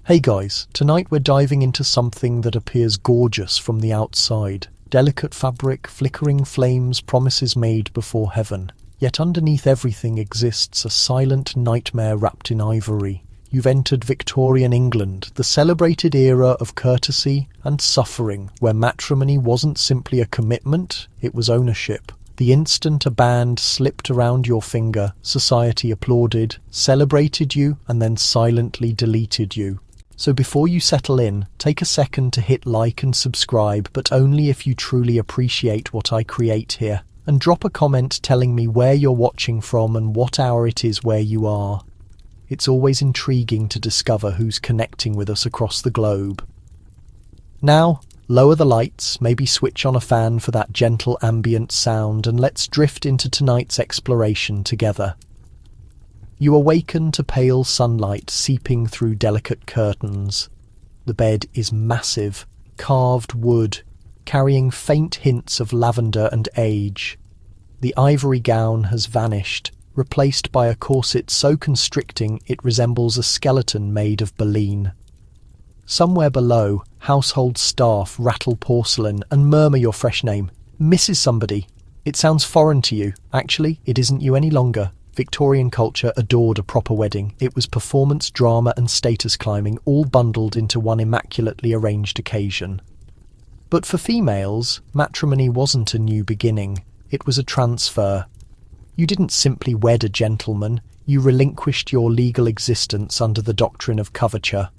Hey guys, tonight we're diving into something that appears gorgeous from the outside. Delicate fabric, flickering flames, promises made before heaven. Yet underneath everything exists a silent nightmare wrapped in ivory. You've entered Victorian England, the celebrated era of courtesy and suffering, where matrimony wasn't simply a commitment, it was ownership. The instant a band slipped around your finger, society applauded, celebrated you, and then silently deleted you. So before you settle in, take a second to hit like and subscribe, but only if you truly appreciate what I create here. And drop a comment telling me where you're watching from and what hour it is where you are. It's always intriguing to discover who's connecting with us across the globe. Now, lower the lights, maybe switch on a fan for that gentle ambient sound, and let's drift into tonight's exploration together. You awaken to pale sunlight seeping through delicate curtains. The bed is massive, carved wood, carrying faint hints of lavender and age. The ivory gown has vanished, replaced by a corset so constricting it resembles a skeleton made of baleen. Somewhere below, household staff rattle porcelain and murmur your fresh name, Mrs. Somebody. It sounds foreign to you. Actually, it isn't you any longer. Victorian culture adored a proper wedding. It was performance, drama and status climbing, all bundled into one immaculately arranged occasion. But for females, matrimony wasn't a new beginning. It was a transfer. You didn't simply wed a gentleman, you relinquished your legal existence under the doctrine of coverture.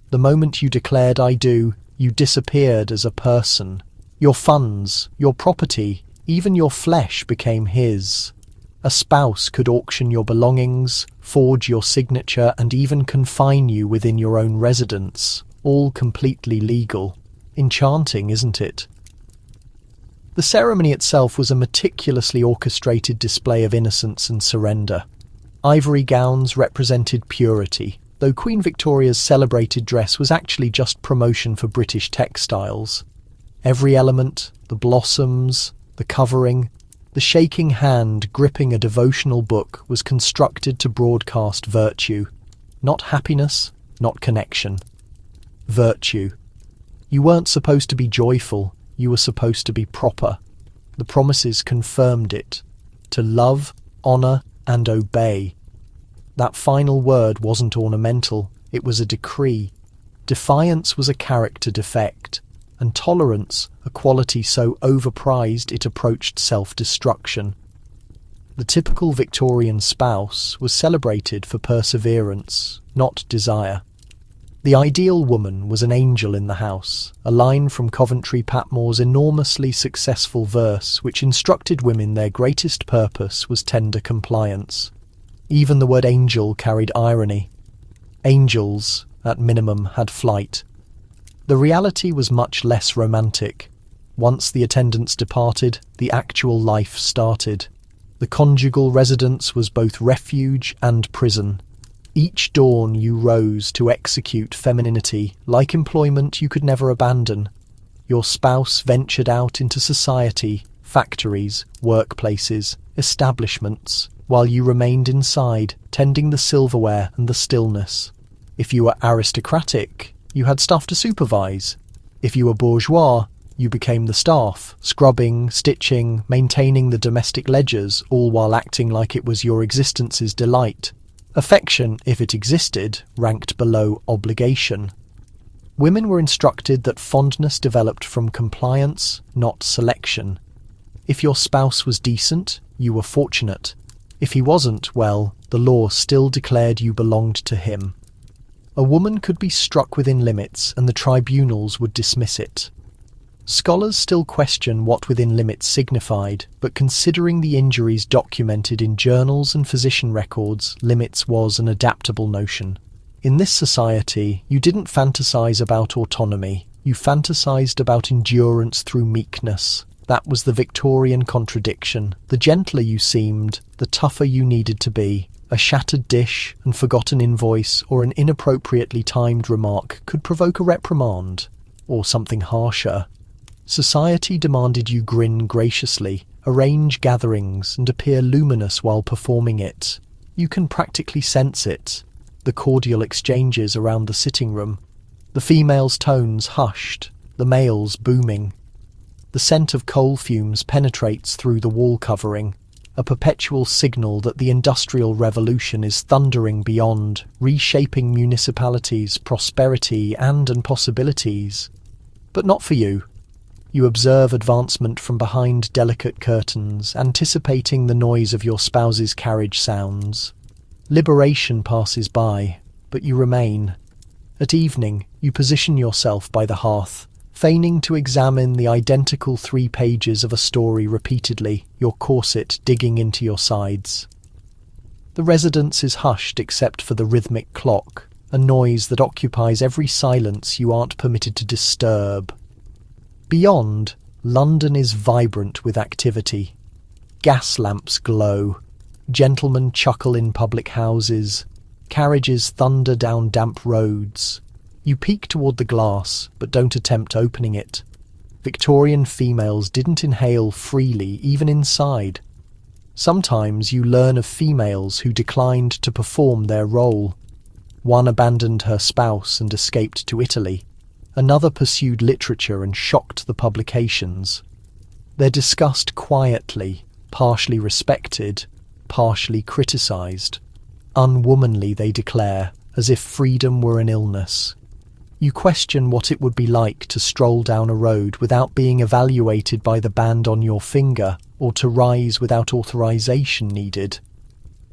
The moment you declared I do, you disappeared as a person. Your funds, your property, even your flesh became his. A spouse could auction your belongings, forge your signature, and even confine you within your own residence, all completely legal. Enchanting, isn't it? The ceremony itself was a meticulously orchestrated display of innocence and surrender. Ivory gowns represented purity, though Queen Victoria's celebrated dress was actually just promotion for British textiles. Every element, the blossoms, the covering, the shaking hand gripping a devotional book, was constructed to broadcast virtue. Not happiness, not connection. Virtue. You weren't supposed to be joyful, you were supposed to be proper. The promises confirmed it. To love, honour, and obey. That final word wasn't ornamental, it was a decree. Defiance was a character defect, and tolerance a quality so overprized it approached self-destruction. The typical Victorian spouse was celebrated for perseverance, not desire. The ideal woman was an angel in the house, a line from Coventry Patmore's enormously successful verse which instructed women their greatest purpose was tender compliance. Even the word angel carried irony. Angels, at minimum, had flight. The reality was much less romantic. Once the attendants departed, the actual life started. The conjugal residence was both refuge and prison. Each dawn you rose to execute femininity, like employment you could never abandon. Your spouse ventured out into society, factories, workplaces, establishments, while you remained inside, tending the silverware and the stillness. If you were aristocratic, you had staff to supervise. If you were bourgeois, you became the staff, scrubbing, stitching, maintaining the domestic ledgers, all while acting like it was your existence's delight. Affection, if it existed, ranked below obligation. Women were instructed that fondness developed from compliance, not selection. If your spouse was decent, you were fortunate. If he wasn't, well, the law still declared you belonged to him. A woman could be struck within limits, and the tribunals would dismiss it. Scholars still question what within limits signified, but considering the injuries documented in journals and physician records, limits was an adaptable notion. In this society, you didn't fantasize about autonomy, you fantasized about endurance through meekness. That was the Victorian contradiction. The gentler you seemed, the tougher you needed to be. A shattered dish, an forgotten invoice, or an inappropriately timed remark could provoke a reprimand, or something harsher. Society demanded you grin graciously, arrange gatherings, and appear luminous while performing it. You can practically sense it. the cordial exchanges around the sitting room, the females' tones hushed, the males' booming. The scent of coal fumes penetrates through the wall covering, a perpetual signal that the Industrial Revolution is thundering beyond, reshaping municipalities, prosperity and impossibilities. But not for you. You observe advancement from behind delicate curtains, anticipating the noise of your spouse's carriage sounds. Liberation passes by, but you remain. At evening, you position yourself by the hearth, feigning to examine the identical 3 pages of a story repeatedly, your corset digging into your sides. The residence is hushed except for the rhythmic clock, a noise that occupies every silence you aren't permitted to disturb. Beyond, London is vibrant with activity. Gas lamps glow, gentlemen chuckle in public houses, carriages thunder down damp roads. You peek toward the glass, but don't attempt opening it. Victorian females didn't inhale freely, even inside. Sometimes you learn of females who declined to perform their role. One abandoned her spouse and escaped to Italy. Another pursued literature and shocked the publications. They're discussed quietly, partially respected, partially criticised. Unwomanly, they declare, as if freedom were an illness. You question what it would be like to stroll down a road without being evaluated by the band on your finger, or to rise without authorization needed.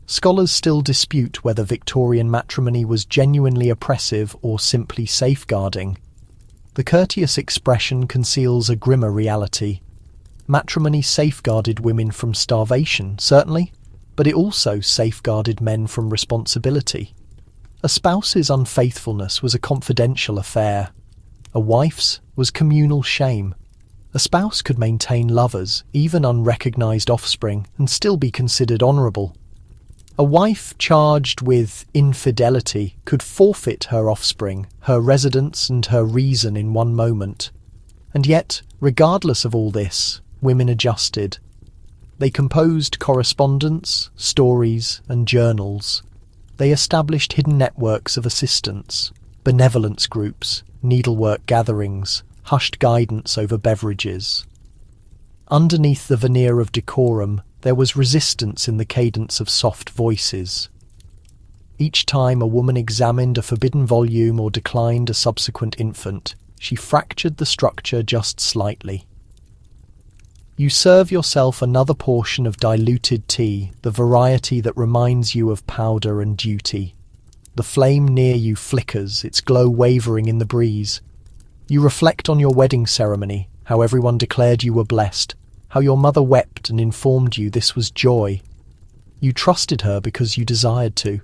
Scholars still dispute whether Victorian matrimony was genuinely oppressive or simply safeguarding. The courteous expression conceals a grimmer reality. Matrimony safeguarded women from starvation, certainly, but it also safeguarded men from responsibility. A spouse's unfaithfulness was a confidential affair. A wife's was communal shame. A spouse could maintain lovers, even unrecognized offspring, and still be considered honourable. A wife charged with infidelity could forfeit her offspring, her residence and her reason in one moment. And yet, regardless of all this, women adjusted. They composed correspondence, stories and journals. They established hidden networks of assistance, benevolence groups, needlework gatherings, hushed guidance over beverages. Underneath the veneer of decorum, there was resistance in the cadence of soft voices. Each time a woman examined a forbidden volume or declined a subsequent infant, she fractured the structure just slightly. You serve yourself another portion of diluted tea, the variety that reminds you of powder and duty. The flame near you flickers, its glow wavering in the breeze. You reflect on your wedding ceremony, how everyone declared you were blessed, how your mother wept and informed you this was joy. You trusted her because you desired to.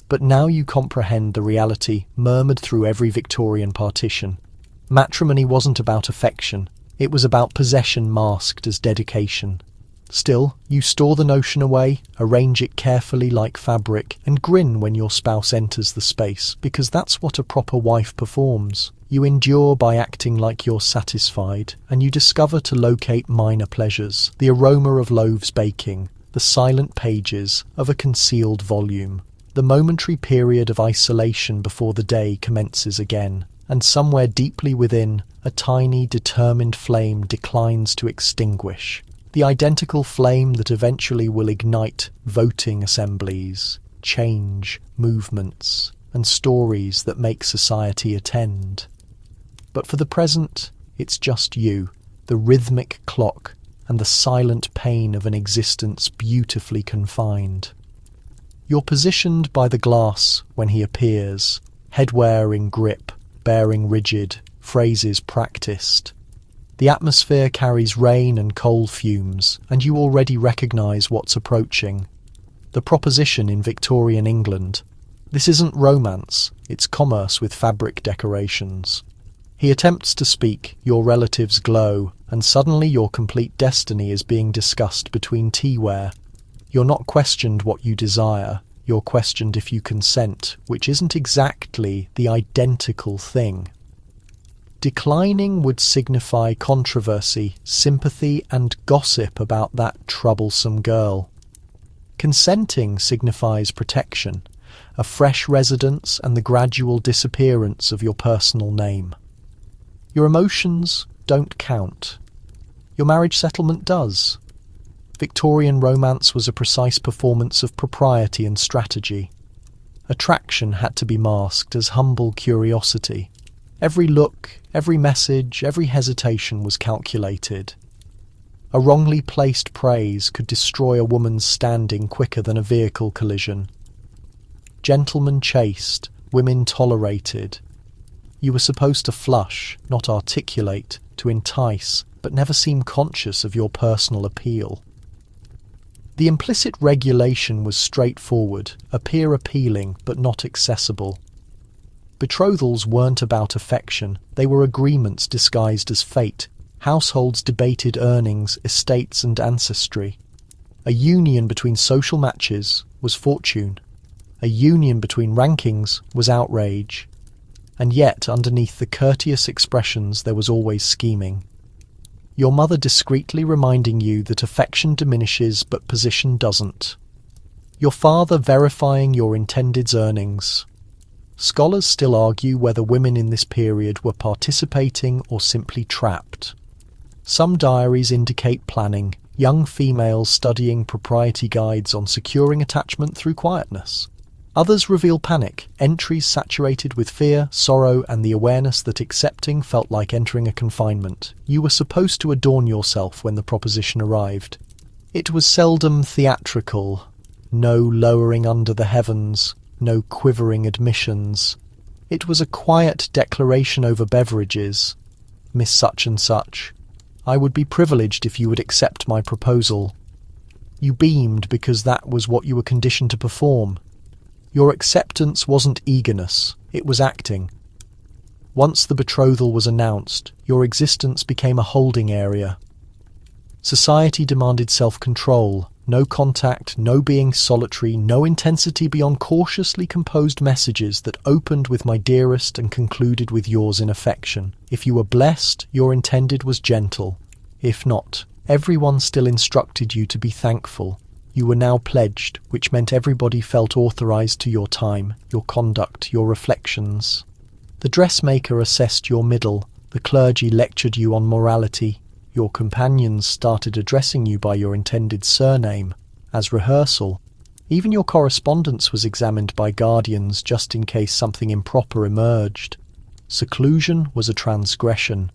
But now you comprehend the reality murmured through every Victorian partition. Matrimony wasn't about affection. It was about possession masked as dedication. Still, you store the notion away, arrange it carefully like fabric, and grin when your spouse enters the space, because that's what a proper wife performs. You endure by acting like you're satisfied, and you discover to locate minor pleasures, the aroma of loaves baking, the silent pages of a concealed volume, the momentary period of isolation before the day commences again, and somewhere deeply within, a tiny, determined flame declines to extinguish. The identical flame that eventually will ignite voting assemblies, change, movements, and stories that make society attend. But for the present, it's just you, the rhythmic clock, and the silent pain of an existence beautifully confined. You're positioned by the glass when he appears, headwear in grip, bearing rigid, phrases practiced. The atmosphere carries rain and coal fumes, and you already recognise what's approaching. The proposition in Victorian England. This isn't romance, it's commerce with fabric decorations. He attempts to speak, your relatives glow, and suddenly your complete destiny is being discussed between teaware. You're not questioned what you desire, you're questioned if you consent, which isn't exactly the identical thing. Declining would signify controversy, sympathy, and gossip about that troublesome girl. Consenting signifies protection, a fresh residence and the gradual disappearance of your personal name. Your emotions don't count. Your marriage settlement does. Victorian romance was a precise performance of propriety and strategy. Attraction had to be masked as humble curiosity. Every look, every message, every hesitation was calculated. A wrongly placed praise could destroy a woman's standing quicker than a vehicle collision. Gentlemen chased, women tolerated. You were supposed to flush, not articulate, to entice, but never seem conscious of your personal appeal. The implicit regulation was straightforward, appear appealing, but not accessible. Betrothals weren't about affection, they were agreements disguised as fate. Households debated earnings, estates and ancestry. A union between social matches was fortune. A union between rankings was outrage. And yet, underneath the courteous expressions, there was always scheming. Your mother discreetly reminding you that affection diminishes but position doesn't. Your father verifying your intended's earnings. Scholars still argue whether women in this period were participating or simply trapped. Some diaries indicate planning, young females studying propriety guides on securing attachment through quietness. Others reveal panic, entries saturated with fear, sorrow, and the awareness that accepting felt like entering a confinement. You were supposed to adorn yourself when the proposition arrived. It was seldom theatrical. No lowering under the heavens, no quivering admissions. It was a quiet declaration over beverages. Miss such and such, I would be privileged if you would accept my proposal. You beamed because that was what you were conditioned to perform. Your acceptance wasn't eagerness, it was acting. Once the betrothal was announced, your existence became a holding area. Society demanded self-control, no contact, no being solitary, no intensity beyond cautiously composed messages that opened with my dearest and concluded with yours in affection. If you were blessed, your intended was gentle. If not, everyone still instructed you to be thankful. You were now pledged, which meant everybody felt authorized to your time, your conduct, your reflections. The dressmaker assessed your middle, the clergy lectured you on morality, your companions started addressing you by your intended surname, as rehearsal. Even your correspondence was examined by guardians just in case something improper emerged. Seclusion was a transgression.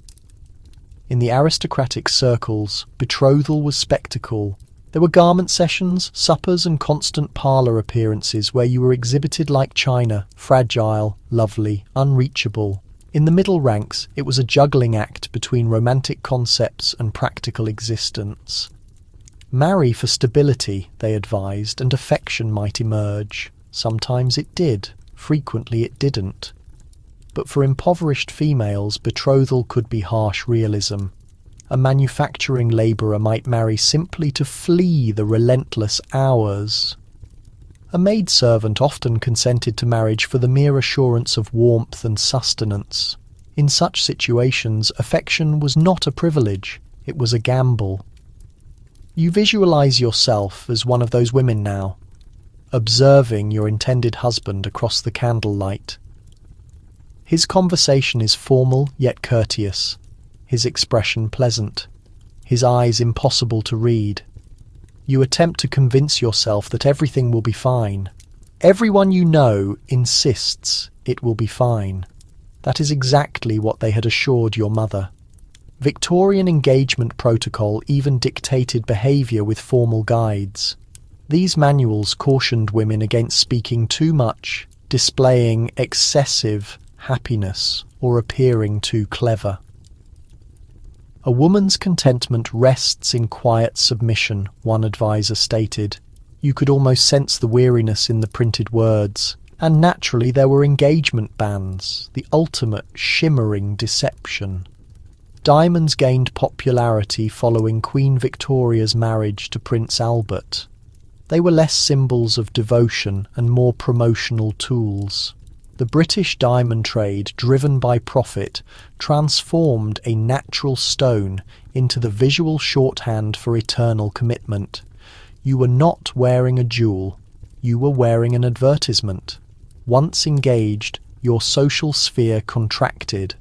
In the aristocratic circles, betrothal was spectacle. There were garment sessions, suppers and constant parlour appearances where you were exhibited like china, fragile, lovely, unreachable. In the middle ranks, it was a juggling act between romantic concepts and practical existence. Marry for stability, they advised, and affection might emerge. Sometimes it did, frequently it didn't. But for impoverished females, betrothal could be harsh realism. A manufacturing labourer might marry simply to flee the relentless hours. A maidservant often consented to marriage for the mere assurance of warmth and sustenance. In such situations, affection was not a privilege, it was a gamble. You visualise yourself as one of those women now, observing your intended husband across the candlelight. His conversation is formal yet courteous. His expression pleasant, his eyes impossible to read. You attempt to convince yourself that everything will be fine. Everyone you know insists it will be fine. That is exactly what they had assured your mother. Victorian engagement protocol even dictated behaviour with formal guides. These manuals cautioned women against speaking too much, displaying excessive happiness, or appearing too clever. A woman's contentment rests in quiet submission, one advisor stated. You could almost sense the weariness in the printed words. And naturally there were engagement bands, the ultimate shimmering deception. Diamonds gained popularity following Queen Victoria's marriage to Prince Albert. They were less symbols of devotion and more promotional tools. The British diamond trade, driven by profit, transformed a natural stone into the visual shorthand for eternal commitment. You were not wearing a jewel, you were wearing an advertisement. Once engaged, your social sphere contracted.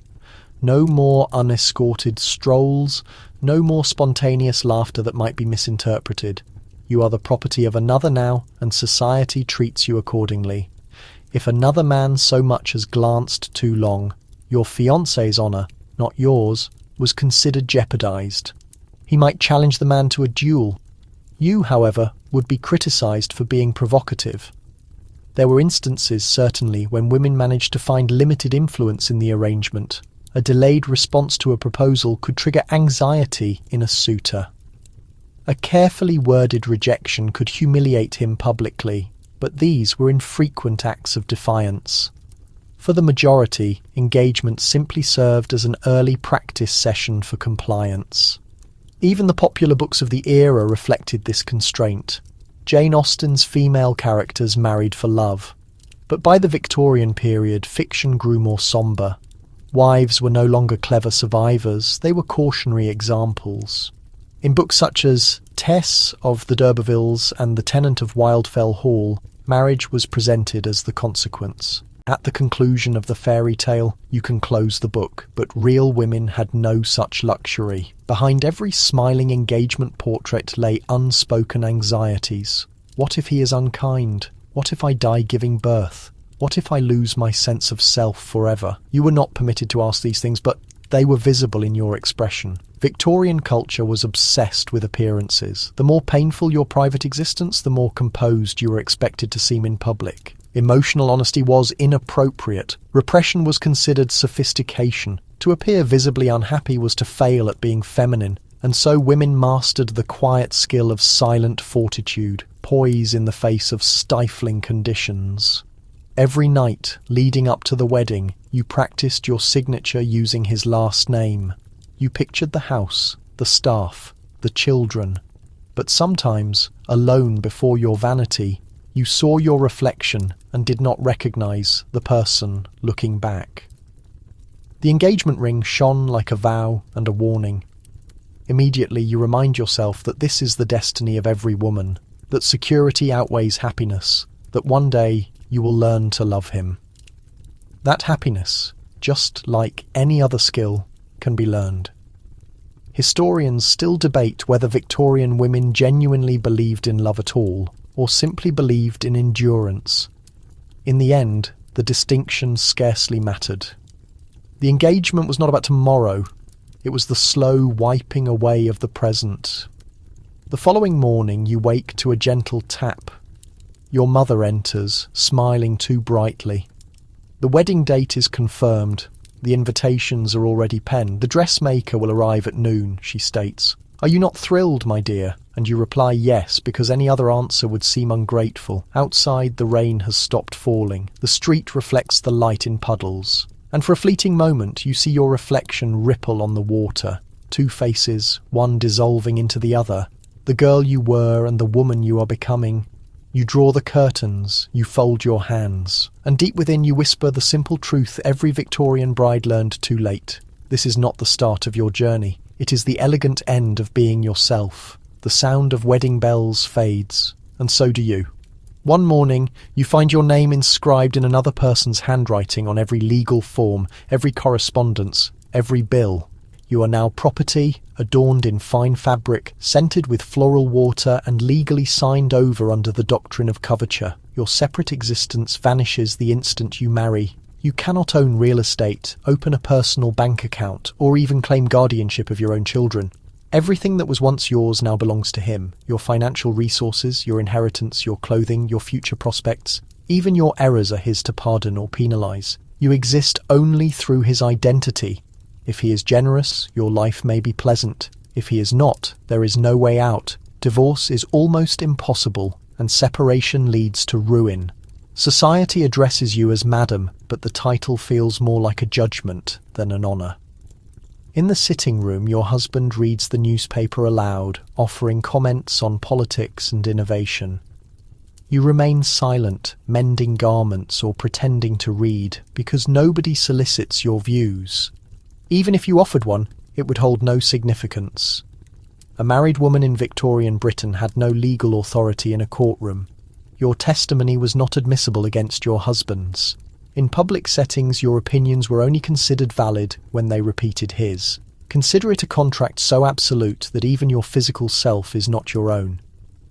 No more unescorted strolls, no more spontaneous laughter that might be misinterpreted. You are the property of another now, and society treats you accordingly. If another man so much as glanced too long, your fiancé's honour, not yours, was considered jeopardized. He might challenge the man to a duel. You, however, would be criticised for being provocative. There were instances, certainly, when women managed to find limited influence in the arrangement. A delayed response to a proposal could trigger anxiety in a suitor. A carefully worded rejection could humiliate him publicly, but these were infrequent acts of defiance. For the majority, engagement simply served as an early practice session for compliance. Even the popular books of the era reflected this constraint. Jane Austen's female characters married for love. But by the Victorian period, fiction grew more sombre. Wives were no longer clever survivors, they were cautionary examples. In books such as Tess of the d'Urbervilles and The Tenant of Wildfell Hall, marriage was presented as the consequence. At the conclusion of the fairy tale, you can close the book, but real women had no such luxury. Behind every smiling engagement portrait lay unspoken anxieties. What if he is unkind? What if I die giving birth? What if I lose my sense of self forever? You were not permitted to ask these things, but they were visible in your expression. Victorian culture was obsessed with appearances. The more painful your private existence, the more composed you were expected to seem in public. Emotional honesty was inappropriate. Repression was considered sophistication. To appear visibly unhappy was to fail at being feminine, and so women mastered the quiet skill of silent fortitude, poise in the face of stifling conditions. Every night, leading up to the wedding, you practiced your signature using his last name. You pictured the house, the staff, the children. But sometimes, alone before your vanity, you saw your reflection and did not recognize the person looking back. The engagement ring shone like a vow and a warning. Immediately you remind yourself that this is the destiny of every woman, that security outweighs happiness, that one day you will learn to love him. That happiness, just like any other skill, can be learned. Historians still debate whether Victorian women genuinely believed in love at all, or simply believed in endurance. In the end, the distinction scarcely mattered. The engagement was not about tomorrow, it was the slow wiping away of the present. The following morning you wake to a gentle tap. Your mother enters, smiling too brightly. The wedding date is confirmed. The invitations are already penned. The dressmaker will arrive at noon, she states. Are you not thrilled, my dear? And you reply yes, because any other answer would seem ungrateful. Outside, the rain has stopped falling. The street reflects the light in puddles. And for a fleeting moment, you see your reflection ripple on the water. Two faces, one dissolving into the other. The girl you were and the woman you are becoming. You draw the curtains, you fold your hands. And deep within you whisper the simple truth every Victorian bride learned too late. This is not the start of your journey. It is the elegant end of being yourself. The sound of wedding bells fades, and so do you. One morning, you find your name inscribed in another person's handwriting on every legal form, every correspondence, every bill. You are now property, adorned in fine fabric, scented with floral water, and legally signed over under the doctrine of coverture. Your separate existence vanishes the instant you marry. You cannot own real estate, open a personal bank account, or even claim guardianship of your own children. Everything that was once yours now belongs to him. Your financial resources, your inheritance, your clothing, your future prospects. Even your errors are his to pardon or penalise. You exist only through his identity. If he is generous, your life may be pleasant. If he is not, there is no way out. Divorce is almost impossible, and separation leads to ruin. Society addresses you as madam, but the title feels more like a judgment than an honour. In the sitting room, your husband reads the newspaper aloud, offering comments on politics and innovation. You remain silent, mending garments or pretending to read, because nobody solicits your views. Even if you offered one, it would hold no significance. A married woman in Victorian Britain had no legal authority in a courtroom. Your testimony was not admissible against your husband's. In public settings, your opinions were only considered valid when they repeated his. Consider it a contract so absolute that even your physical self is not your own.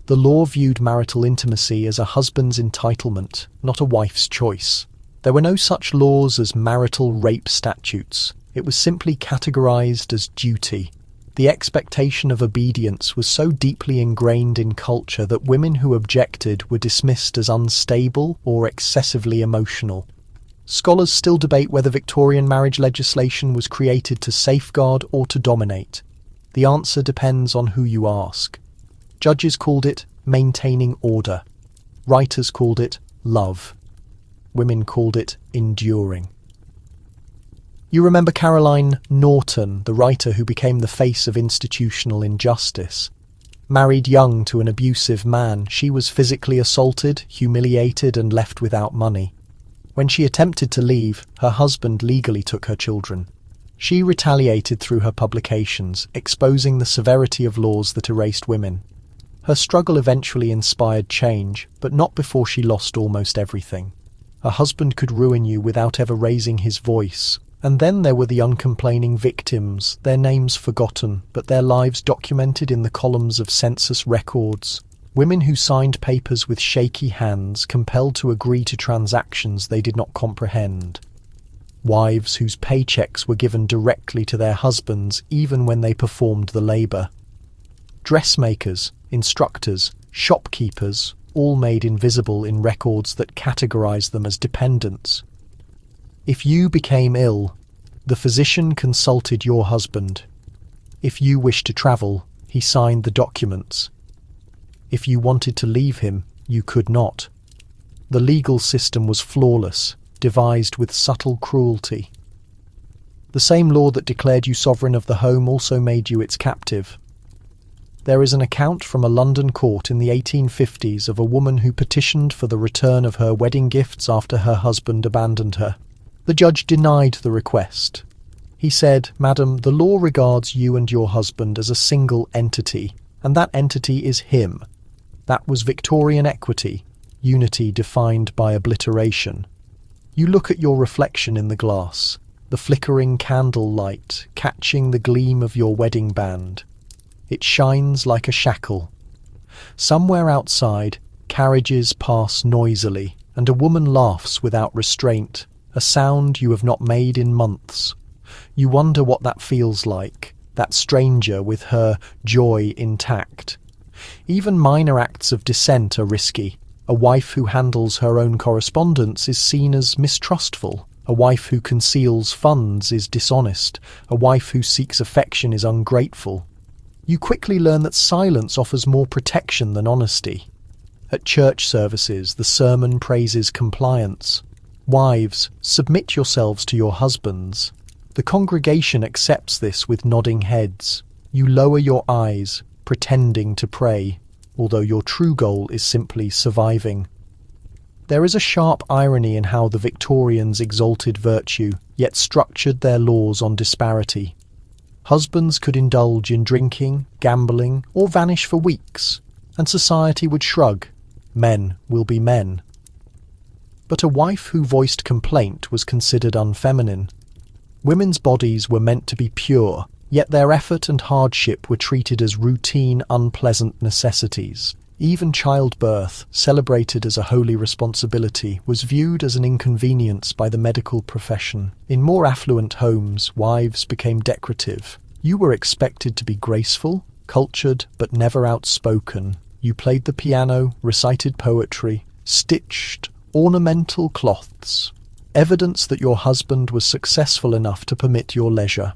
The law viewed marital intimacy as a husband's entitlement, not a wife's choice. There were no such laws as marital rape statutes. It was simply categorized as duty. The expectation of obedience was so deeply ingrained in culture that women who objected were dismissed as unstable or excessively emotional. Scholars still debate whether Victorian marriage legislation was created to safeguard or to dominate. The answer depends on who you ask. Judges called it maintaining order. Writers called it love. Women called it enduring. You remember Caroline Norton, the writer who became the face of institutional injustice. Married young to an abusive man, she was physically assaulted, humiliated, and left without money. When she attempted to leave, her husband legally took her children. She retaliated through her publications, exposing the severity of laws that erased women. Her struggle eventually inspired change, but not before she lost almost everything. A husband could ruin you without ever raising his voice. And then there were the uncomplaining victims, their names forgotten, but their lives documented in the columns of census records. Women who signed papers with shaky hands, compelled to agree to transactions they did not comprehend. Wives whose paychecks were given directly to their husbands even when they performed the labour. Dressmakers, instructors, shopkeepers, all made invisible in records that categorized them as dependents. If you became ill, the physician consulted your husband. If you wished to travel, he signed the documents. If you wanted to leave him, you could not. The legal system was flawless, devised with subtle cruelty. The same law that declared you sovereign of the home also made you its captive. There is an account from a London court in the 1850s of a woman who petitioned for the return of her wedding gifts after her husband abandoned her. The judge denied the request. He said, "Madam, the law regards you and your husband as a single entity, and that entity is him." That was Victorian equity, unity defined by obliteration. You look at your reflection in the glass, the flickering candle light catching the gleam of your wedding band. It shines like a shackle. Somewhere outside, carriages pass noisily, and a woman laughs without restraint. A sound you have not made in months. You wonder what that feels like, that stranger with her joy intact. Even minor acts of dissent are risky. A wife who handles her own correspondence is seen as mistrustful. A wife who conceals funds is dishonest. A wife who seeks affection is ungrateful. You quickly learn that silence offers more protection than honesty. At church services, the sermon praises compliance. Wives, submit yourselves to your husbands. The congregation accepts this with nodding heads. You lower your eyes, pretending to pray, although your true goal is simply surviving. There is a sharp irony in how the Victorians exalted virtue, yet structured their laws on disparity. Husbands could indulge in drinking, gambling, or vanish for weeks, and society would shrug. Men will be men. But a wife who voiced complaint was considered unfeminine. Women's bodies were meant to be pure, yet their effort and hardship were treated as routine, unpleasant necessities. Even childbirth, celebrated as a holy responsibility, was viewed as an inconvenience by the medical profession. In more affluent homes, wives became decorative. You were expected to be graceful, cultured, but never outspoken. You played the piano, recited poetry, stitched ornamental cloths, evidence that your husband was successful enough to permit your leisure.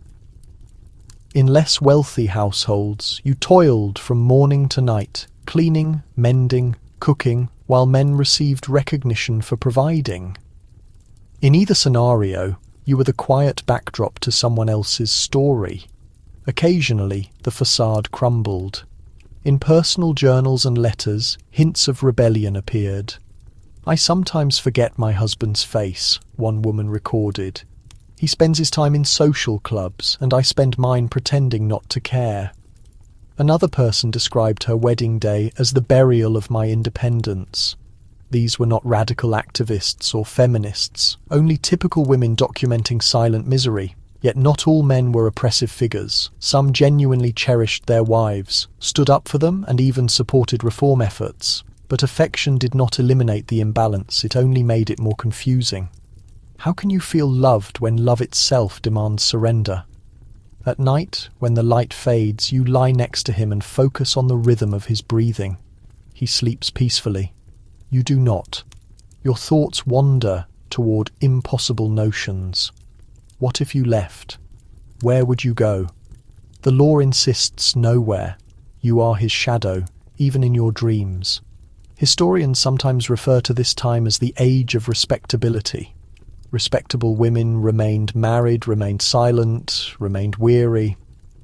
In less wealthy households, you toiled from morning to night, cleaning, mending, cooking, while men received recognition for providing. In either scenario, you were the quiet backdrop to someone else's story. Occasionally, the facade crumbled. In personal journals and letters, hints of rebellion appeared. "I sometimes forget my husband's face," one woman recorded. "He spends his time in social clubs, and I spend mine pretending not to care." Another person described her wedding day as the burial of my independence. These were not radical activists or feminists, only typical women documenting silent misery. Yet not all men were oppressive figures. Some genuinely cherished their wives, stood up for them, and even supported reform efforts. But affection did not eliminate the imbalance, it only made it more confusing. How can you feel loved when love itself demands surrender? At night, when the light fades, you lie next to him and focus on the rhythm of his breathing. He sleeps peacefully. You do not. Your thoughts wander toward impossible notions. What if you left? Where would you go? The law insists nowhere. You are his shadow, even in your dreams. Historians sometimes refer to this time as the age of respectability. Respectable women remained married, remained silent, remained weary.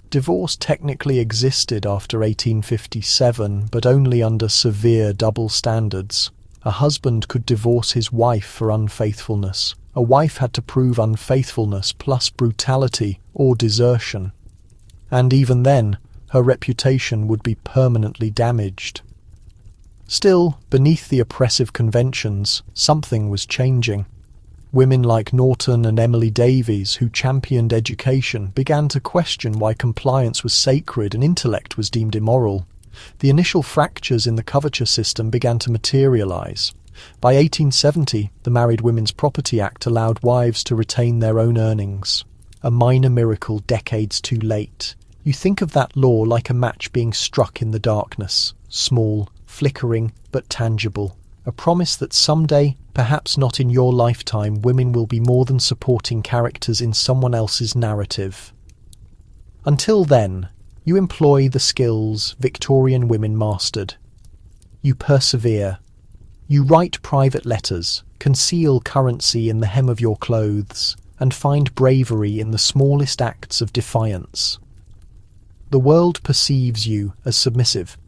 Divorce technically existed after 1857, but only under severe double standards. A husband could divorce his wife for unfaithfulness. A wife had to prove unfaithfulness plus brutality or desertion. And even then, her reputation would be permanently damaged. Still, beneath the oppressive conventions, something was changing. Women like Norton and Emily Davies, who championed education, began to question why compliance was sacred and intellect was deemed immoral. The initial fractures in the coverture system began to materialize. By 1870, the Married Women's Property Act allowed wives to retain their own earnings. A minor miracle decades too late. You think of that law like a match being struck in the darkness, small, flickering, but tangible. A promise that someday, perhaps not in your lifetime, women will be more than supporting characters in someone else's narrative. Until then, you employ the skills Victorian women mastered. You persevere. You write private letters, conceal currency in the hem of your clothes, and find bravery in the smallest acts of defiance. The world perceives you as submissive,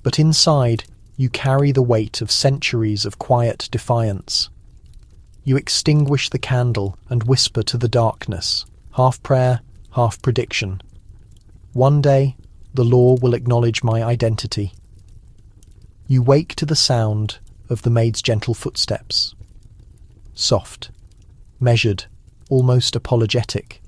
but inside you carry the weight of centuries of quiet defiance. You extinguish the candle and whisper to the darkness, half prayer, half prediction. One day, the law will acknowledge my identity. You wake to the sound of the maid's gentle footsteps. Soft, measured, almost apologetic.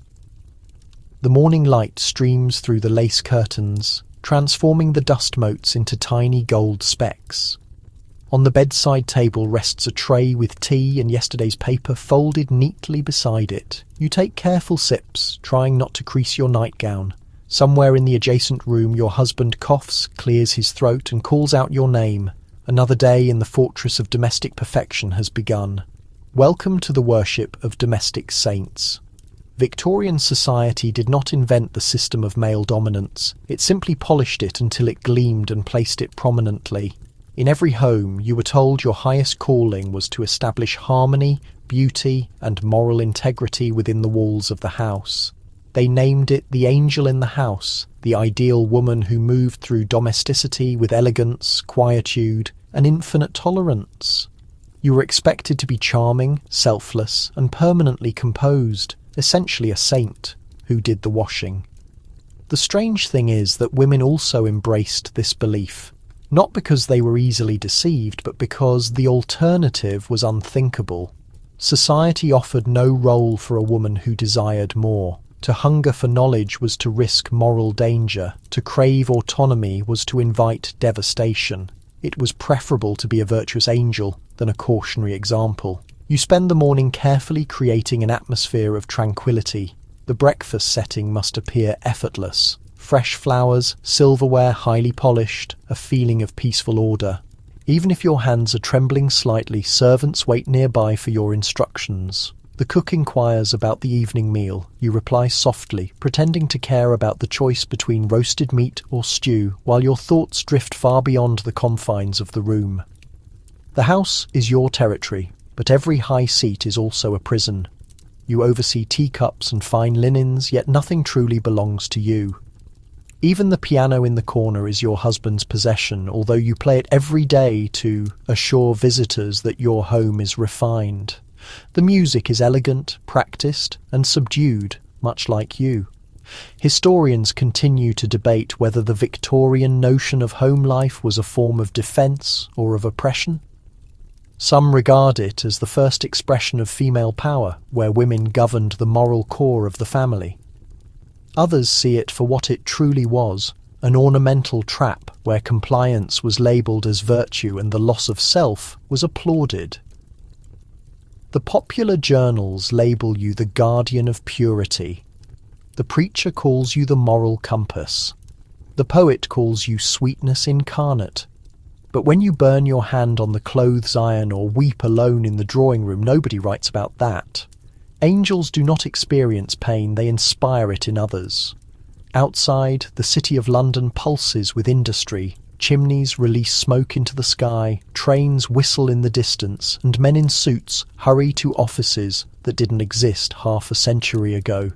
The morning light streams through the lace curtains, transforming the dust motes into tiny gold specks. On the bedside table rests a tray with tea and yesterday's paper folded neatly beside it. You take careful sips, trying not to crease your nightgown. Somewhere in the adjacent room your husband coughs, clears his throat and calls out your name. Another day in the fortress of domestic perfection has begun. Welcome to the worship of domestic saints. Victorian society did not invent the system of male dominance. It simply polished it until it gleamed and placed it prominently. In every home, you were told your highest calling was to establish harmony, beauty, and moral integrity within the walls of the house. They named it the angel in the house, the ideal woman who moved through domesticity with elegance, quietude, and infinite tolerance. You were expected to be charming, selfless, and permanently composed, essentially a saint who did the washing. The strange thing is that women also embraced this belief, not because they were easily deceived, but because the alternative was unthinkable. Society offered no role for a woman who desired more. To hunger for knowledge was to risk moral danger. To crave autonomy was to invite devastation. It was preferable to be a virtuous angel than a cautionary example. You spend the morning carefully creating an atmosphere of tranquility. The breakfast setting must appear effortless. Fresh flowers, silverware highly polished, a feeling of peaceful order. Even if your hands are trembling slightly, servants wait nearby for your instructions. The cook inquires about the evening meal. You reply softly, pretending to care about the choice between roasted meat or stew, while your thoughts drift far beyond the confines of the room. The house is your territory, but every high seat is also a prison. You oversee teacups and fine linens, yet nothing truly belongs to you. Even the piano in the corner is your husband's possession, although you play it every day to assure visitors that your home is refined. The music is elegant, practiced, and subdued, much like you. Historians continue to debate whether the Victorian notion of home life was a form of defence or of oppression. Some regard it as the first expression of female power, where women governed the moral core of the family. Others see it for what it truly was, an ornamental trap where compliance was labelled as virtue and the loss of self was applauded. The popular journals label you the guardian of purity. The preacher calls you the moral compass. The poet calls you sweetness incarnate. But when you burn your hand on the clothes iron or weep alone in the drawing room, nobody writes about that. Angels do not experience pain, they inspire it in others. Outside, the city of London pulses with industry. Chimneys release smoke into the sky, trains whistle in the distance, and men in suits hurry to offices that didn't exist half a century ago.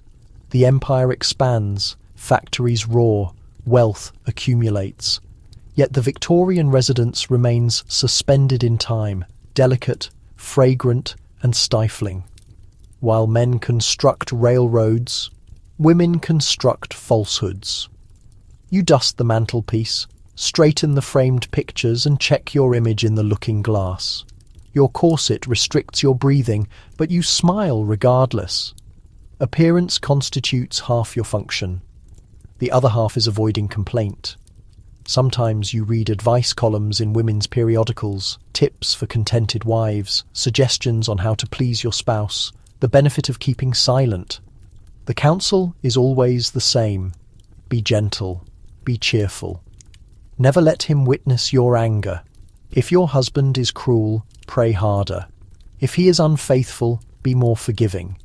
The empire expands, factories roar, wealth accumulates. Yet the Victorian residence remains suspended in time, delicate, fragrant, and stifling. While men construct railroads, women construct falsehoods. You dust the mantelpiece, straighten the framed pictures, and check your image in the looking glass. Your corset restricts your breathing, but you smile regardless. Appearance constitutes half your function. The other half is avoiding complaint. Sometimes you read advice columns in women's periodicals, tips for contented wives, suggestions on how to please your spouse, the benefit of keeping silent. The counsel is always the same. Be gentle. Be cheerful. Never let him witness your anger. If your husband is cruel, pray harder. If he is unfaithful, be more forgiving.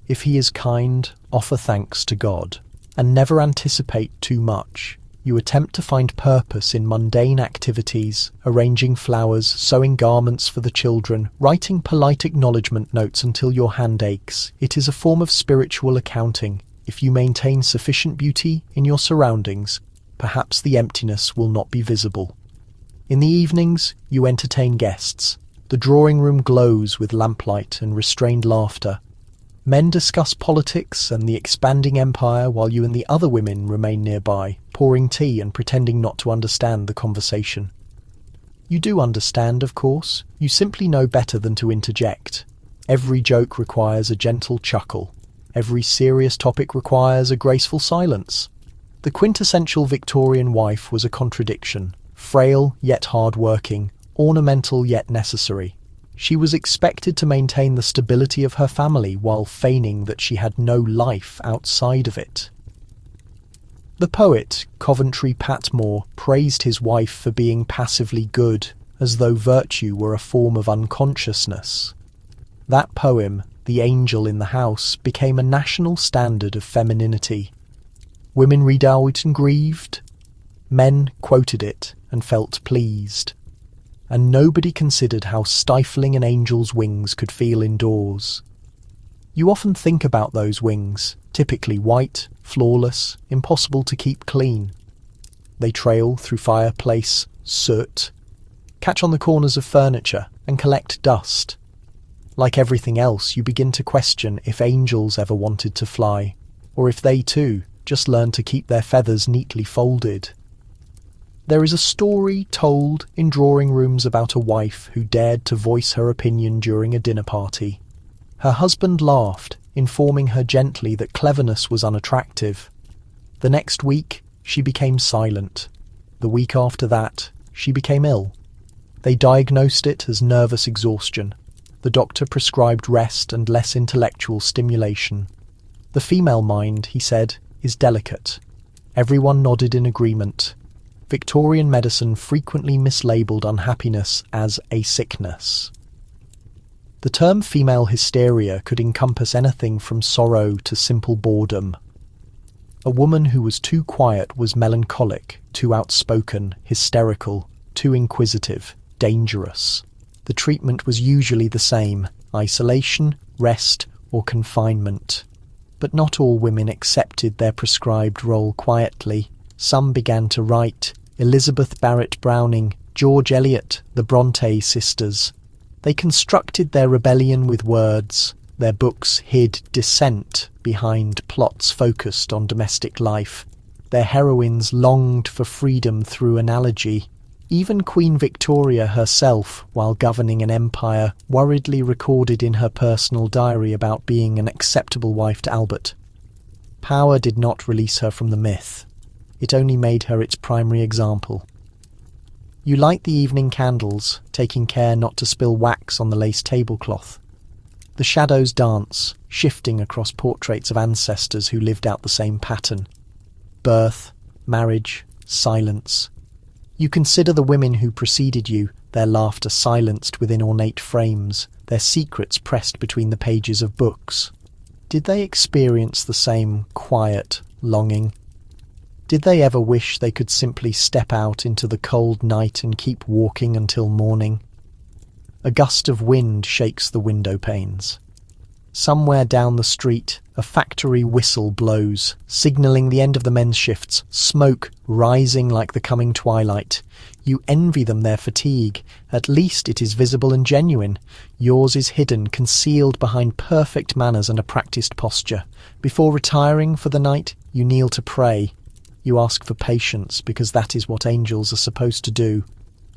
If he is kind, offer thanks to God. And never anticipate too much. You attempt to find purpose in mundane activities, arranging flowers, sewing garments for the children, writing polite acknowledgement notes until your hand aches. It is a form of spiritual accounting. If you maintain sufficient beauty in your surroundings, perhaps the emptiness will not be visible. In the evenings, you entertain guests. The drawing room glows with lamplight and restrained laughter. Men discuss politics and the expanding empire while you and the other women remain nearby, pouring tea and pretending not to understand the conversation. You do understand, of course. You simply know better than to interject. Every joke requires a gentle chuckle. Every serious topic requires a graceful silence. The quintessential Victorian wife was a contradiction, frail yet hard-working, ornamental yet necessary. She was expected to maintain the stability of her family while feigning that she had no life outside of it. The poet, Coventry Patmore, praised his wife for being passively good, as though virtue were a form of unconsciousness. That poem, The Angel in the House, became a national standard of femininity. Women read it and grieved. Men quoted it and felt pleased. And nobody considered how stifling an angel's wings could feel indoors. You often think about those wings, typically white, flawless, impossible to keep clean. They trail through fireplace, soot, catch on the corners of furniture, and collect dust. Like everything else, you begin to question if angels ever wanted to fly, or if they too just learned to keep their feathers neatly folded. There is a story told in drawing rooms about a wife who dared to voice her opinion during a dinner party. Her husband laughed, informing her gently that cleverness was unattractive. The next week, she became silent. The week after that, she became ill. They diagnosed it as nervous exhaustion. The doctor prescribed rest and less intellectual stimulation. The female mind, he said, is delicate. Everyone nodded in agreement. Victorian medicine frequently mislabeled unhappiness as a sickness. The term female hysteria could encompass anything from sorrow to simple boredom. A woman who was too quiet was melancholic, too outspoken, hysterical, too inquisitive, dangerous. The treatment was usually the same: isolation, rest, or confinement. But not all women accepted their prescribed role quietly. Some began to write: Elizabeth Barrett Browning, George Eliot, the Bronte sisters. They constructed their rebellion with words. Their books hid dissent behind plots focused on domestic life. Their heroines longed for freedom through analogy. Even Queen Victoria herself, while governing an empire, worriedly recorded in her personal diary about being an acceptable wife to Albert. Power did not release her from the myth. It only made her its primary example. You light the evening candles, taking care not to spill wax on the lace tablecloth. The shadows dance, shifting across portraits of ancestors who lived out the same pattern. Birth, marriage, silence. You consider the women who preceded you, their laughter silenced within ornate frames, their secrets pressed between the pages of books. Did they experience the same quiet longing? Did they ever wish they could simply step out into the cold night and keep walking until morning? A gust of wind shakes the window panes. Somewhere down the street, a factory whistle blows, signalling the end of the men's shifts, smoke rising like the coming twilight. You envy them their fatigue. At least it is visible and genuine. Yours is hidden, concealed behind perfect manners and a practiced posture. Before retiring for the night, you kneel to pray. You ask for patience, because that is what angels are supposed to do.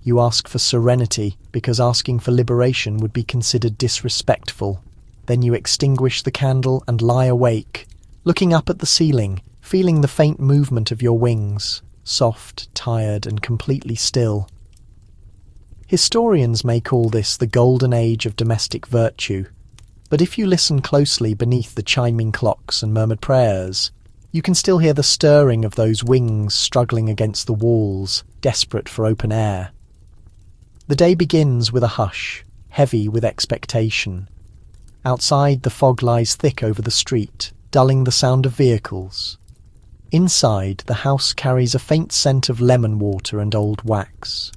You ask for serenity, because asking for liberation would be considered disrespectful. Then you extinguish the candle and lie awake, looking up at the ceiling, feeling the faint movement of your wings, soft, tired, and completely still. Historians may call this the golden age of domestic virtue, but if you listen closely beneath the chiming clocks and murmured prayers, you can still hear the stirring of those wings struggling against the walls, desperate for open air. The day begins with a hush, heavy with expectation. Outside, the fog lies thick over the street, dulling the sound of vehicles. Inside, the house carries a faint scent of lemon water and old wax.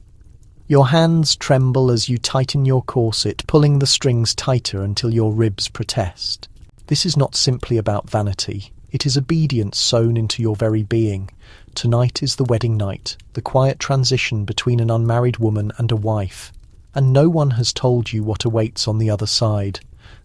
Your hands tremble as you tighten your corset, pulling the strings tighter until your ribs protest. This is not simply about vanity. It is obedience sewn into your very being. Tonight is the wedding night, the quiet transition between an unmarried woman and a wife. And no one has told you what awaits on the other side.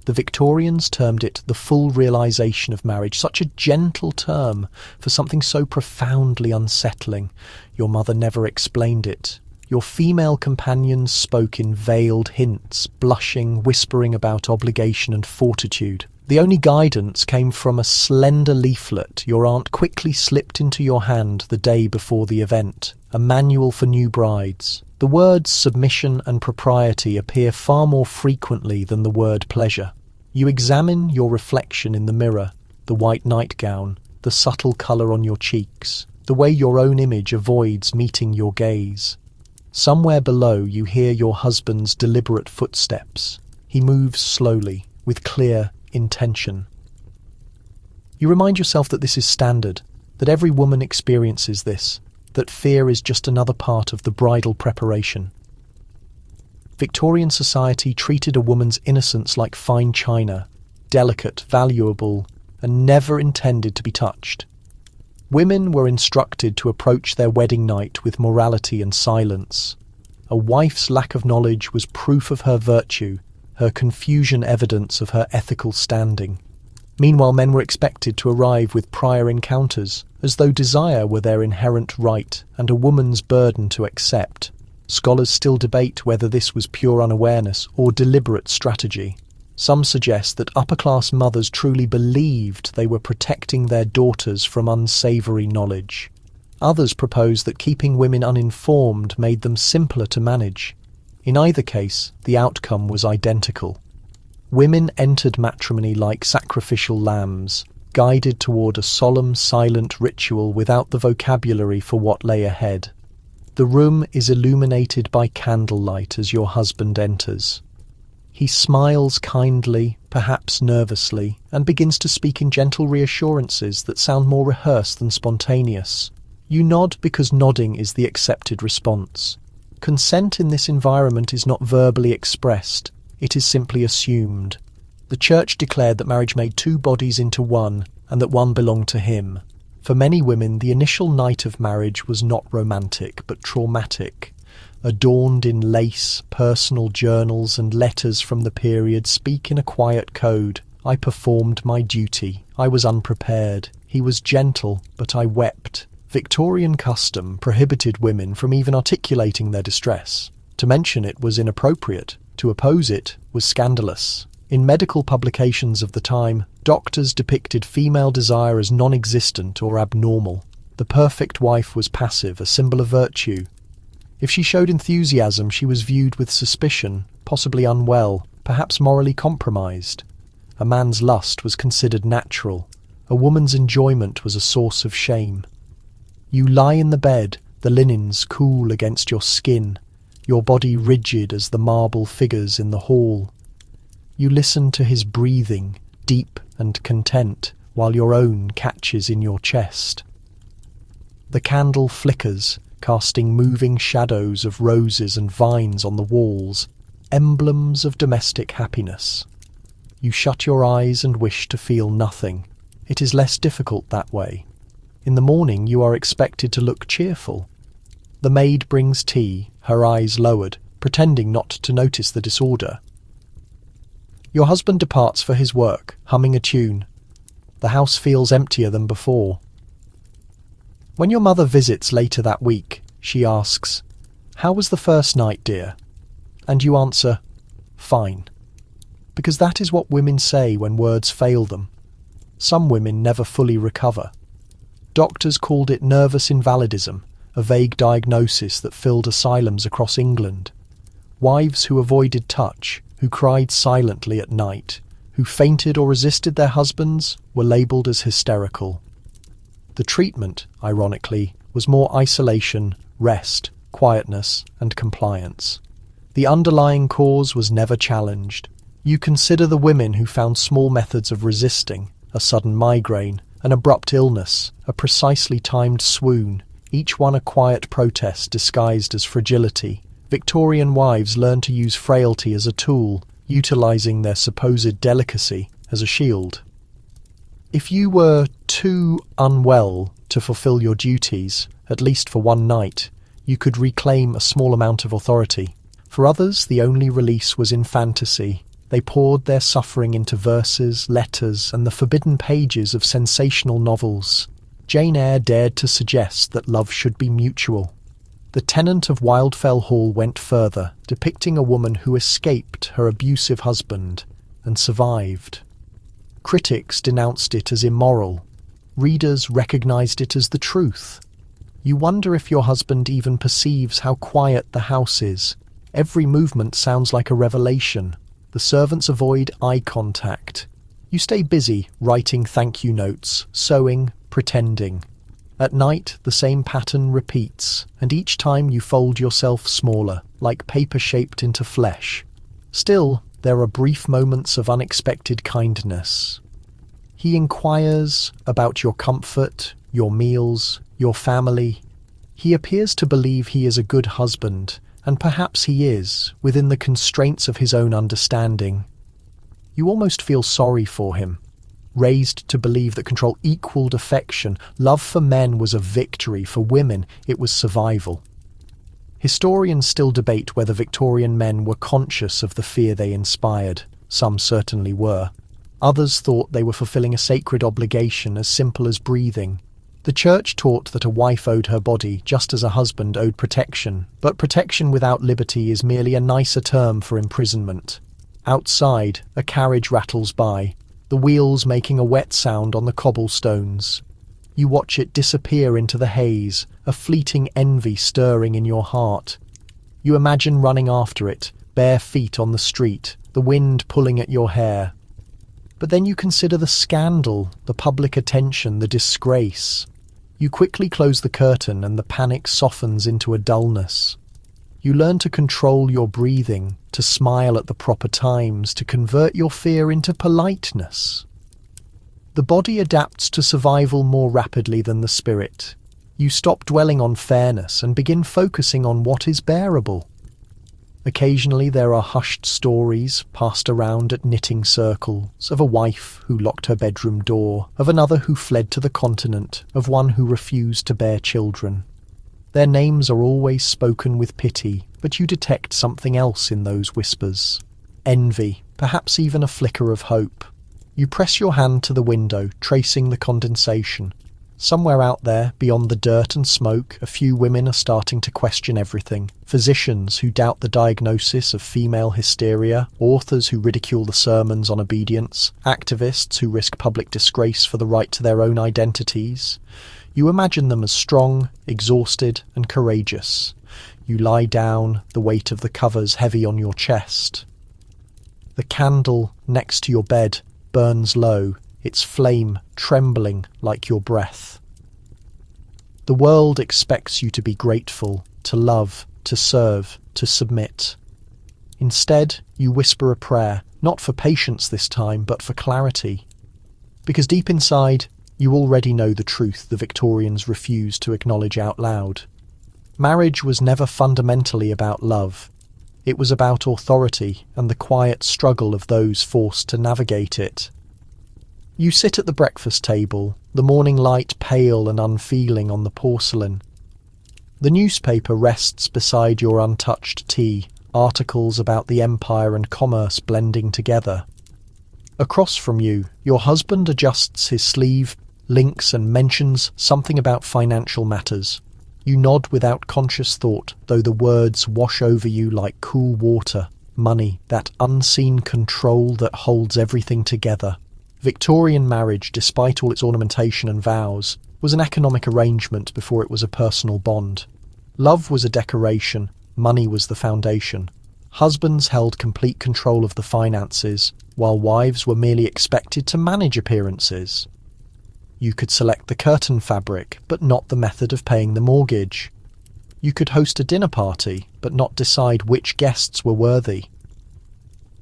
The Victorians termed it the full realisation of marriage, such a gentle term for something so profoundly unsettling. Your mother never explained it. Your female companions spoke in veiled hints, blushing, whispering about obligation and fortitude. The only guidance came from a slender leaflet your aunt quickly slipped into your hand the day before the event, a manual for new brides. The words submission and propriety appear far more frequently than the word pleasure. You examine your reflection in the mirror, the white nightgown, the subtle colour on your cheeks, the way your own image avoids meeting your gaze. Somewhere below you hear your husband's deliberate footsteps. He moves slowly, with clear intention. You remind yourself that this is standard, that every woman experiences this, that fear is just another part of the bridal preparation. Victorian society treated a woman's innocence like fine china, delicate, valuable, and never intended to be touched. Women were instructed to approach their wedding night with morality and silence. A wife's lack of knowledge was proof of her virtue, her confusion evidence of her ethical standing. Meanwhile, men were expected to arrive with prior encounters, as though desire were their inherent right and a woman's burden to accept. Scholars still debate whether this was pure unawareness or deliberate strategy. Some suggest that upper-class mothers truly believed they were protecting their daughters from unsavoury knowledge. Others propose that keeping women uninformed made them simpler to manage. In either case, the outcome was identical. Women entered matrimony like sacrificial lambs, guided toward a solemn, silent ritual without the vocabulary for what lay ahead. The room is illuminated by candlelight as your husband enters. He smiles kindly, perhaps nervously, and begins to speak in gentle reassurances that sound more rehearsed than spontaneous. You nod because nodding is the accepted response. Consent in this environment is not verbally expressed, it is simply assumed. The church declared that marriage made two bodies into one, and that one belonged to him. For many women, the initial night of marriage was not romantic, but traumatic. Adorned in lace, personal journals and letters from the period speak in a quiet code. I performed my duty. I was unprepared. He was gentle, but I wept. Victorian custom prohibited women from even articulating their distress. To mention it was inappropriate. To oppose it was scandalous. In medical publications of the time, doctors depicted female desire as non-existent or abnormal. The perfect wife was passive, a symbol of virtue. If she showed enthusiasm, she was viewed with suspicion, possibly unwell, perhaps morally compromised. A man's lust was considered natural. A woman's enjoyment was a source of shame. You lie in the bed, the linens cool against your skin, your body rigid as the marble figures in the hall. You listen to his breathing, deep and content, while your own catches in your chest. The candle flickers, casting moving shadows of roses and vines on the walls, emblems of domestic happiness. You shut your eyes and wish to feel nothing. It is less difficult that way. In the morning you are expected to look cheerful. The maid brings tea, her eyes lowered, pretending not to notice the disorder. Your husband departs for his work, humming a tune. The house feels emptier than before. When your mother visits later that week, she asks, "How was the first night, dear?" And you answer, "Fine." Because that is what women say when words fail them. Some women never fully recover. Doctors called it nervous invalidism, a vague diagnosis that filled asylums across England. Wives who avoided touch, who cried silently at night, who fainted or resisted their husbands, were labelled as hysterical. The treatment, ironically, was more isolation, rest, quietness, and compliance. The underlying cause was never challenged. You consider the women who found small methods of resisting, a sudden migraine, an abrupt illness, a precisely timed swoon, each one a quiet protest disguised as fragility. Victorian wives learned to use frailty as a tool, utilising their supposed delicacy as a shield. If you were too unwell to fulfil your duties, at least for one night, you could reclaim a small amount of authority. For others, the only release was in fantasy. They poured their suffering into verses, letters, and the forbidden pages of sensational novels. Jane Eyre dared to suggest that love should be mutual. The tenant of Wildfell Hall went further, depicting a woman who escaped her abusive husband and survived. Critics denounced it as immoral. Readers recognised it as the truth. You wonder if your husband even perceives how quiet the house is. Every movement sounds like a revelation. The servants avoid eye contact. You stay busy, writing thank you notes, sewing, pretending. At night, the same pattern repeats, and each time you fold yourself smaller, like paper shaped into flesh. Still, there are brief moments of unexpected kindness. He inquires about your comfort, your meals, your family. He appears to believe he is a good husband, and perhaps he is, within the constraints of his own understanding. You almost feel sorry for him. Raised to believe that control equaled affection, love for men was a victory, for women it was survival. Historians still debate whether Victorian men were conscious of the fear they inspired. Some certainly were. Others thought they were fulfilling a sacred obligation as simple as breathing. The church taught that a wife owed her body just as a husband owed protection, but protection without liberty is merely a nicer term for imprisonment. Outside, a carriage rattles by, the wheels making a wet sound on the cobblestones. You watch it disappear into the haze, a fleeting envy stirring in your heart. You imagine running after it, bare feet on the street, the wind pulling at your hair. But then you consider the scandal, the public attention, the disgrace. You quickly close the curtain and the panic softens into a dullness. You learn to control your breathing, to smile at the proper times, to convert your fear into politeness. The body adapts to survival more rapidly than the spirit. You stop dwelling on fairness and begin focusing on what is bearable. Occasionally there are hushed stories passed around at knitting circles of a wife who locked her bedroom door, of another who fled to the continent, of one who refused to bear children. Their names are always spoken with pity, but you detect something else in those whispers. Envy, perhaps even a flicker of hope. You press your hand to the window, tracing the condensation. Somewhere out there, beyond the dirt and smoke, a few women are starting to question everything. Physicians who doubt the diagnosis of female hysteria, authors who ridicule the sermons on obedience, activists who risk public disgrace for the right to their own identities. You imagine them as strong, exhausted, and courageous. You lie down, the weight of the covers heavy on your chest. The candle next to your bed burns low, its flame trembling like your breath. The world expects you to be grateful, to love, to serve, to submit. Instead, you whisper a prayer, not for patience this time, but for clarity. Because deep inside, you already know the truth the Victorians refused to acknowledge out loud. Marriage was never fundamentally about love. It was about authority and the quiet struggle of those forced to navigate it. You sit at the breakfast table, the morning light pale and unfeeling on the porcelain. The newspaper rests beside your untouched tea, articles about the empire and commerce blending together. Across from you, your husband adjusts his sleeve, links and mentions something about financial matters. You nod without conscious thought, though the words wash over you like cool water. Money, that unseen control that holds everything together. Victorian marriage, despite all its ornamentation and vows, was an economic arrangement before it was a personal bond. Love was a decoration, money was the foundation. Husbands held complete control of the finances, while wives were merely expected to manage appearances. You could select the curtain fabric, but not the method of paying the mortgage. You could host a dinner party, but not decide which guests were worthy.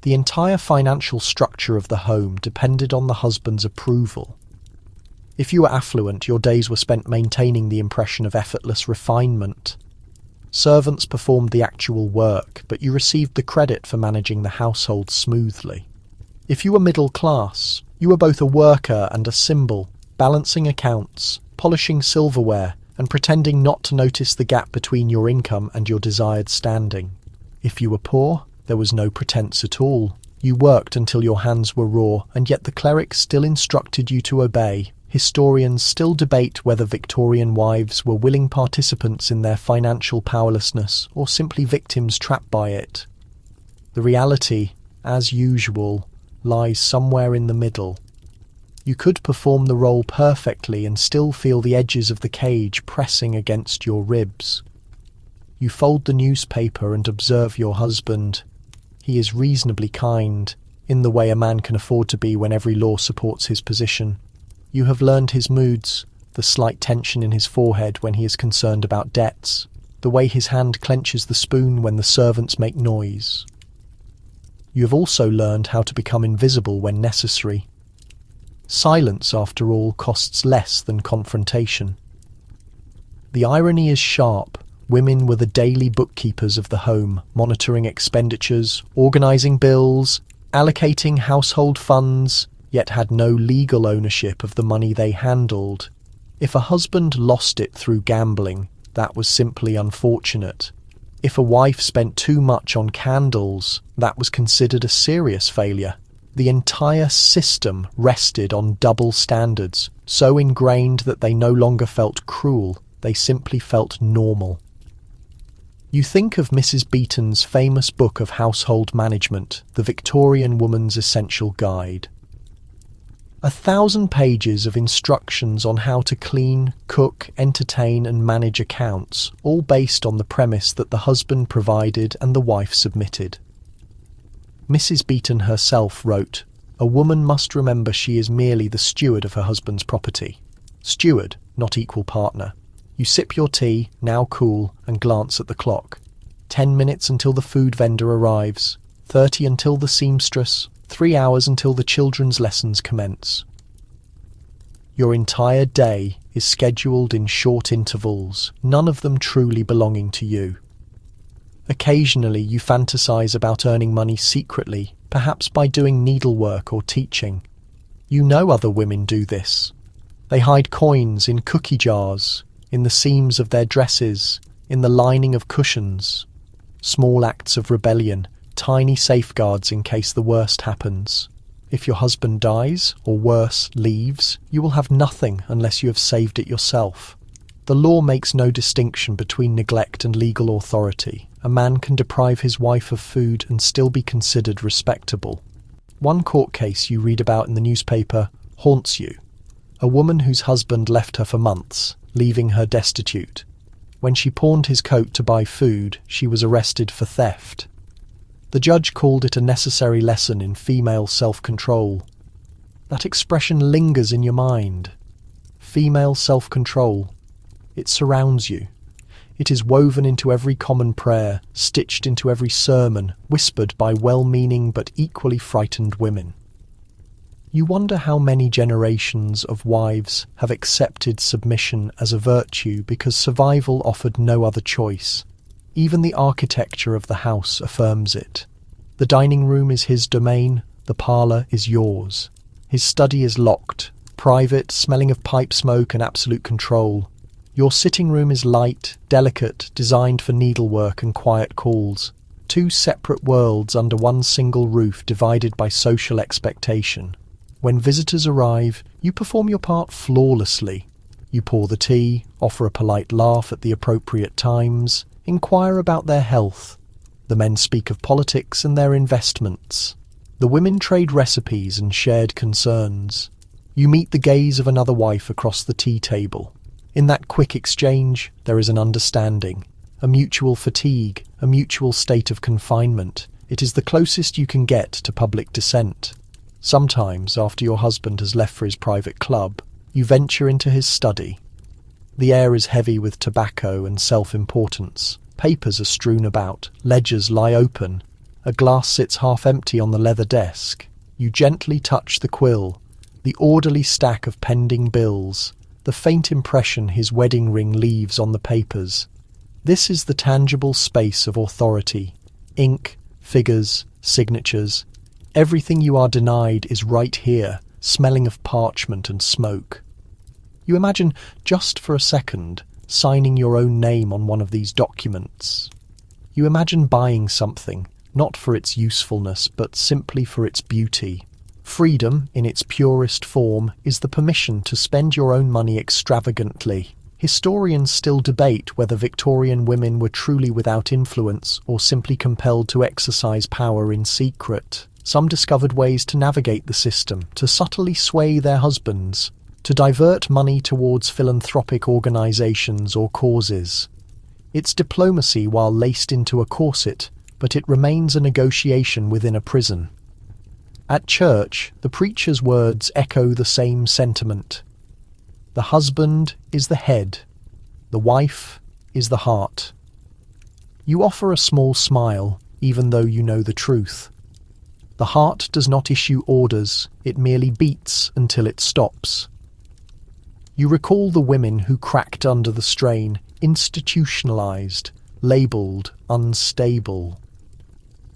The entire financial structure of the home depended on the husband's approval. If you were affluent, your days were spent maintaining the impression of effortless refinement. Servants performed the actual work, but you received the credit for managing the household smoothly. If you were middle class, you were both a worker and a symbol, balancing accounts, polishing silverware, and pretending not to notice the gap between your income and your desired standing. If you were poor, there was no pretense at all. You worked until your hands were raw, and yet the cleric still instructed you to obey. Historians still debate whether Victorian wives were willing participants in their financial powerlessness or simply victims trapped by it. The reality, as usual, lies somewhere in the middle. You could perform the role perfectly and still feel the edges of the cage pressing against your ribs. You fold the newspaper and observe your husband. He is reasonably kind, in the way a man can afford to be when every law supports his position. You have learned his moods, the slight tension in his forehead when he is concerned about debts, the way his hand clenches the spoon when the servants make noise. You have also learned how to become invisible when necessary. Silence, after all, costs less than confrontation. The irony is sharp. Women were the daily bookkeepers of the home, monitoring expenditures, organising bills, allocating household funds, yet had no legal ownership of the money they handled. If a husband lost it through gambling, that was simply unfortunate. If a wife spent too much on candles, that was considered a serious failure. The entire system rested on double standards, so ingrained that they no longer felt cruel, they simply felt normal. You think of Mrs. Beeton's famous book of household management, The Victorian Woman's Essential Guide. 1,000 pages of instructions on how to clean, cook, entertain and manage accounts, all based on the premise that the husband provided and the wife submitted. Mrs. Beeton herself wrote, "A woman must remember she is merely the steward of her husband's property. Steward, not equal partner. You sip your tea, now cool, and glance at the clock. 10 minutes until the food vendor arrives, 30 until the seamstress, 3 hours until the children's lessons commence. Your entire day is scheduled in short intervals, none of them truly belonging to you. Occasionally you fantasize about earning money secretly, perhaps by doing needlework or teaching. You know other women do this. They hide coins in cookie jars, in the seams of their dresses, in the lining of cushions. Small acts of rebellion, tiny safeguards in case the worst happens. If your husband dies, or worse, leaves, you will have nothing unless you have saved it yourself. The law makes no distinction between neglect and legal authority. A man can deprive his wife of food and still be considered respectable. One court case you read about in the newspaper haunts you. A woman whose husband left her for months, leaving her destitute. When she pawned his coat to buy food, she was arrested for theft. The judge called it a necessary lesson in female self-control. That expression lingers in your mind. Female self-control. It surrounds you. It is woven into every common prayer, stitched into every sermon, whispered by well-meaning but equally frightened women. You wonder how many generations of wives have accepted submission as a virtue because survival offered no other choice. Even the architecture of the house affirms it. The dining room is his domain, the parlour is yours. His study is locked, private, smelling of pipe smoke and absolute control. Your sitting room is light, delicate, designed for needlework and quiet calls. Two separate worlds under one single roof divided by social expectation. When visitors arrive, you perform your part flawlessly. You pour the tea, offer a polite laugh at the appropriate times, inquire about their health. The men speak of politics and their investments. The women trade recipes and shared concerns. You meet the gaze of another wife across the tea table. In that quick exchange, there is an understanding, a mutual fatigue, a mutual state of confinement. It is the closest you can get to public dissent. Sometimes, after your husband has left for his private club, you venture into his study. The air is heavy with tobacco and self-importance. Papers are strewn about, ledgers lie open. A glass sits half empty on the leather desk. You gently touch the quill, the orderly stack of pending bills, the faint impression his wedding ring leaves on the papers. This is the tangible space of authority. Ink, figures, signatures. Everything you are denied is right here, smelling of parchment and smoke. You imagine, just for a second, signing your own name on one of these documents. You imagine buying something, not for its usefulness, but simply for its beauty. Freedom, in its purest form, is the permission to spend your own money extravagantly. Historians still debate whether Victorian women were truly without influence or simply compelled to exercise power in secret. Some discovered ways to navigate the system, to subtly sway their husbands, to divert money towards philanthropic organisations or causes. It's diplomacy while laced into a corset, but it remains a negotiation within a prison. At church, the preacher's words echo the same sentiment. The husband is the head, the wife is the heart. You offer a small smile, even though you know the truth. The heart does not issue orders, it merely beats until it stops. You recall the women who cracked under the strain, institutionalized, labelled unstable.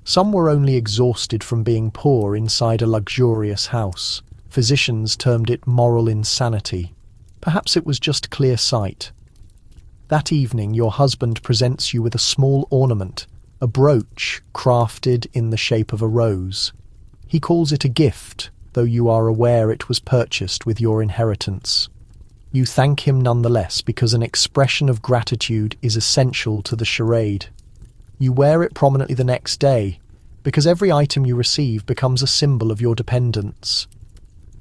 Some were only exhausted from being poor inside a luxurious house. Physicians termed it moral insanity. Perhaps it was just clear sight. That evening your husband presents you with a small ornament, a brooch crafted in the shape of a rose. He calls it a gift, though you are aware it was purchased with your inheritance. You thank him nonetheless because an expression of gratitude is essential to the charade. You wear it prominently the next day, because every item you receive becomes a symbol of your dependence.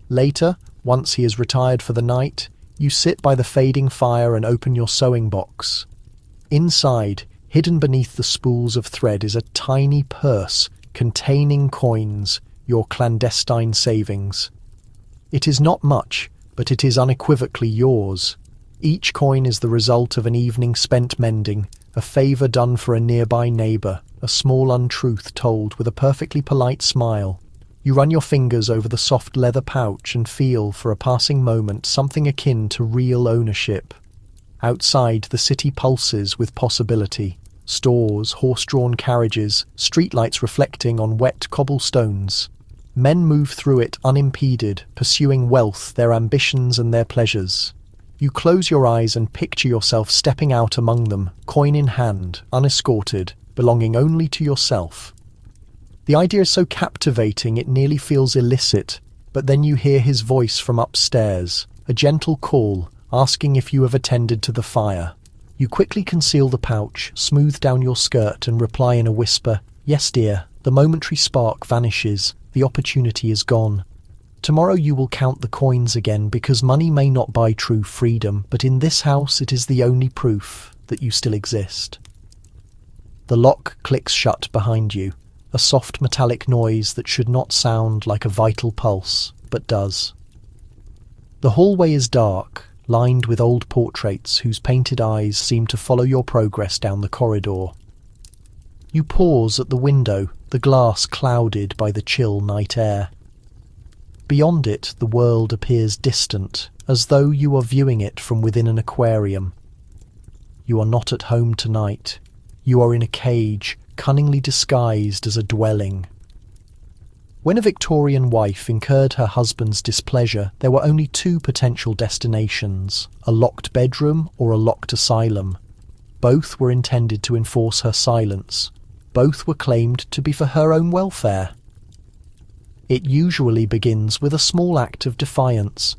Later, once he is retired for the night, you sit by the fading fire and open your sewing box. Inside, hidden beneath the spools of thread, is a tiny purse containing coins, your clandestine savings. It is not much, but it is unequivocally yours. Each coin is the result of an evening spent mending, a favour done for a nearby neighbour, a small untruth told with a perfectly polite smile. You run your fingers over the soft leather pouch and feel, for a passing moment, something akin to real ownership. Outside, the city pulses with possibility. Stores, horse-drawn carriages, streetlights reflecting on wet cobblestones. Men move through it unimpeded, pursuing wealth, their ambitions and their pleasures. You close your eyes and picture yourself stepping out among them, coin in hand, unescorted, belonging only to yourself. The idea is so captivating it nearly feels illicit, but then you hear his voice from upstairs, a gentle call, asking if you have attended to the fire. You quickly conceal the pouch, smooth down your skirt and reply in a whisper, "Yes, dear." The momentary spark vanishes, the opportunity is gone. Tomorrow you will count the coins again because money may not buy true freedom, but in this house it is the only proof that you still exist. The lock clicks shut behind you, a soft metallic noise that should not sound like a vital pulse, but does. The hallway is dark, lined with old portraits whose painted eyes seem to follow your progress down the corridor. You pause at the window, the glass clouded by the chill night air. Beyond it, the world appears distant, as though you are viewing it from within an aquarium. You are not at home tonight. You are in a cage, cunningly disguised as a dwelling. When a Victorian wife incurred her husband's displeasure, there were only two potential destinations, a locked bedroom or a locked asylum. Both were intended to enforce her silence. Both were claimed to be for her own welfare. It usually begins with a small act of defiance.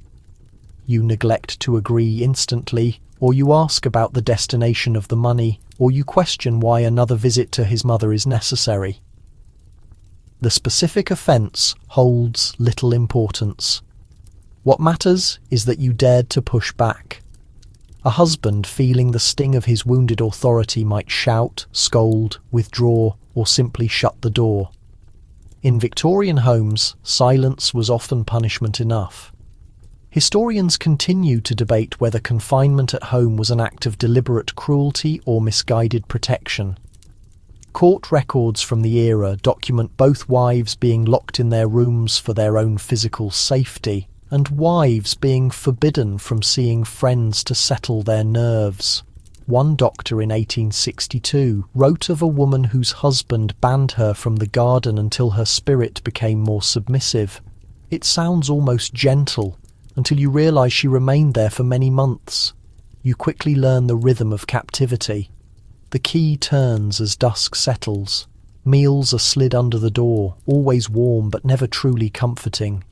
You neglect to agree instantly, or you ask about the destination of the money, or you question why another visit to his mother is necessary. The specific offence holds little importance. What matters is that you dared to push back. A husband feeling the sting of his wounded authority might shout, scold, withdraw, or simply shut the door. In Victorian homes, silence was often punishment enough. Historians continue to debate whether confinement at home was an act of deliberate cruelty or misguided protection. Court records from the era document both wives being locked in their rooms for their own physical safety, and wives being forbidden from seeing friends to settle their nerves. One doctor in 1862 wrote of a woman whose husband banned her from the garden until her spirit became more submissive. It sounds almost gentle, until you realise she remained there for many months. You quickly learn the rhythm of captivity. The key turns as dusk settles. Meals are slid under the door, always warm but never truly comforting.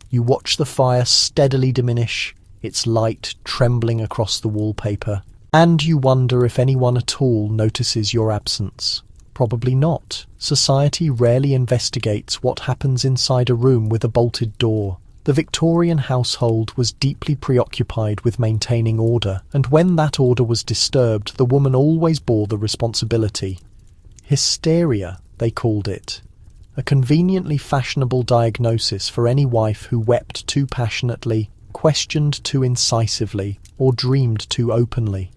You watch the fire steadily diminish, its light trembling across the wallpaper. And you wonder if anyone at all notices your absence. Probably not. Society rarely investigates what happens inside a room with a bolted door. The Victorian household was deeply preoccupied with maintaining order, and when that order was disturbed, the woman always bore the responsibility. Hysteria, they called it. A conveniently fashionable diagnosis for any wife who wept too passionately, questioned too incisively, or dreamed too openly.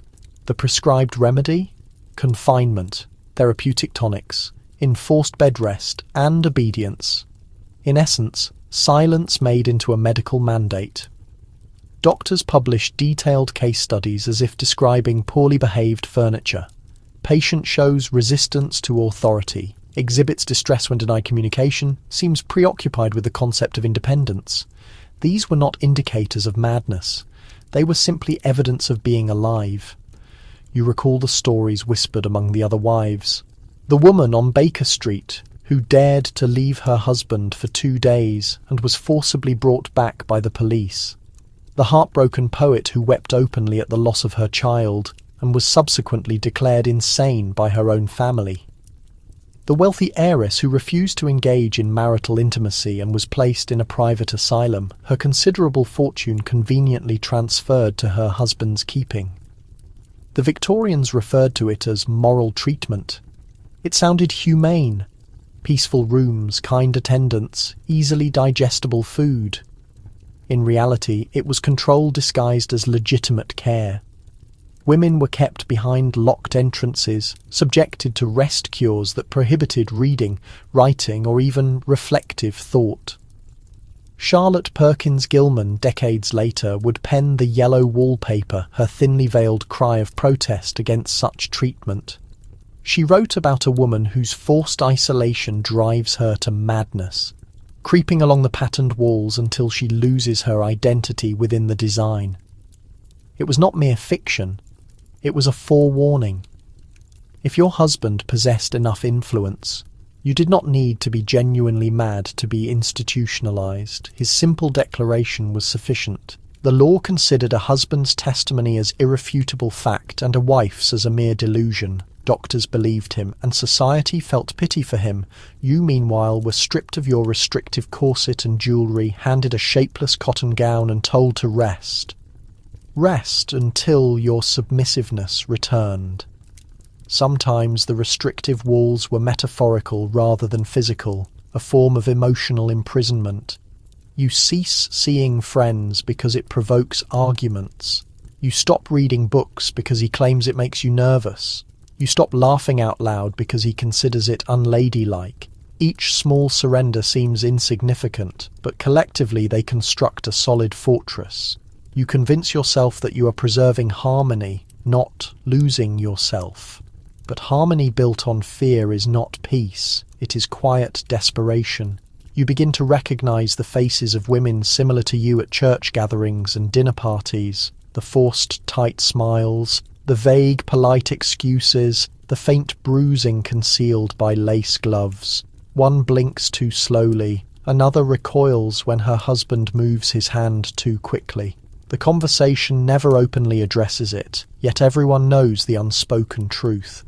The prescribed remedy? Confinement, therapeutic tonics, enforced bed rest, and obedience. In essence, silence made into a medical mandate. Doctors publish detailed case studies as if describing poorly behaved furniture. Patient shows resistance to authority, exhibits distress when denied communication, seems preoccupied with the concept of independence. These were not indicators of madness. They were simply evidence of being alive. You recall the stories whispered among the other wives. The woman on Baker Street, who dared to leave her husband for 2 days and was forcibly brought back by the police. The heartbroken poet who wept openly at the loss of her child and was subsequently declared insane by her own family. The wealthy heiress who refused to engage in marital intimacy and was placed in a private asylum, her considerable fortune conveniently transferred to her husband's keeping. The Victorians referred to it as moral treatment. It sounded humane. Peaceful rooms, kind attendants, easily digestible food. In reality, it was control disguised as legitimate care. Women were kept behind locked entrances, subjected to rest cures that prohibited reading, writing, or even reflective thought. Charlotte Perkins Gilman, decades later, would pen the yellow wallpaper, her thinly veiled cry of protest against such treatment. She wrote about a woman whose forced isolation drives her to madness, creeping along the patterned walls until she loses her identity within the design. It was not mere fiction, it was a forewarning. If your husband possessed enough influence, You did not need to be genuinely mad to be institutionalized. His simple declaration was sufficient. The law considered a husband's testimony as irrefutable fact and a wife's as a mere delusion. Doctors believed him, and society felt pity for him. You, meanwhile, were stripped of your restrictive corset and jewellery, handed a shapeless cotton gown and told to rest. Rest until your submissiveness returned. Sometimes the restrictive walls were metaphorical rather than physical, a form of emotional imprisonment. You cease seeing friends because it provokes arguments. You stop reading books because he claims it makes you nervous. You stop laughing out loud because he considers it unladylike. Each small surrender seems insignificant, but collectively they construct a solid fortress. You convince yourself that you are preserving harmony, not losing yourself. But harmony built on fear is not peace, it is quiet desperation. You begin to recognize the faces of women similar to you at church gatherings and dinner parties, the forced tight smiles, the vague polite excuses, the faint bruising concealed by lace gloves. One blinks too slowly, another recoils when her husband moves his hand too quickly. The conversation never openly addresses it, yet everyone knows the unspoken truth.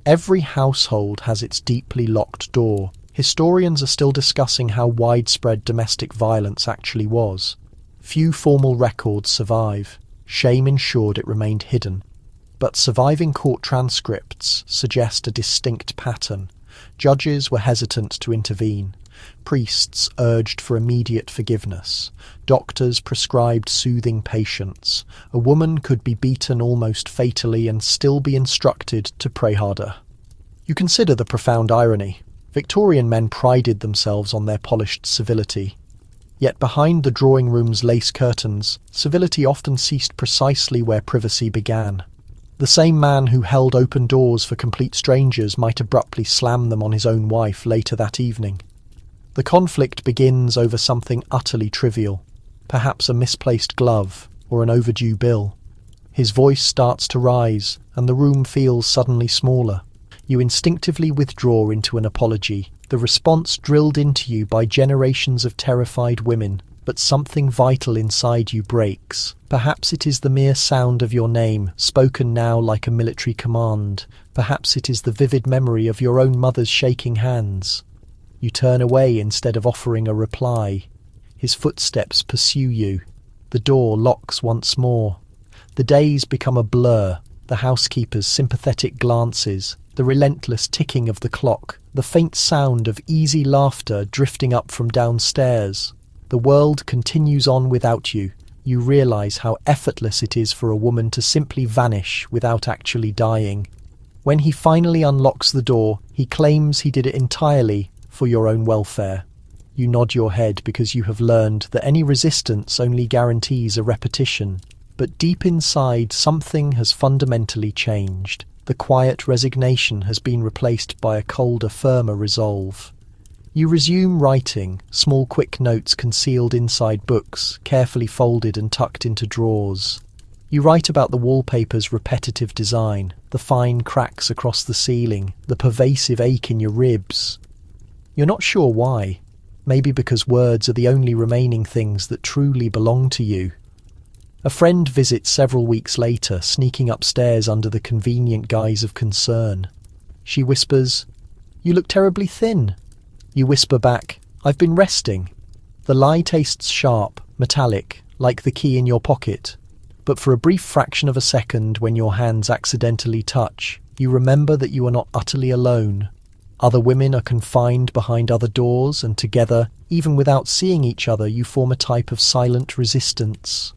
Every household has its deeply locked door. Historians are still discussing how widespread domestic violence actually was. Few formal records survive. Shame ensured it remained hidden. But surviving court transcripts suggest a distinct pattern. Judges were hesitant to intervene. Priests urged for immediate forgiveness. Doctors prescribed soothing patience. A woman could be beaten almost fatally and still be instructed to pray harder. You consider the profound irony. Victorian men prided themselves on their polished civility. Yet behind the drawing room's lace curtains, civility often ceased precisely where privacy began. The same man who held open doors for complete strangers might abruptly slam them on his own wife later that evening. The conflict begins over something utterly trivial, perhaps a misplaced glove or an overdue bill. His voice starts to rise, and the room feels suddenly smaller. You instinctively withdraw into an apology, the response drilled into you by generations of terrified women, but something vital inside you breaks. Perhaps it is the mere sound of your name, spoken now like a military command. Perhaps it is the vivid memory of your own mother's shaking hands. You turn away instead of offering a reply. His footsteps pursue you. The door locks once more. The days become a blur, the housekeeper's sympathetic glances, the relentless ticking of the clock, the faint sound of easy laughter drifting up from downstairs. The world continues on without you. You realize how effortless it is for a woman to simply vanish without actually dying. When he finally unlocks the door, he claims he did it entirely for your own welfare. You nod your head because you have learned that any resistance only guarantees a repetition. But deep inside, something has fundamentally changed. The quiet resignation has been replaced by a colder, firmer resolve. You resume writing, small quick notes concealed inside books, carefully folded and tucked into drawers. You write about the wallpaper's repetitive design, the fine cracks across the ceiling, the pervasive ache in your ribs. You're not sure why. Maybe because words are the only remaining things that truly belong to you. A friend visits several weeks later, sneaking upstairs under the convenient guise of concern. She whispers, "You look terribly thin." You whisper back, "I've been resting." The lie tastes sharp, metallic, like the key in your pocket. But for a brief fraction of a second, when your hands accidentally touch, you remember that you are not utterly alone. Other women are confined behind other doors, and together, even without seeing each other, you form a type of silent resistance.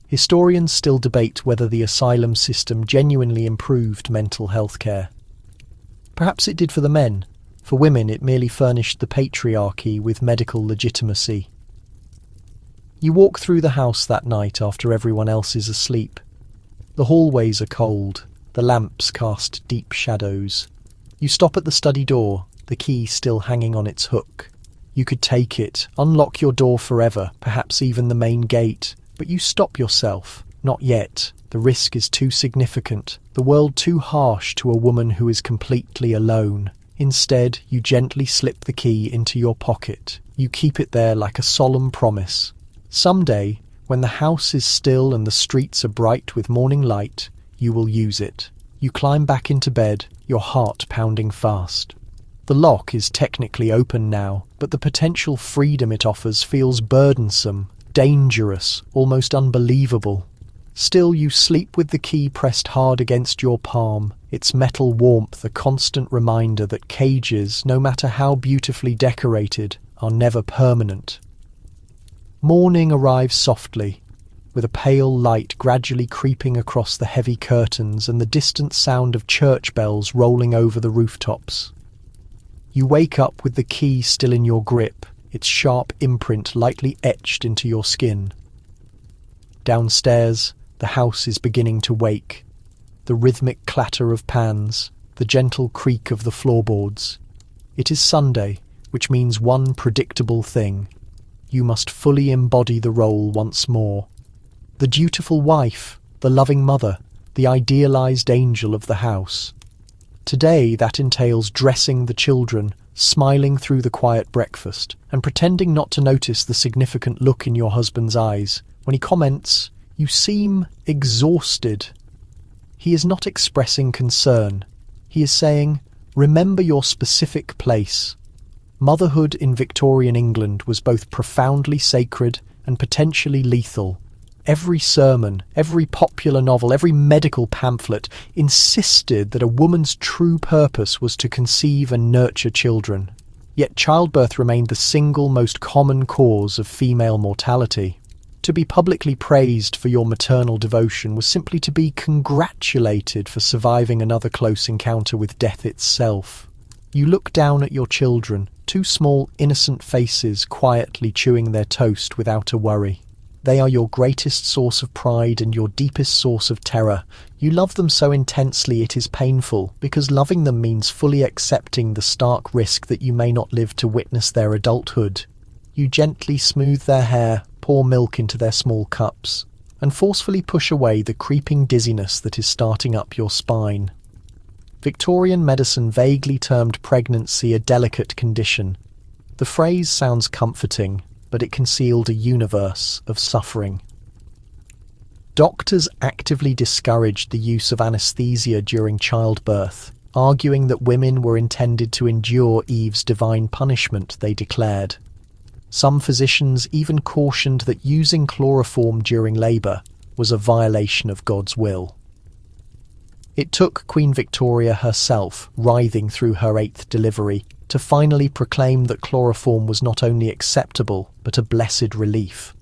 Historians still debate whether the asylum system genuinely improved mental health care. Perhaps it did for the men. For women, it merely furnished the patriarchy with medical legitimacy. You walk through the house that night after everyone else is asleep. The hallways are cold. The lamps cast deep shadows. You stop at the study door, the key still hanging on its hook. You could take it, unlock your door forever, perhaps even the main gate, but you stop yourself. Not yet. The risk is too significant, the world too harsh to a woman who is completely alone. Instead, you gently slip the key into your pocket. You keep it there like a solemn promise. Someday, when the house is still and the streets are bright with morning light, you will use it. You climb back into bed, your heart pounding fast. The lock is technically open now, but the potential freedom it offers feels burdensome, dangerous, almost unbelievable. Still, you sleep with the key pressed hard against your palm, its metal warmth a constant reminder that cages, no matter how beautifully decorated, are never permanent. Morning arrives softly, with a pale light gradually creeping across the heavy curtains and the distant sound of church bells rolling over the rooftops. You wake up with the key still in your grip, its sharp imprint lightly etched into your skin. Downstairs, the house is beginning to wake. The rhythmic clatter of pans, the gentle creak of the floorboards. It is Sunday, which means one predictable thing. You must fully embody the role once more. The dutiful wife, the loving mother, the idealized angel of the house. Today that entails dressing the children, smiling through the quiet breakfast, and pretending not to notice the significant look in your husband's eyes when he comments, "You seem exhausted." He is not expressing concern. He is saying, "Remember your specific place." Motherhood in Victorian England was both profoundly sacred and potentially lethal. Every sermon, every popular novel, every medical pamphlet insisted that a woman's true purpose was to conceive and nurture children. Yet childbirth remained the single most common cause of female mortality. To be publicly praised for your maternal devotion was simply to be congratulated for surviving another close encounter with death itself. You look down at your children, two small, innocent faces quietly chewing their toast without a worry. They are your greatest source of pride and your deepest source of terror. You love them so intensely it is painful, because loving them means fully accepting the stark risk that you may not live to witness their adulthood. You gently smooth their hair, pour milk into their small cups, and forcefully push away the creeping dizziness that is starting up your spine. Victorian medicine vaguely termed pregnancy a delicate condition. The phrase sounds comforting, but it concealed a universe of suffering. Doctors actively discouraged the use of anesthesia during childbirth, arguing that women were intended to endure Eve's divine punishment, they declared. Some physicians even cautioned that using chloroform during labour was a violation of God's will. It took Queen Victoria herself, writhing through her 8th delivery, to finally proclaim that chloroform was not only acceptable, but a blessed relief.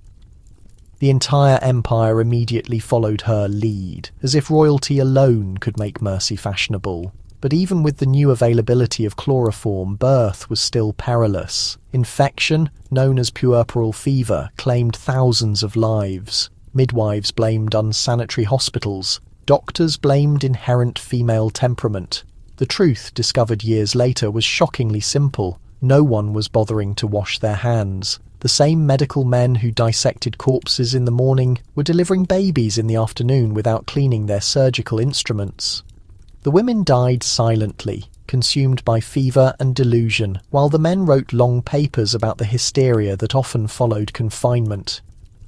The entire empire immediately followed her lead, as if royalty alone could make mercy fashionable. But even with the new availability of chloroform, birth was still perilous. Infection, known as puerperal fever, claimed thousands of lives. Midwives blamed unsanitary hospitals. Doctors blamed inherent female temperament. The truth, discovered years later, was shockingly simple. No one was bothering to wash their hands. The same medical men who dissected corpses in the morning were delivering babies in the afternoon without cleaning their surgical instruments. The women died silently, consumed by fever and delusion, while the men wrote long papers about the hysteria that often followed confinement.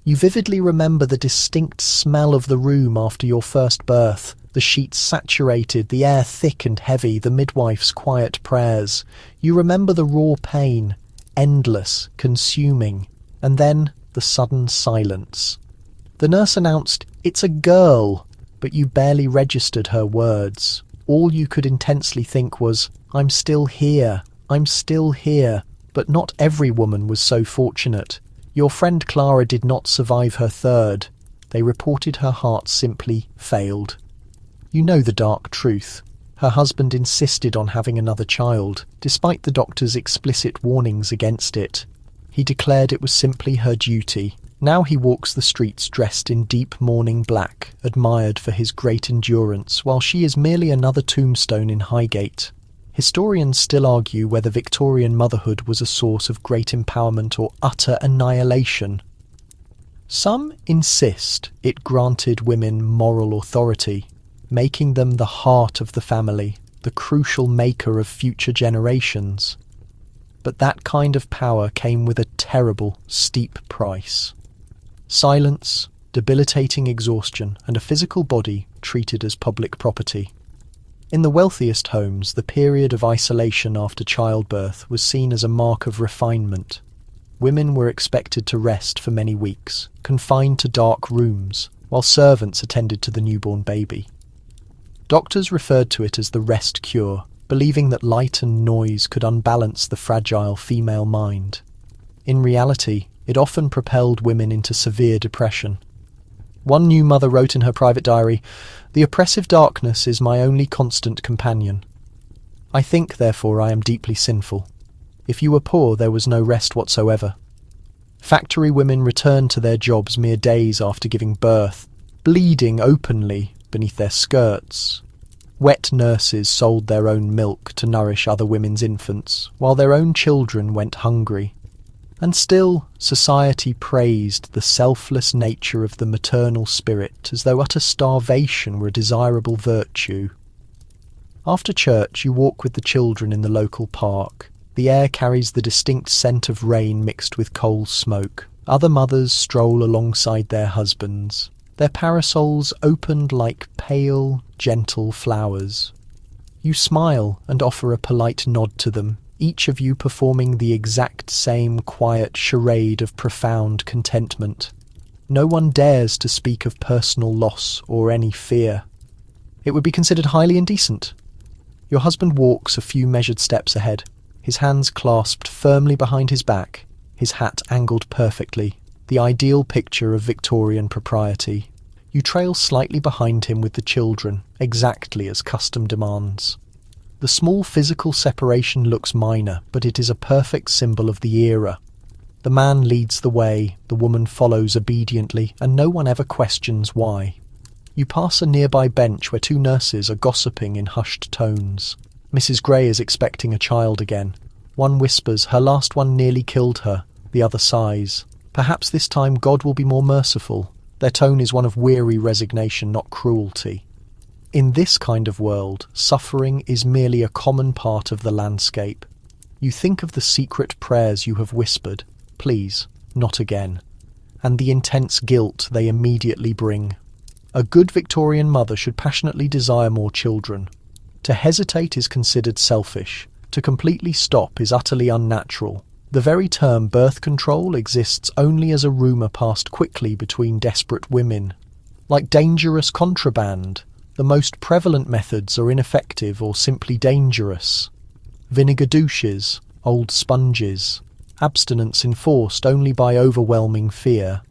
You vividly remember the distinct smell of the room after your first birth, the sheets saturated, the air thick and heavy, the midwife's quiet prayers. You remember the raw pain, endless, consuming, and then the sudden silence. The nurse announced, "It's a girl," but you barely registered her words. All you could intensely think was, "I'm still here, I'm still here." But not every woman was so fortunate. Your friend Clara did not survive her third. They reported her heart simply failed. You know the dark truth. Her husband insisted on having another child, despite the doctor's explicit warnings against it. He declared it was simply her duty. Now he walks the streets dressed in deep mourning black, admired for his great endurance, while she is merely another tombstone in Highgate. Historians still argue whether Victorian motherhood was a source of great empowerment or utter annihilation. Some insist it granted women moral authority, making them the heart of the family. the crucial maker of future generations. But that kind of power came with a terrible, steep price. Silence, debilitating exhaustion, and a physical body treated as public property. In the wealthiest homes, the period of isolation after childbirth was seen as a mark of refinement. Women were expected to rest for many weeks, confined to dark rooms, while servants attended to the newborn baby. Doctors referred to it as the rest cure, believing that light and noise could unbalance the fragile female mind. In reality, it often propelled women into severe depression. One new mother wrote in her private diary, "The oppressive darkness is my only constant companion. I think, therefore, I am deeply sinful. If you were poor, there was no rest whatsoever." Factory women returned to their jobs mere days after giving birth, bleeding openly beneath their skirts. Wet nurses sold their own milk to nourish other women's infants, while their own children went hungry. And still, society praised the selfless nature of the maternal spirit as though utter starvation were a desirable virtue. After church, you walk with the children in the local park. The air carries the distinct scent of rain mixed with coal smoke. Other mothers stroll alongside their husbands, their parasols opened like pale, gentle flowers. You smile and offer a polite nod to them, each of you performing the exact same quiet charade of profound contentment. No one dares to speak of personal loss or any fear. It would be considered highly indecent. Your husband walks a few measured steps ahead, his hands clasped firmly behind his back, his hat angled perfectly, the ideal picture of Victorian propriety. You trail slightly behind him with the children, exactly as custom demands. The small physical separation looks minor, but it is a perfect symbol of the era. The man leads the way, the woman follows obediently, and no one ever questions why. You pass a nearby bench where two nurses are gossiping in hushed tones. Mrs. Gray is expecting a child again. One whispers, "Her last one nearly killed her." The other sighs, "Perhaps this time God will be more merciful." Their tone is one of weary resignation, not cruelty. In this kind of world, suffering is merely a common part of the landscape. You think of the secret prayers you have whispered, "Please, not again," and the intense guilt they immediately bring. A good Victorian mother should passionately desire more children. To hesitate is considered selfish. To completely stop is utterly unnatural. The very term birth control exists only as a rumour passed quickly between desperate women. Like dangerous contraband, the most prevalent methods are ineffective or simply dangerous. Vinegar douches, old sponges, abstinence enforced only by overwhelming fear.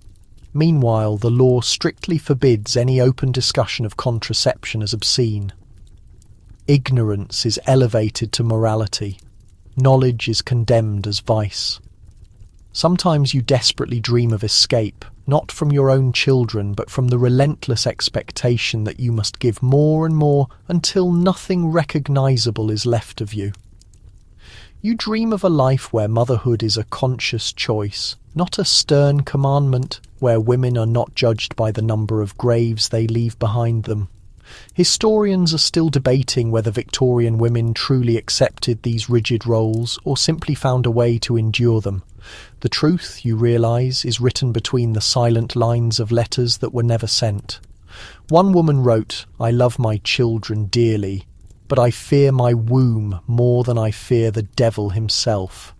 Meanwhile, the law strictly forbids any open discussion of contraception as obscene. Ignorance is elevated to morality. Knowledge is condemned as vice. Sometimes you desperately dream of escape, not from your own children, but from the relentless expectation that you must give more and more until nothing recognizable is left of you. You dream of a life where motherhood is a conscious choice, not a stern commandment, where women are not judged by the number of graves they leave behind them. Historians are still debating whether Victorian women truly accepted these rigid roles or simply found a way to endure them. The truth, you realise, is written between the silent lines of letters that were never sent. One woman wrote, "I love my children dearly, but I fear my womb more than I fear the devil himself."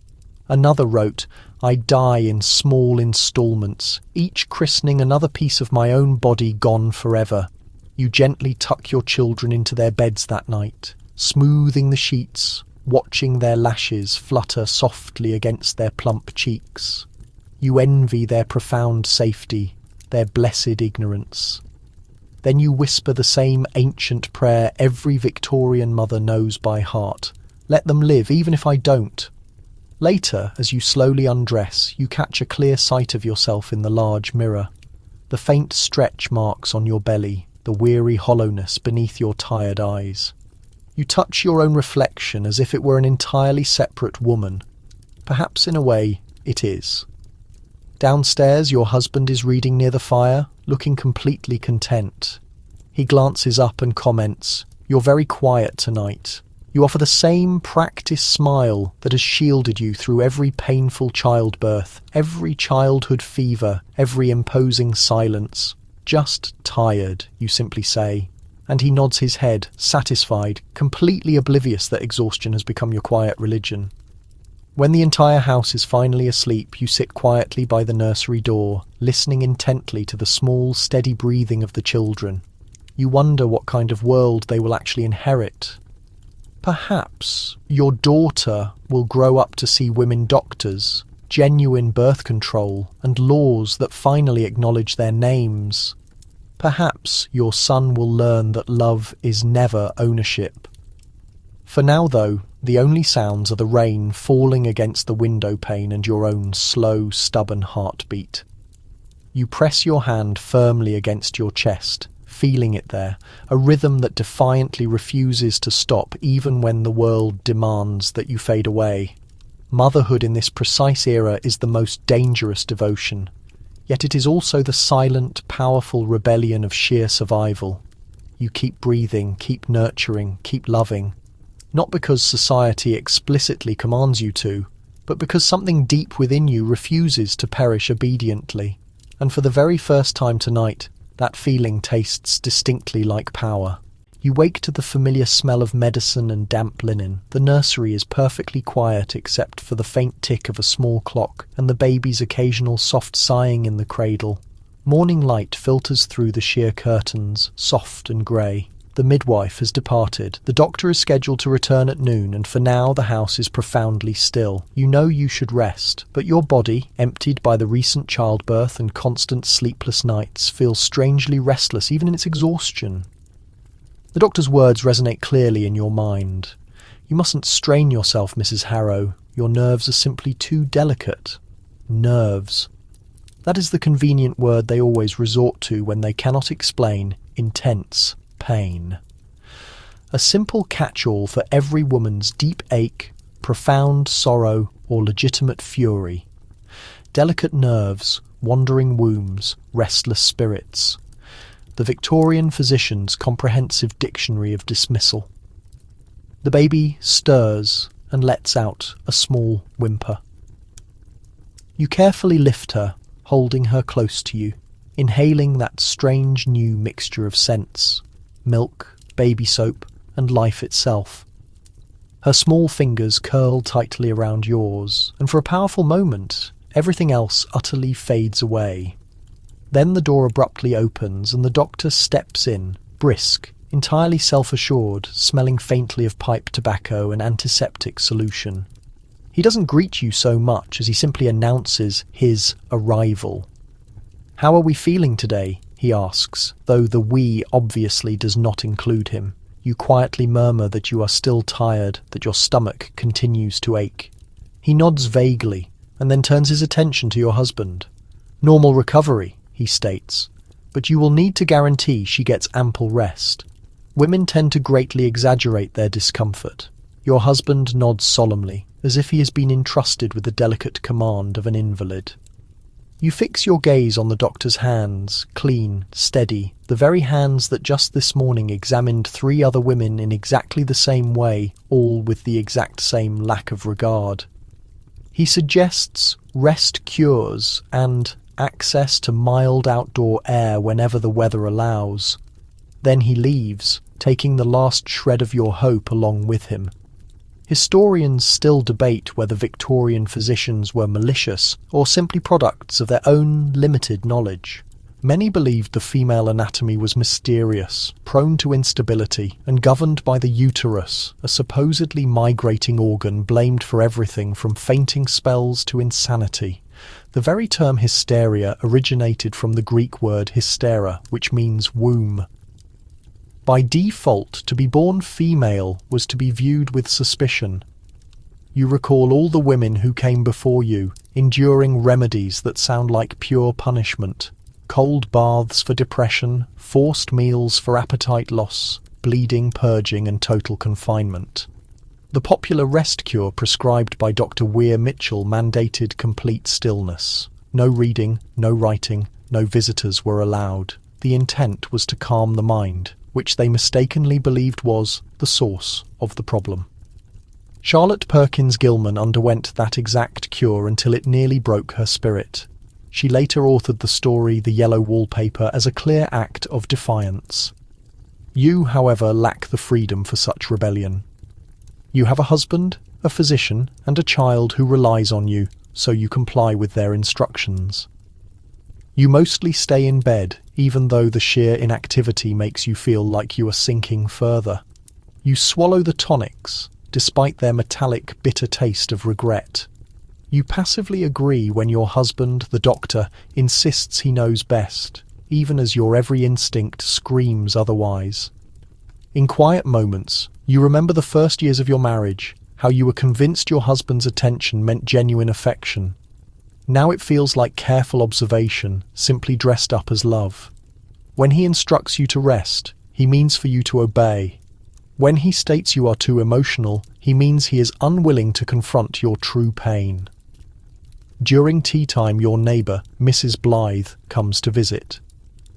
Another wrote, "I die in small instalments, each christening another piece of my own body gone forever." You gently tuck your children into their beds that night, smoothing the sheets, watching their lashes flutter softly against their plump cheeks. You envy their profound safety, their blessed ignorance. Then you whisper the same ancient prayer every Victorian mother knows by heart. "Let them live, even if I don't." Later, as you slowly undress, you catch a clear sight of yourself in the large mirror. The faint stretch marks on your belly, the weary hollowness beneath your tired eyes. You touch your own reflection as if it were an entirely separate woman. Perhaps in a way, it is. Downstairs, your husband is reading near the fire, looking completely content. He glances up and comments, You're very quiet tonight. You offer the same practiced smile that has shielded you through every painful childbirth, every childhood fever, every imposing silence. Just tired, you simply say. And he nods his head, satisfied, completely oblivious that exhaustion has become your quiet religion. When the entire house is finally asleep, you sit quietly by the nursery door, listening intently to the small, steady breathing of the children. You wonder what kind of world they will actually inherit. Perhaps your daughter will grow up to see women doctors, genuine birth control, and laws that finally acknowledge their names. Perhaps your son will learn that love is never ownership. For now, though, the only sounds are the rain falling against the window pane and your own slow, stubborn heartbeat. You press your hand firmly against your chest, feeling it there, a rhythm that defiantly refuses to stop even when the world demands that you fade away. Motherhood in this precise era is the most dangerous devotion, yet it is also the silent, powerful rebellion of sheer survival. You keep breathing, keep nurturing, keep loving, not because society explicitly commands you to, but because something deep within you refuses to perish obediently. And for the very first time tonight, that feeling tastes distinctly like power. You wake to the familiar smell of medicine and damp linen. The nursery is perfectly quiet except for the faint tick of a small clock and the baby's occasional soft sighing in the cradle. Morning light filters through the sheer curtains, soft and grey. The midwife has departed. The doctor is scheduled to return at noon, and for now the house is profoundly still. You know you should rest, but your body, emptied by the recent childbirth and constant sleepless nights, feels strangely restless even in its exhaustion. The doctor's words resonate clearly in your mind. You mustn't strain yourself, Mrs. Harrow. Your nerves are simply too delicate. Nerves. That is the convenient word they always resort to when they cannot explain intense pain. A simple catch-all for every woman's deep ache, profound sorrow, or legitimate fury. Delicate nerves, wandering wombs, restless spirits. The Victorian physician's comprehensive dictionary of dismissal. The baby stirs and lets out a small whimper. You carefully lift her, holding her close to you, inhaling that strange new mixture of scents. Milk, baby soap, and life itself. Her small fingers curl tightly around yours, and for a powerful moment, everything else utterly fades away. Then the door abruptly opens, and the doctor steps in, brisk, entirely self-assured, smelling faintly of pipe tobacco and antiseptic solution. He doesn't greet you so much as he simply announces his arrival. "How are we feeling today?" he asks, though the "we" obviously does not include him. You quietly murmur that you are still tired, that your stomach continues to ache. He nods vaguely, and then turns his attention to your husband. "Normal recovery," he states, "but you will need to guarantee she gets ample rest." Women tend to greatly exaggerate their discomfort. Your husband nods solemnly, as if he has been entrusted with the delicate command of an invalid. You fix your gaze on the doctor's hands, clean, steady, the very hands that just this morning examined 3 other women in exactly the same way, all with the exact same lack of regard. He suggests rest cures and access to mild outdoor air whenever the weather allows. Then he leaves, taking the last shred of your hope along with him. Historians still debate whether Victorian physicians were malicious or simply products of their own limited knowledge. Many believed the female anatomy was mysterious, prone to instability, and governed by the uterus, a supposedly migrating organ blamed for everything from fainting spells to insanity. The very term hysteria originated from the Greek word hystera, which means womb. By default, to be born female was to be viewed with suspicion. You recall all the women who came before you, enduring remedies that sound like pure punishment. Cold baths for depression, forced meals for appetite loss, bleeding, purging, and total confinement. The popular rest cure prescribed by Dr. Weir Mitchell mandated complete stillness. No reading, no writing, no visitors were allowed. The intent was to calm the mind. which they mistakenly believed was the source of the problem. Charlotte Perkins Gilman underwent that exact cure until it nearly broke her spirit. She later authored the story The Yellow Wallpaper as a clear act of defiance. You, however, lack the freedom for such rebellion. You have a husband, a physician, and a child who relies on you, so you comply with their instructions. You mostly stay in bed, even though the sheer inactivity makes you feel like you are sinking further. You swallow the tonics, despite their metallic, bitter taste of regret. You passively agree when your husband, the doctor, insists he knows best, even as your every instinct screams otherwise. In quiet moments, you remember the first years of your marriage, how you were convinced your husband's attention meant genuine affection. Now it feels like careful observation, simply dressed up as love. When he instructs you to rest, he means for you to obey. When he states you are too emotional, he means he is unwilling to confront your true pain. During tea time, your neighbour, Mrs. Blythe, comes to visit.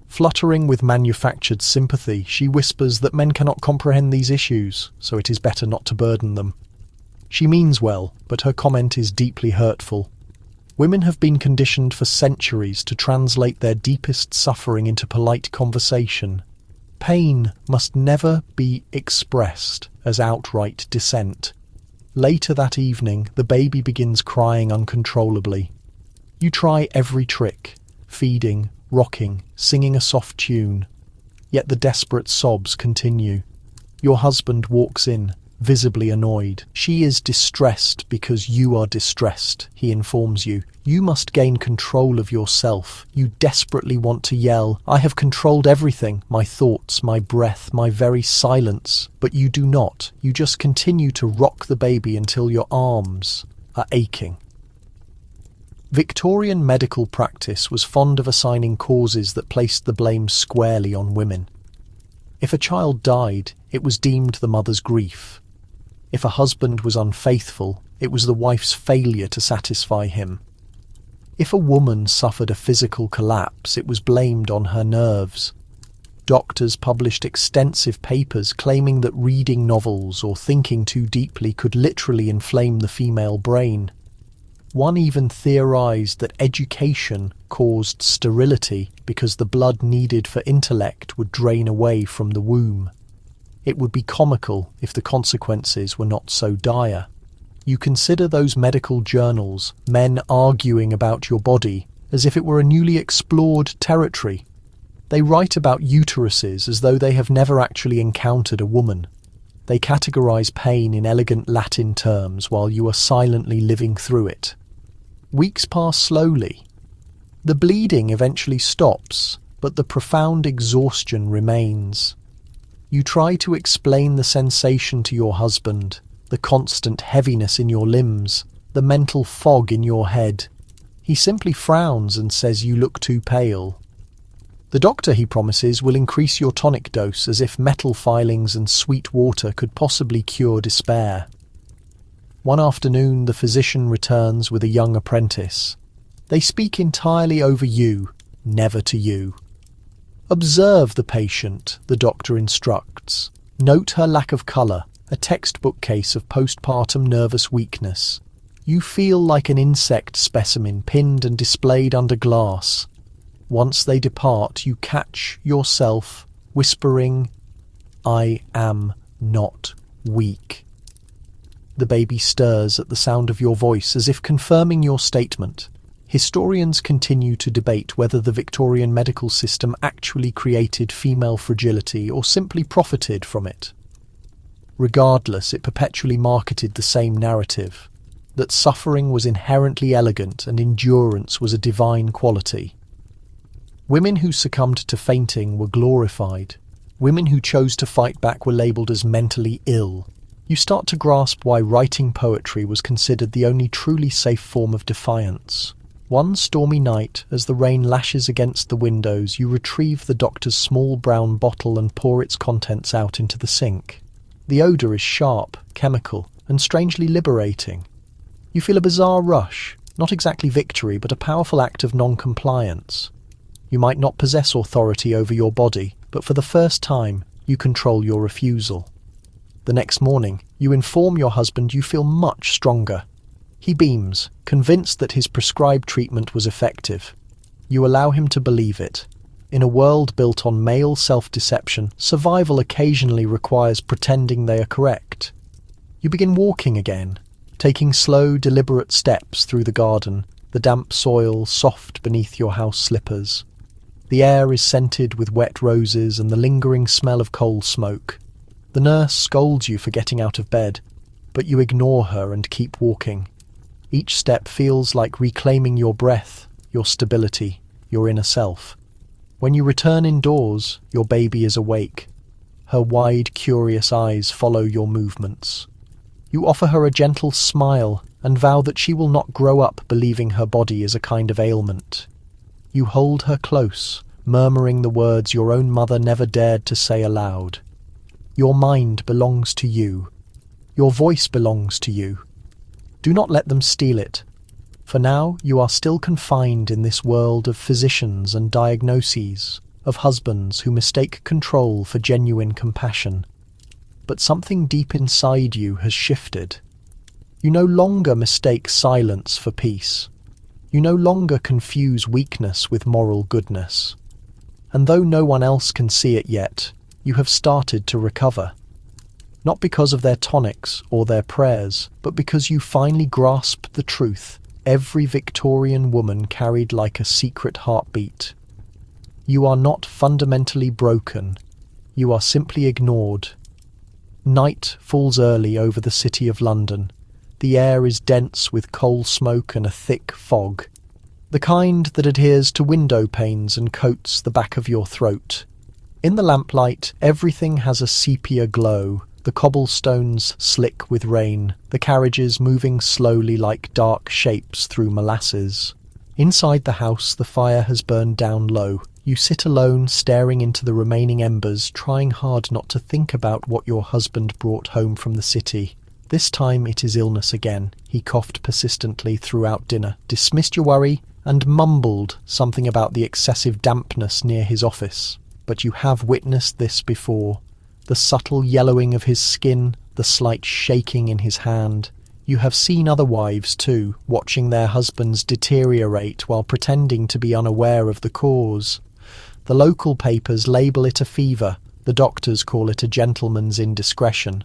Fluttering with manufactured sympathy, she whispers that men cannot comprehend these issues, so it is better not to burden them. She means well, but her comment is deeply hurtful. Women have been conditioned for centuries to translate their deepest suffering into polite conversation. Pain must never be expressed as outright dissent. Later that evening, the baby begins crying uncontrollably. You try every trick, feeding, rocking, singing a soft tune. Yet the desperate sobs continue. Your husband walks in, visibly annoyed. She is distressed because you are distressed, he informs you. You must gain control of yourself. You desperately want to yell, I have controlled everything, my thoughts, my breath, my very silence. But you do not. You just continue to rock the baby until your arms are aching. Victorian medical practice was fond of assigning causes that placed the blame squarely on women. If a child died, it was deemed the mother's grief. If a husband was unfaithful, it was the wife's failure to satisfy him. If a woman suffered a physical collapse, it was blamed on her nerves. Doctors published extensive papers claiming that reading novels or thinking too deeply could literally inflame the female brain. One even theorized that education caused sterility because the blood needed for intellect would drain away from the womb. It would be comical if the consequences were not so dire. You consider those medical journals, men arguing about your body, as if it were a newly explored territory. They write about uteruses as though they have never actually encountered a woman. They categorize pain in elegant Latin terms while you are silently living through it. Weeks pass slowly. The bleeding eventually stops, but the profound exhaustion remains. You try to explain the sensation to your husband, the constant heaviness in your limbs, the mental fog in your head. He simply frowns and says you look too pale. The doctor, he promises, will increase your tonic dose as if metal filings and sweet water could possibly cure despair. One afternoon, the physician returns with a young apprentice. They speak entirely over you, never to you. Observe the patient, the doctor instructs. Note her lack of colour, a textbook case of postpartum nervous weakness. You feel like an insect specimen pinned and displayed under glass. Once they depart, you catch yourself whispering, I am not weak. The baby stirs at the sound of your voice as if confirming your statement. Historians continue to debate whether the Victorian medical system actually created female fragility or simply profited from it. Regardless, it perpetually marketed the same narrative, that suffering was inherently elegant and endurance was a divine quality. Women who succumbed to fainting were glorified. Women who chose to fight back were labelled as mentally ill. You start to grasp why writing poetry was considered the only truly safe form of defiance. One stormy night, as the rain lashes against the windows, you retrieve the doctor's small brown bottle and pour its contents out into the sink. The odour is sharp, chemical, and strangely liberating. You feel a bizarre rush, not exactly victory, but a powerful act of non-compliance. You might not possess authority over your body, but for the first time, You control your refusal. The next morning, you inform your husband you feel much stronger. He beams, convinced that his prescribed treatment was effective. You allow him to believe it. In a world built on male self-deception, survival occasionally requires pretending they are correct. You begin walking again, taking slow, deliberate steps through the garden, the damp soil soft beneath your house slippers. The air is scented with wet roses and the lingering smell of coal smoke. The nurse scolds you for getting out of bed, but you ignore her and keep walking. Each step feels like reclaiming your breath, your stability, your inner self. When you return indoors, your baby is awake. Her wide, curious eyes follow your movements. You offer her a gentle smile and vow that she will not grow up believing her body is a kind of ailment. You hold her close, murmuring the words your own mother never dared to say aloud. Your mind belongs to you. Your voice belongs to you. Do not let them steal it. For now, you are still confined in this world of physicians and diagnoses, of husbands who mistake control for genuine compassion. But something deep inside you has shifted. You no longer mistake silence for peace. You no longer confuse weakness with moral goodness. And though no one else can see it yet, you have started to recover. Not because of their tonics or their prayers, but because you finally grasp the truth every Victorian woman carried like a secret heartbeat. You are not fundamentally broken. You are simply ignored. Night falls early over the city of London. The air is dense with coal smoke and a thick fog, the kind that adheres to window panes and coats the back of your throat. In the lamplight, everything has a sepia glow, the cobblestones slick with rain, the carriages moving slowly like dark shapes through molasses. Inside the house, the fire has burned down low. You sit alone, staring into the remaining embers, trying hard not to think about what your husband brought home from the city. This time it is illness again. He coughed persistently throughout dinner, dismissed your worry, and mumbled something about the excessive dampness near his office. But you have witnessed this before. The subtle yellowing of his skin, the slight shaking in his hand. You have seen other wives too, watching their husbands deteriorate while pretending to be unaware of the cause. The local papers label it a fever. The doctors call it a gentleman's indiscretion.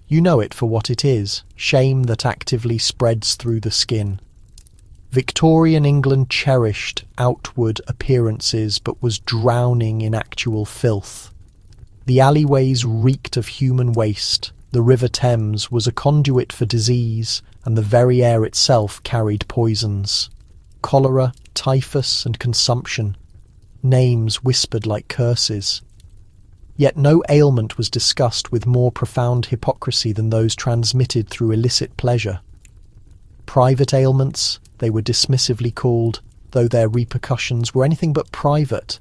You know it for what it is, shame that actively spreads through the skin. Victorian England cherished outward appearances but was drowning in actual filth. The alleyways reeked of human waste, the River Thames was a conduit for disease, and the very air itself carried poisons. Cholera, typhus, and consumption. Names whispered like curses. Yet no ailment was discussed with more profound hypocrisy than those transmitted through illicit pleasure. Private ailments, they were dismissively called, though their repercussions were anything but private.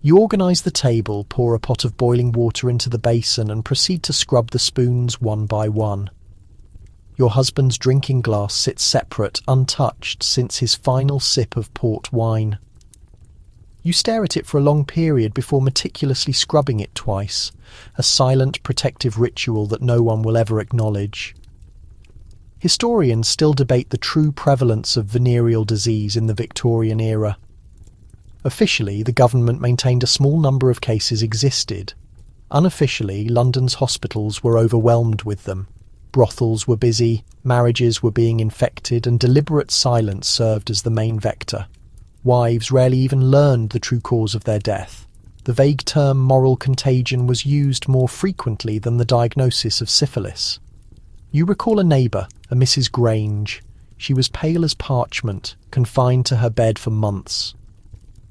You organise the table, pour a pot of boiling water into the basin and proceed to scrub the spoons one by one. Your husband's drinking glass sits separate, untouched since his final sip of port wine. You stare at it for a long period before meticulously scrubbing it twice, a silent protective ritual that no one will ever acknowledge. Historians still debate the true prevalence of venereal disease in the Victorian era. Officially, the government maintained a small number of cases existed. Unofficially, London's hospitals were overwhelmed with them. Brothels were busy, marriages were being infected, and deliberate silence served as the main vector. Wives rarely even learned the true cause of their death. The vague term moral contagion was used more frequently than the diagnosis of syphilis. You recall a neighbour, a Mrs. Grange. She was pale as parchment, confined to her bed for months.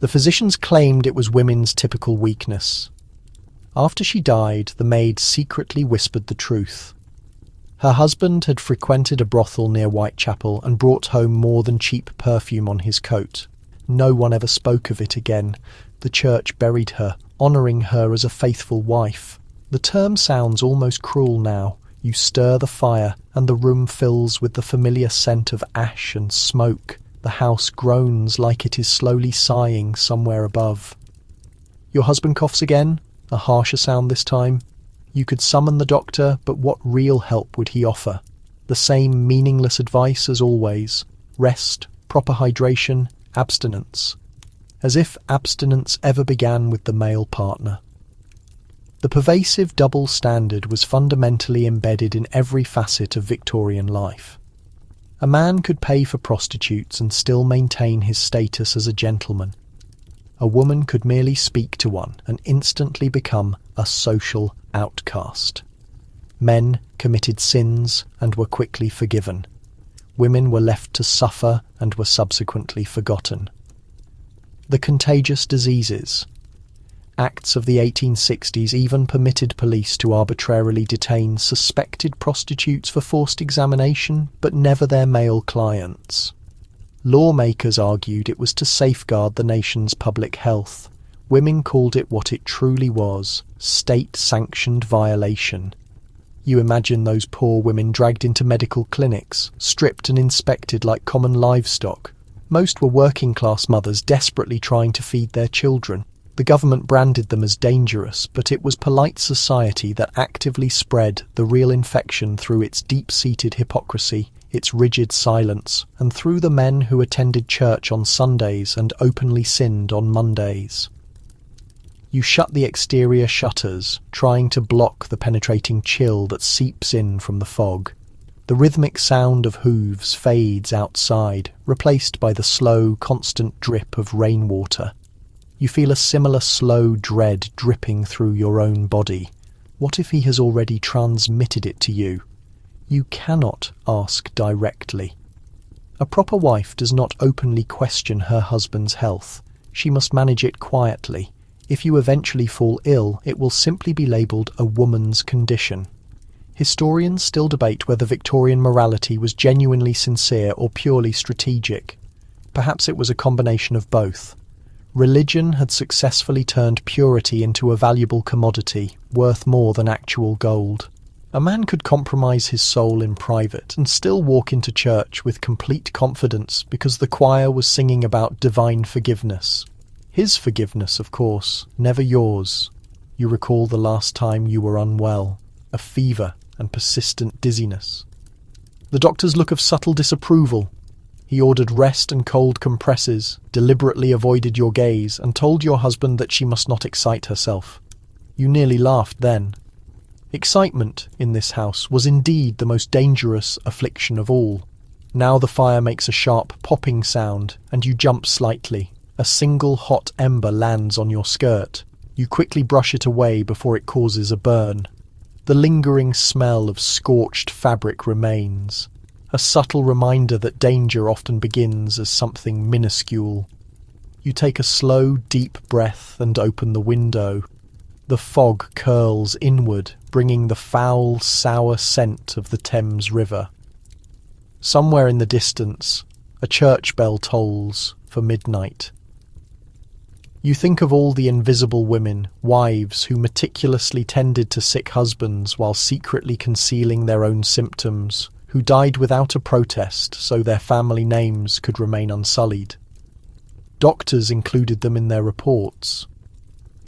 The physicians claimed it was women's typical weakness. After she died, the maid secretly whispered the truth. Her husband had frequented a brothel near Whitechapel and brought home more than cheap perfume on his coat. No one ever spoke of it again. The church buried her, honouring her as a faithful wife. The term sounds almost cruel now. You stir the fire, and the room fills with the familiar scent of ash and smoke. The house groans like it is slowly sighing somewhere above. Your husband coughs again, A harsher sound this time. You could summon the doctor, but what real help would he offer? The same meaningless advice as always. Rest, proper hydration, abstinence. As if abstinence ever began with the male partner. The pervasive double standard was fundamentally embedded in every facet of Victorian life. A man could pay for prostitutes and still maintain his status as a gentleman. A woman could merely speak to one and instantly become a social outcast. Men committed sins and were quickly forgiven. Women were left to suffer and were subsequently forgotten. The contagious diseases. Acts of the 1860s even permitted police to arbitrarily detain suspected prostitutes for forced examination, but never their male clients. Lawmakers argued it was to safeguard the nation's public health. Women called it what it truly was, state-sanctioned violation. You imagine those poor women dragged into medical clinics, stripped and inspected like common livestock. Most were working-class mothers desperately trying to feed their children. The government branded them as dangerous, but it was polite society that actively spread the real infection through its deep-seated hypocrisy, its rigid silence, and through the men who attended church on Sundays and openly sinned on Mondays. You shut the exterior shutters, trying to block the penetrating chill that seeps in from the fog. The rhythmic sound of hooves fades outside, replaced by the slow, constant drip of rainwater. You feel a similar slow dread dripping through your own body. What if he has already transmitted it to you? You cannot ask directly. A proper wife does not openly question her husband's health. She must manage it quietly. If you eventually fall ill, it will simply be labelled a woman's condition. Historians still debate whether Victorian morality was genuinely sincere or purely strategic. Perhaps it was a combination of both. Religion had successfully turned purity into a valuable commodity, worth more than actual gold. A man could compromise his soul in private and still walk into church with complete confidence because the choir was singing about divine forgiveness. His forgiveness, of course, never yours. You recall the last time you were unwell, a fever and persistent dizziness. The doctor's look of subtle disapproval. He ordered rest and cold compresses, deliberately avoided your gaze, and told your husband that she must not excite herself. You nearly laughed then. Excitement, in this house, was indeed the most dangerous affliction of all. Now the fire makes a sharp popping sound, and you jump slightly. A single hot ember lands on your skirt. You quickly brush it away before it causes a burn. The lingering smell of scorched fabric remains. A subtle reminder that danger often begins as something minuscule. You take a slow, deep breath and open the window. The fog curls inward, bringing the foul, sour scent of the Thames River. Somewhere in the distance, a church bell tolls for midnight. You think of all the invisible women, wives who meticulously tended to sick husbands while secretly concealing their own symptoms, who died without a protest so their family names could remain unsullied. Doctors included them in their reports.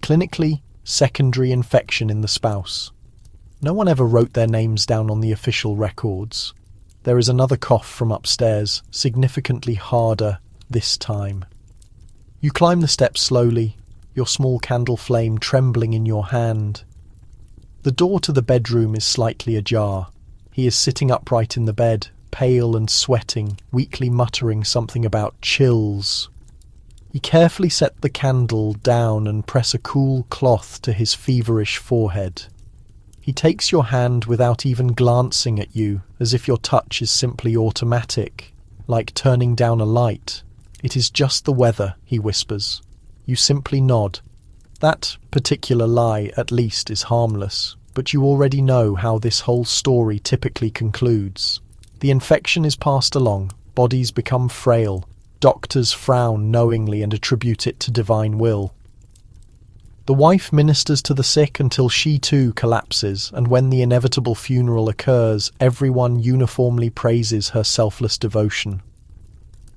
Clinically, secondary infection in the spouse. No one ever wrote their names down on the official records. There is another cough from upstairs, significantly harder this time. You climb the steps slowly, your small candle flame trembling in your hand. The door to the bedroom is slightly ajar. He is sitting upright in the bed, pale and sweating, weakly muttering something about chills. You carefully set the candle down and press a cool cloth to his feverish forehead. He takes your hand without even glancing at you, as if your touch is simply automatic, like turning down a light. "It is just the weather," he whispers. You simply nod. That particular lie, at least, is harmless, but you already know how this whole story typically concludes. The infection is passed along, bodies become frail, doctors frown knowingly and attribute it to divine will. The wife ministers to the sick until she too collapses, and when the inevitable funeral occurs, everyone uniformly praises her selfless devotion.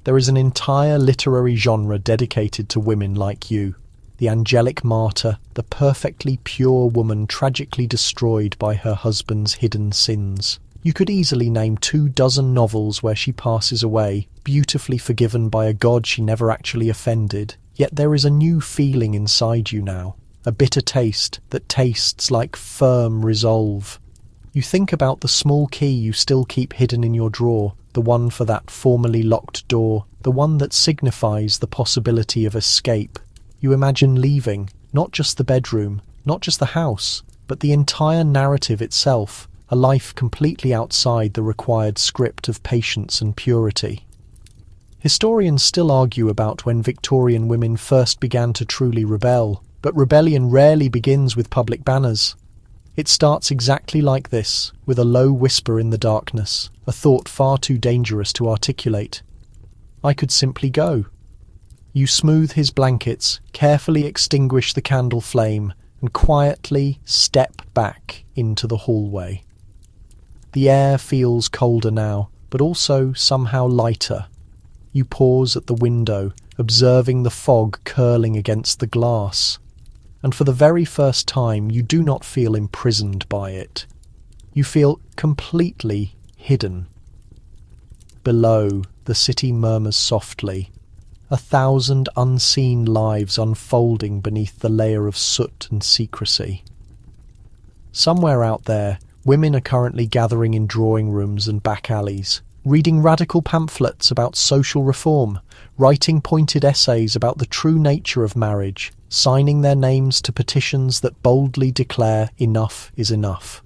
There is an entire literary genre dedicated to women like you. the angelic martyr, the perfectly pure woman tragically destroyed by her husband's hidden sins. You could easily name 24 novels where she passes away, beautifully forgiven by a God she never actually offended. Yet there is a new feeling inside you now, a bitter taste that tastes like firm resolve. You think about the small key you still keep hidden in your drawer, the one for that formerly locked door, the one that signifies the possibility of escape. You imagine leaving, not just the bedroom, not just the house, but the entire narrative itself, a life completely outside the required script of patience and purity. Historians still argue about when Victorian women first began to truly rebel, but rebellion rarely begins with public banners. It starts exactly like this, with a low whisper in the darkness, a thought far too dangerous to articulate. I could simply go. You smooth his blankets, carefully extinguish the candle flame, and quietly step back into the hallway. The air feels colder now, but also somehow lighter. You pause at the window, observing the fog curling against the glass. And for the very first time, you do not feel imprisoned by it. You feel completely hidden. Below, the city murmurs softly, 1,000 unseen lives unfolding beneath the layer of soot and secrecy. Somewhere out there, women are currently gathering in drawing rooms and back alleys, reading radical pamphlets about social reform, writing pointed essays about the true nature of marriage, signing their names to petitions that boldly declare enough is enough.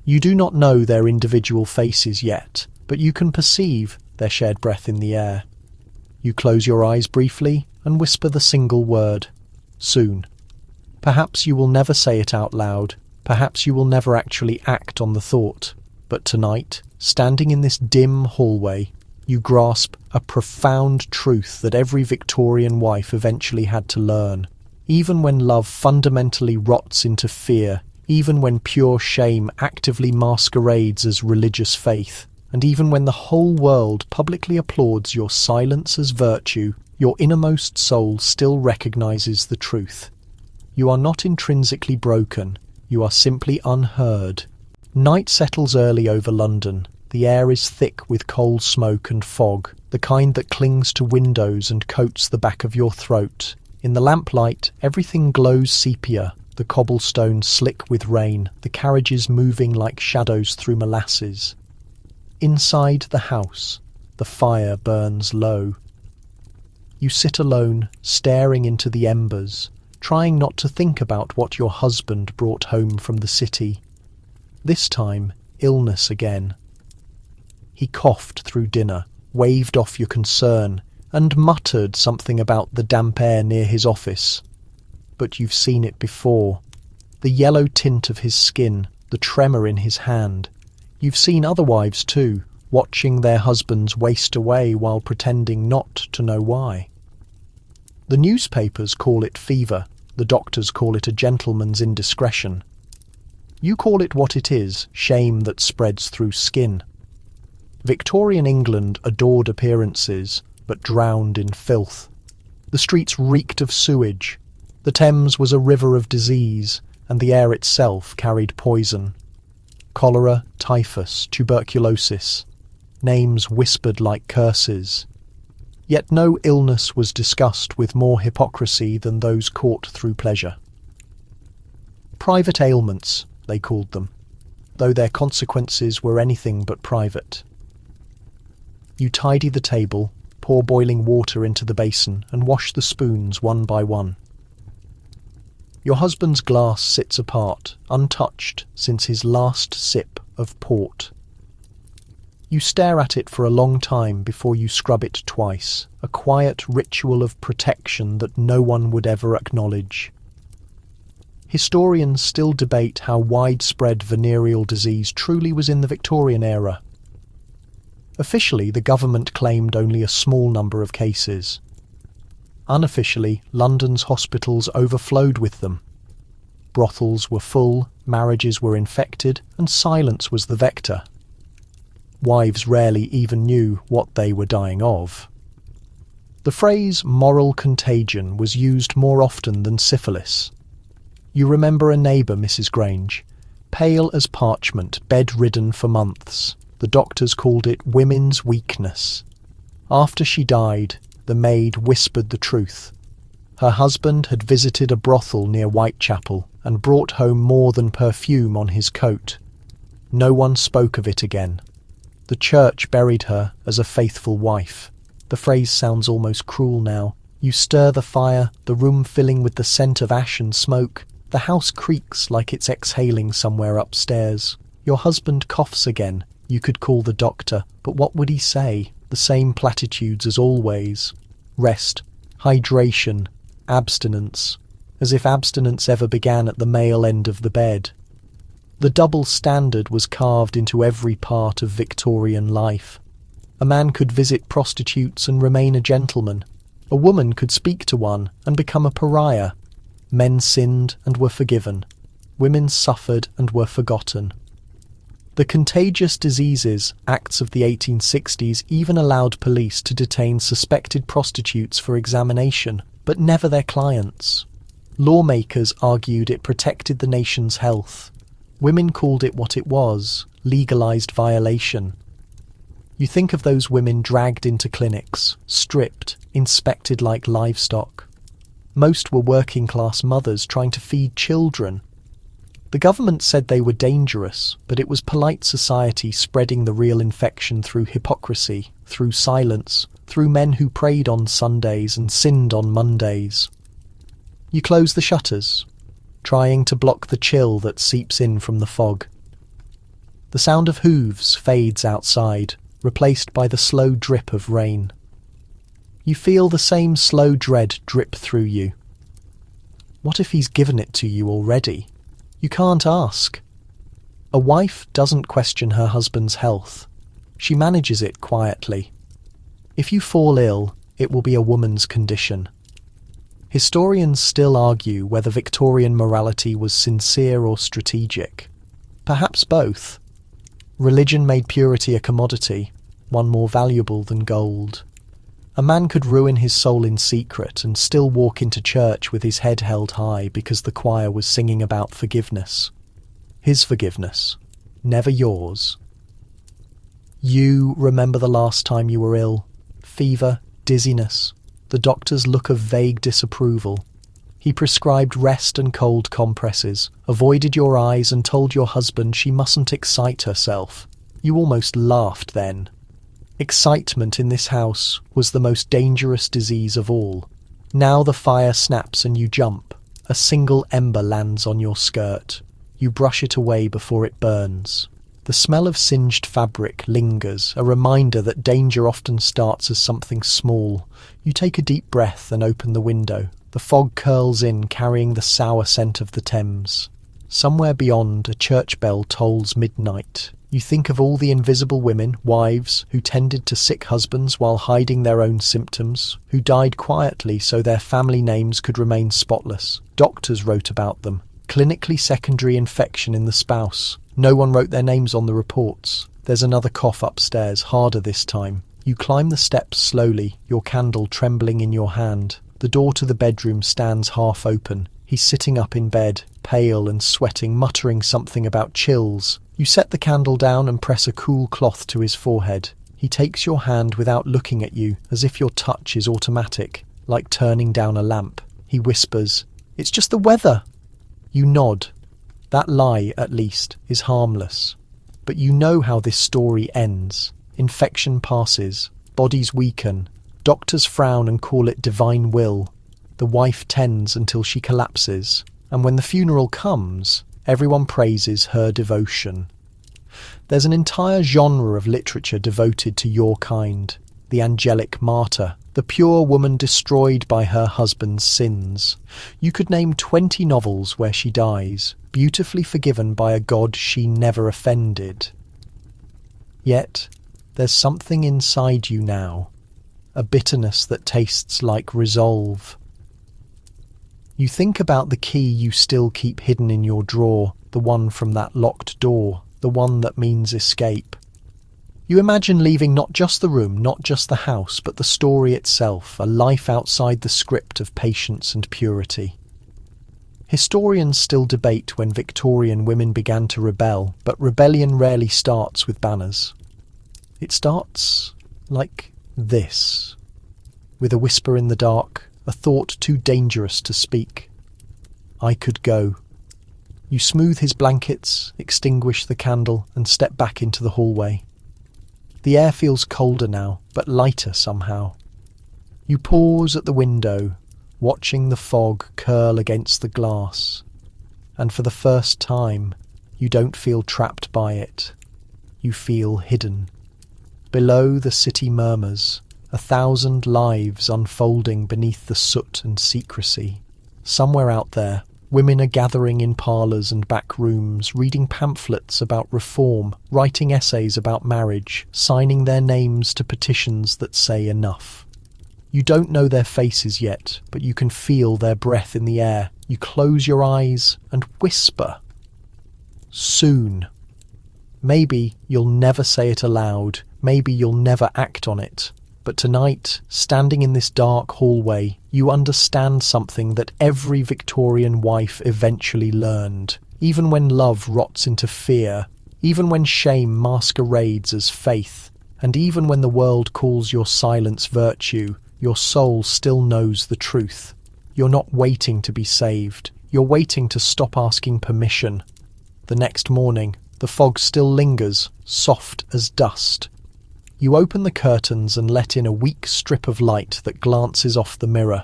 You do not know their individual faces yet, but you can perceive their shared breath in the air. You close your eyes briefly and whisper the single word, soon. Perhaps you will never say it out loud, perhaps you will never actually act on the thought, but tonight, standing in this dim hallway, you grasp a profound truth that every Victorian wife eventually had to learn. Even when love fundamentally rots into fear, even when pure shame actively masquerades as religious faith, and even when the whole world publicly applauds your silence as virtue, your innermost soul still recognizes the truth. You are not intrinsically broken, you are simply unheard. Night settles early over London. The air is thick with coal smoke and fog, the kind that clings to windows and coats the back of your throat. In the lamplight, everything glows sepia, the cobblestones slick with rain, the carriages moving like shadows through molasses. Inside the house, the fire burns low. You sit alone, staring into the embers, trying not to think about what your husband brought home from the city. This time, illness again. He coughed through dinner, waved off your concern, and muttered something about the damp air near his office. But you've seen it before. The yellow tint of his skin, the tremor in his hand. You've seen other wives too, watching their husbands waste away while pretending not to know why. The newspapers call it fever, the doctors call it a gentleman's indiscretion. You call it what it is, shame that spreads through skin. Victorian England adored appearances, but drowned in filth. The streets reeked of sewage. The Thames was a river of disease, and the air itself carried poison. Cholera, typhus, tuberculosis. Names whispered like curses. Yet no illness was discussed with more hypocrisy than those caught through pleasure. Private ailments, they called them, though their consequences were anything but private. You tidy the table, pour boiling water into the basin, and wash the spoons one by one. Your husband's glass sits apart, untouched since his last sip of port. You stare at it for a long time before you scrub it twice, a quiet ritual of protection that no one would ever acknowledge. Historians still debate how widespread venereal disease truly was in the Victorian era. Officially, the government claimed only a small number of cases. Unofficially, London's hospitals overflowed with them. Brothels were full, marriages were infected, and silence was the vector. Wives rarely even knew what they were dying of. The phrase moral contagion was used more often than syphilis. You remember a neighbour, Mrs. Grange, pale as parchment, bedridden for months. The doctors called it women's weakness. After she died, the maid whispered the truth. Her husband had visited a brothel near Whitechapel and brought home more than perfume on his coat. No one spoke of it again. The church buried her as a faithful wife. The phrase sounds almost cruel now. You stir the fire, the room filling with the scent of ash and smoke. The house creaks like it's exhaling somewhere upstairs. Your husband coughs again. You could call the doctor, but what would he say? The same platitudes as always. Rest, hydration, abstinence. As if abstinence ever began at the male end of the bed. The double standard was carved into every part of Victorian life. A man could visit prostitutes and remain a gentleman. A woman could speak to one and become a pariah. Men sinned and were forgiven. Women suffered and were forgotten. The contagious diseases acts of the 1860s even allowed police to detain suspected prostitutes for examination, but never their clients. Lawmakers argued it protected the nation's health. Women called it what it was, legalized violation. You think of those women dragged into clinics, stripped, inspected like livestock. Most were working-class mothers trying to feed children. The government said they were dangerous, but it was polite society spreading the real infection through hypocrisy, through silence, through men who prayed on Sundays and sinned on Mondays. You close the shutters, trying to block the chill that seeps in from the fog. The sound of hooves fades outside, replaced by the slow drip of rain. You feel the same slow dread drip through you. What if he's given it to you already? You can't ask. A wife doesn't question her husband's health. She manages it quietly. If you fall ill, it will be a woman's condition. Historians still argue whether Victorian morality was sincere or strategic. Perhaps both. Religion made purity a commodity, one more valuable than gold. A man could ruin his soul in secret and still walk into church with his head held high because the choir was singing about forgiveness. His forgiveness, never yours. You remember the last time you were ill. Fever, dizziness, the doctor's look of vague disapproval. He prescribed rest and cold compresses, avoided your eyes and told your husband she mustn't excite herself. You almost laughed then. Excitement in this house was the most dangerous disease of all. Now the fire snaps and you jump. A single ember lands on your skirt. You brush it away before it burns. The smell of singed fabric lingers, a reminder that danger often starts as something small. You take a deep breath and open the window. The fog curls in, carrying the sour scent of the Thames. Somewhere beyond, a church bell tolls midnight. You think of all the invisible women, wives, who tended to sick husbands while hiding their own symptoms, who died quietly so their family names could remain spotless. Doctors wrote about them. Clinically secondary infection in the spouse. No one wrote their names on the reports. There's another cough upstairs, harder this time. You climb the steps slowly, your candle trembling in your hand. The door to the bedroom stands half open. He's sitting up in bed, pale and sweating, muttering something about chills. You set the candle down and press a cool cloth to his forehead. He takes your hand without looking at you, as if your touch is automatic, like turning down a lamp. He whispers, "It's just the weather." You nod. That lie, at least, is harmless. But you know how this story ends. Infection passes, bodies weaken, doctors frown and call it divine will. The wife tends until she collapses, and when the funeral comes, everyone praises her devotion. There's an entire genre of literature devoted to your kind, the angelic martyr, the pure woman destroyed by her husband's sins. You could name 20 novels where she dies, beautifully forgiven by a God she never offended. Yet, there's something inside you now, a bitterness that tastes like resolve. You think about the key you still keep hidden in your drawer, the one from that locked door, the one that means escape. You imagine leaving not just the room, not just the house, but the story itself, a life outside the script of patience and purity. Historians still debate when Victorian women began to rebel, but rebellion rarely starts with banners. It starts like this, with a whisper in the dark, a thought too dangerous to speak. I could go. You smooth his blankets, extinguish the candle, and step back into the hallway. The air feels colder now, but lighter somehow. You pause at the window, watching the fog curl against the glass, and for the first time, you don't feel trapped by it. You feel hidden. Below, the city murmurs, 1,000 lives unfolding beneath the soot and secrecy. Somewhere out there, women are gathering in parlours and back rooms, reading pamphlets about reform, writing essays about marriage, signing their names to petitions that say enough. You don't know their faces yet, but you can feel their breath in the air. You close your eyes and whisper. Soon. Maybe you'll never say it aloud, maybe you'll never act on it. But tonight, standing in this dark hallway, you understand something that every Victorian wife eventually learned. Even when love rots into fear, even when shame masquerades as faith, and even when the world calls your silence virtue, your soul still knows the truth. You're not waiting to be saved. You're waiting to stop asking permission. The next morning, the fog still lingers, soft as dust. You open the curtains and let in a weak strip of light that glances off the mirror.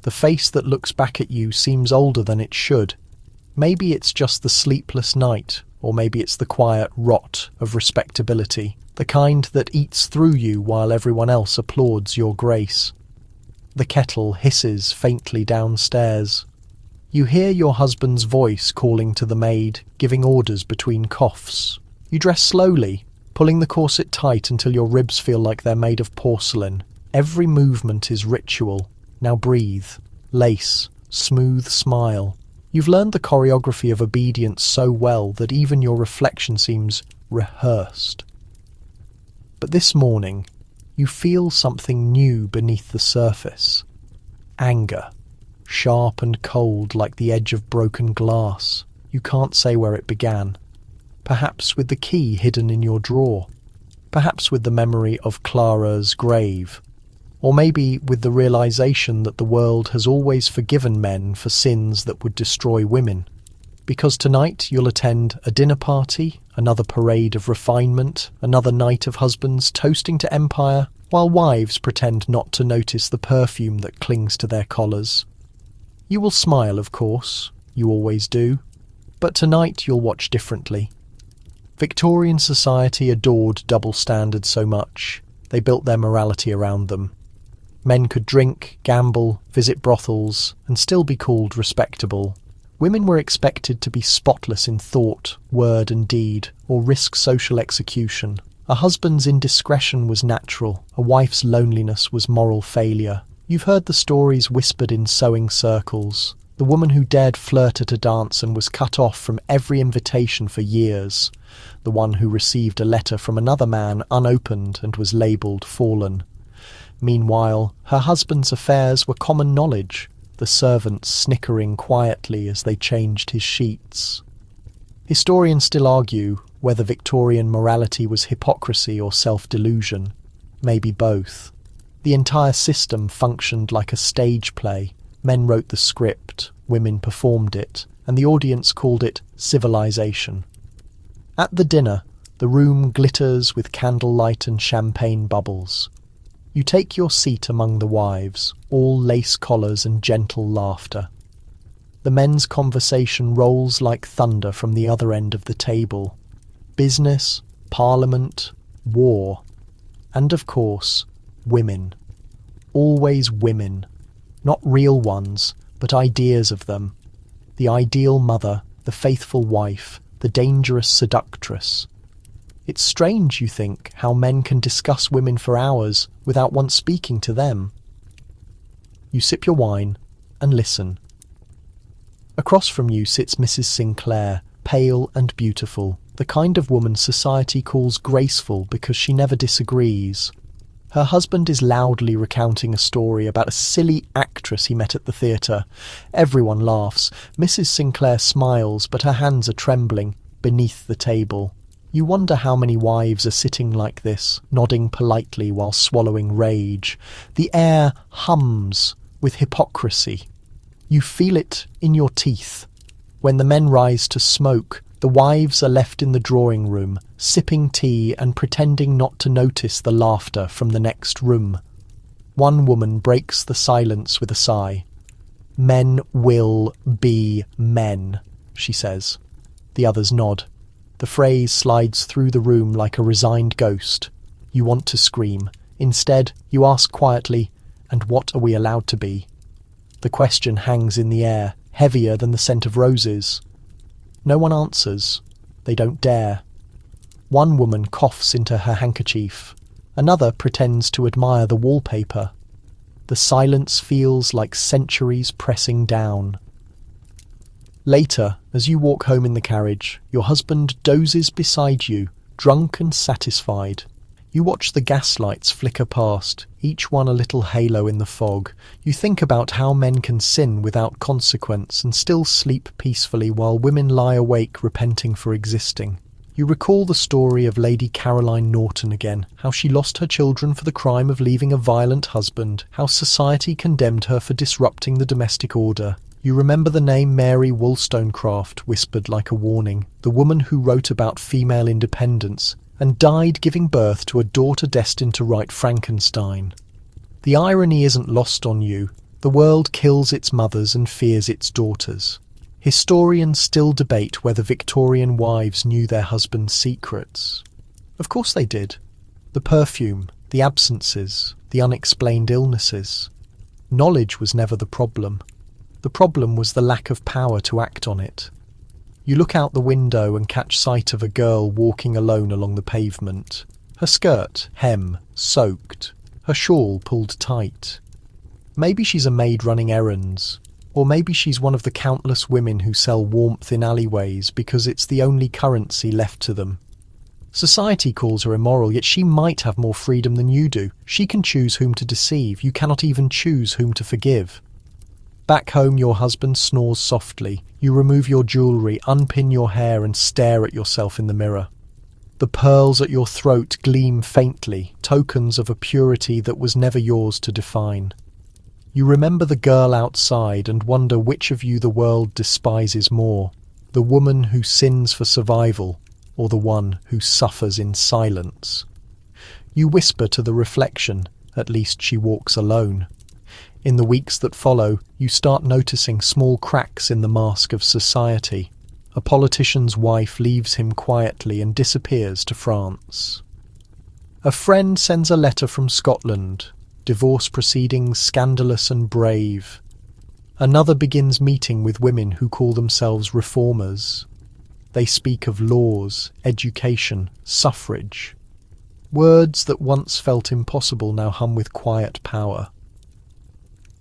The face that looks back at you seems older than it should. Maybe it's just the sleepless night, or maybe it's the quiet rot of respectability, the kind that eats through you while everyone else applauds your grace. The kettle hisses faintly downstairs. You hear your husband's voice calling to the maid, giving orders between coughs. You dress slowly, pulling the corset tight until your ribs feel like they're made of porcelain. Every movement is ritual. Now breathe, lace, smooth smile. You've learned the choreography of obedience so well that even your reflection seems rehearsed. But this morning, you feel something new beneath the surface. Anger, sharp and cold like the edge of broken glass. You can't say where it began. Perhaps with the key hidden in your drawer. Perhaps with the memory of Clara's grave. Or maybe with the realization that the world has always forgiven men for sins that would destroy women. Because tonight you'll attend a dinner party, another parade of refinement, another night of husbands toasting to empire, while wives pretend not to notice the perfume that clings to their collars. You will smile, of course, you always do, but tonight you'll watch differently. Victorian society adored double standards so much, they built their morality around them. Men could drink, gamble, visit brothels, and still be called respectable. Women were expected to be spotless in thought, word and deed, or risk social execution. A husband's indiscretion was natural, a wife's loneliness was moral failure. You've heard the stories whispered in sewing circles. The woman who dared flirt at a dance and was cut off from every invitation for years. The one who received a letter from another man unopened and was labelled fallen. Meanwhile, her husband's affairs were common knowledge, the servants snickering quietly as they changed his sheets. Historians still argue whether Victorian morality was hypocrisy or self-delusion. Maybe both. The entire system functioned like a stage play. Men wrote the script, women performed it, and the audience called it civilization. At the dinner, the room glitters with candlelight and champagne bubbles. You take your seat among the wives, all lace collars and gentle laughter. The men's conversation rolls like thunder from the other end of the table. Business, parliament, war, and of course, women. Always women. Not real ones, but ideas of them. The ideal mother, the faithful wife, the dangerous seductress. It's strange, you think, how men can discuss women for hours without once speaking to them. You sip your wine and listen. Across from you sits Mrs. Sinclair, pale and beautiful. the kind of woman society calls graceful because she never disagrees. Her husband is loudly recounting a story about a silly actress he met at the theatre. Everyone laughs. Mrs. Sinclair smiles, but her hands are trembling beneath the table. You wonder how many wives are sitting like this, nodding politely while swallowing rage. The air hums with hypocrisy. You feel it in your teeth. When the men rise to smoke, the wives are left in the drawing room, sipping tea and pretending not to notice the laughter from the next room. One woman breaks the silence with a sigh. "Men will be men," she says. The others nod. The phrase slides through the room like a resigned ghost. You want to scream. Instead, you ask quietly, "And what are we allowed to be?" The question hangs in the air, heavier than the scent of roses. No one answers. They don't dare. One woman coughs into her handkerchief. Another pretends to admire the wallpaper. The silence feels like centuries pressing down. Later, as you walk home in the carriage, your husband dozes beside you, drunk and satisfied. You watch the gaslights flicker past, each one a little halo in the fog. You think about how men can sin without consequence and still sleep peacefully while women lie awake repenting for existing. You recall the story of Lady Caroline Norton again, how she lost her children for the crime of leaving a violent husband, how society condemned her for disrupting the domestic order. You remember the name Mary Wollstonecraft whispered like a warning, the woman who wrote about female independence and died giving birth to a daughter destined to write Frankenstein. The irony isn't lost on you. The world kills its mothers and fears its daughters. Historians still debate whether Victorian wives knew their husbands' secrets. Of course they did. The perfume, the absences, the unexplained illnesses. Knowledge was never the problem. The problem was the lack of power to act on it. You look out the window and catch sight of a girl walking alone along the pavement. Her skirt, hem, soaked. Her shawl pulled tight. Maybe she's a maid running errands. Or maybe she's one of the countless women who sell warmth in alleyways because it's the only currency left to them. Society calls her immoral, yet she might have more freedom than you do. She can choose whom to deceive. You cannot even choose whom to forgive. Back home, your husband snores softly. You remove your jewellery, unpin your hair and stare at yourself in the mirror. The pearls at your throat gleam faintly, tokens of a purity that was never yours to define. You remember the girl outside and wonder which of you the world despises more, the woman who sins for survival or the one who suffers in silence. You whisper to the reflection, "At least she walks alone." In the weeks that follow, you start noticing small cracks in the mask of society. A politician's wife leaves him quietly and disappears to France. A friend sends a letter from Scotland, divorce proceedings scandalous and brave. Another begins meeting with women who call themselves reformers. They speak of laws, education, suffrage. Words that once felt impossible now hum with quiet power.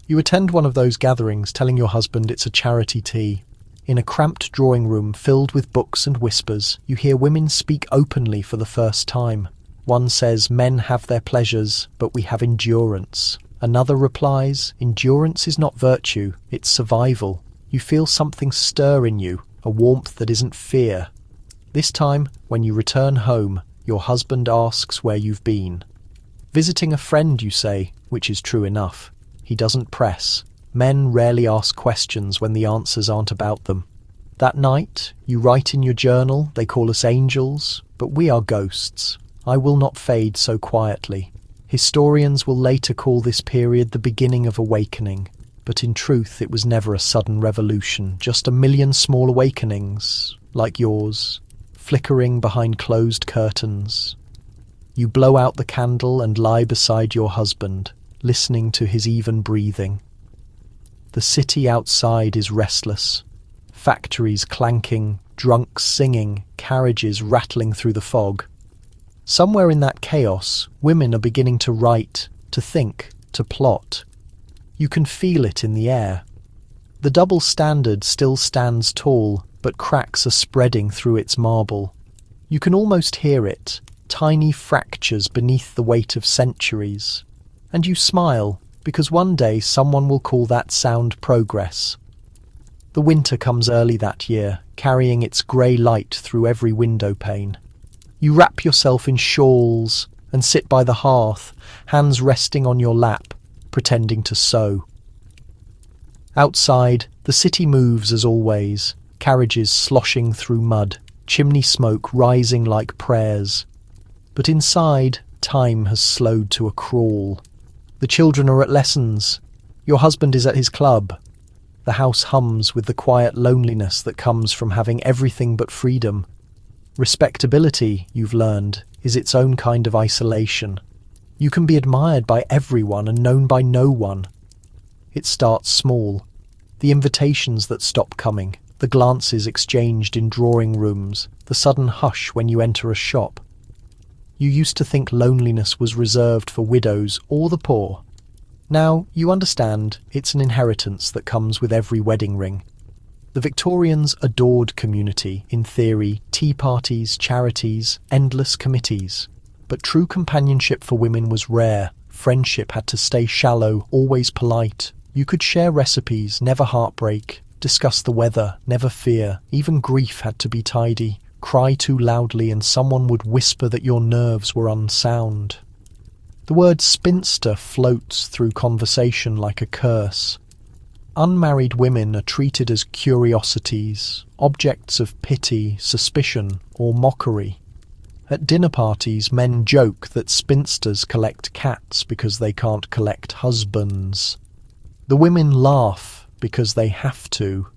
You attend one of those gatherings telling your husband it's a charity tea. In a cramped drawing room filled with books and whispers, you hear women speak openly for the first time. One says, "Men have their pleasures, but we have endurance." Another replies, "Endurance is not virtue, it's survival." You feel something stir in you, a warmth that isn't fear. This time, when you return home, your husband asks where you've been. Visiting a friend, you say, which is true enough. He doesn't press. Men rarely ask questions when the answers aren't about them. That night, you write in your journal, "They call us angels, but we are ghosts. I will not fade so quietly." Historians will later call this period the beginning of awakening, but in truth it was never a sudden revolution, just a million small awakenings, like yours, flickering behind closed curtains. You blow out the candle and lie beside your husband, listening to his even breathing. The city outside is restless. Factories clanking, drunks singing, carriages rattling through the fog. Somewhere in that chaos, women are beginning to write, to think, to plot. You can feel it in the air. The double standard still stands tall, but cracks are spreading through its marble. You can almost hear it, tiny fractures beneath the weight of centuries. And you smile, because one day someone will call that sound progress. The winter comes early that year, carrying its grey light through every window pane. You wrap yourself in shawls and sit by the hearth, hands resting on your lap, pretending to sew. Outside, the city moves as always, carriages sloshing through mud, chimney smoke rising like prayers. But inside, time has slowed to a crawl. The children are at lessons. Your husband is at his club. The house hums with the quiet loneliness that comes from having everything but freedom. Respectability, you've learned, is its own kind of isolation. You can be admired by everyone and known by no one. It starts small. The invitations that stop coming, the glances exchanged in drawing rooms, the sudden hush when you enter a shop. You used to think loneliness was reserved for widows or the poor. Now you understand it's an inheritance that comes with every wedding ring. The Victorians adored community, in theory, tea parties, charities, endless committees. But true companionship for women was rare. Friendship had to stay shallow, always polite. You could share recipes, never heartbreak, discuss the weather, never fear. Even grief had to be tidy. Cry too loudly and someone would whisper that your nerves were unsound. The word spinster floats through conversation like a curse. Unmarried women are treated as curiosities, objects of pity, suspicion, or mockery. At dinner parties, men joke that spinsters collect cats because they can't collect husbands. The women laugh because they have to.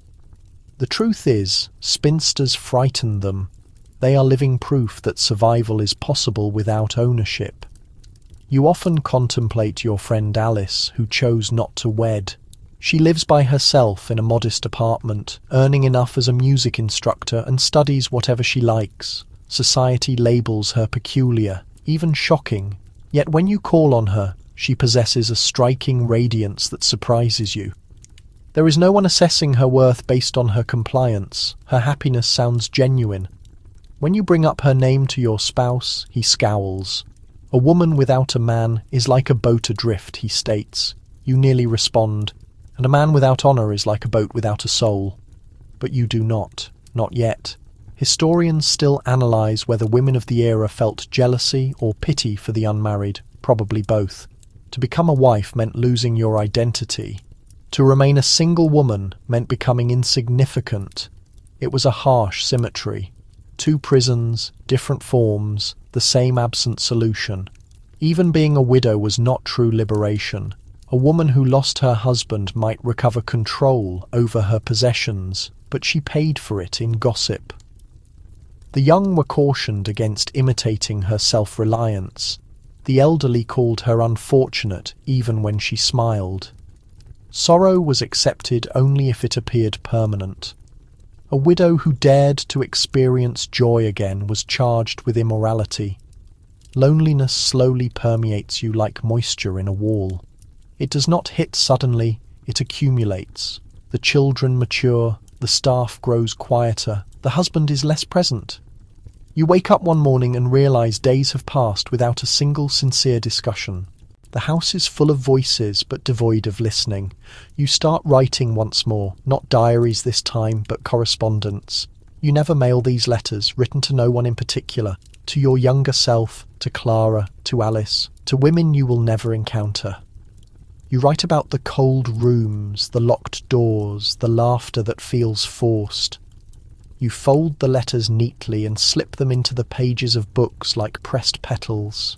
The truth is, spinsters frighten them. They are living proof that survival is possible without ownership. You often contemplate your friend Alice, who chose not to wed. She lives by herself in a modest apartment, earning enough as a music instructor and studies whatever she likes. Society labels her peculiar, even shocking. Yet when you call on her, she possesses a striking radiance that surprises you. There is no one assessing her worth based on her compliance. Her happiness sounds genuine. When you bring up her name to your spouse, he scowls. A woman without a man is like a boat adrift, he states. You nearly respond. And a man without honour is like a boat without a soul. But you do not yet. Historians still analyse whether women of the era felt jealousy or pity for the unmarried, probably both. To become a wife meant losing your identity. To remain a single woman meant becoming insignificant. It was a harsh symmetry. 2 prisons, different forms, the same absent solution. Even being a widow was not true liberation. A woman who lost her husband might recover control over her possessions, but she paid for it in gossip. The young were cautioned against imitating her self-reliance. The elderly called her unfortunate even when she smiled. Sorrow was accepted only if it appeared permanent. A widow who dared to experience joy again was charged with immorality. Loneliness slowly permeates you like moisture in a wall. It does not hit suddenly, it accumulates. The children mature, the staff grows quieter, the husband is less present. You wake up one morning and realise days have passed without a single sincere discussion. The house is full of voices but devoid of listening. You start writing once more, not diaries this time, but correspondence. You never mail these letters, written to no one in particular, to your younger self, to Clara, to Alice, to women you will never encounter. You write about the cold rooms, the locked doors, the laughter that feels forced. You fold the letters neatly and slip them into the pages of books like pressed petals.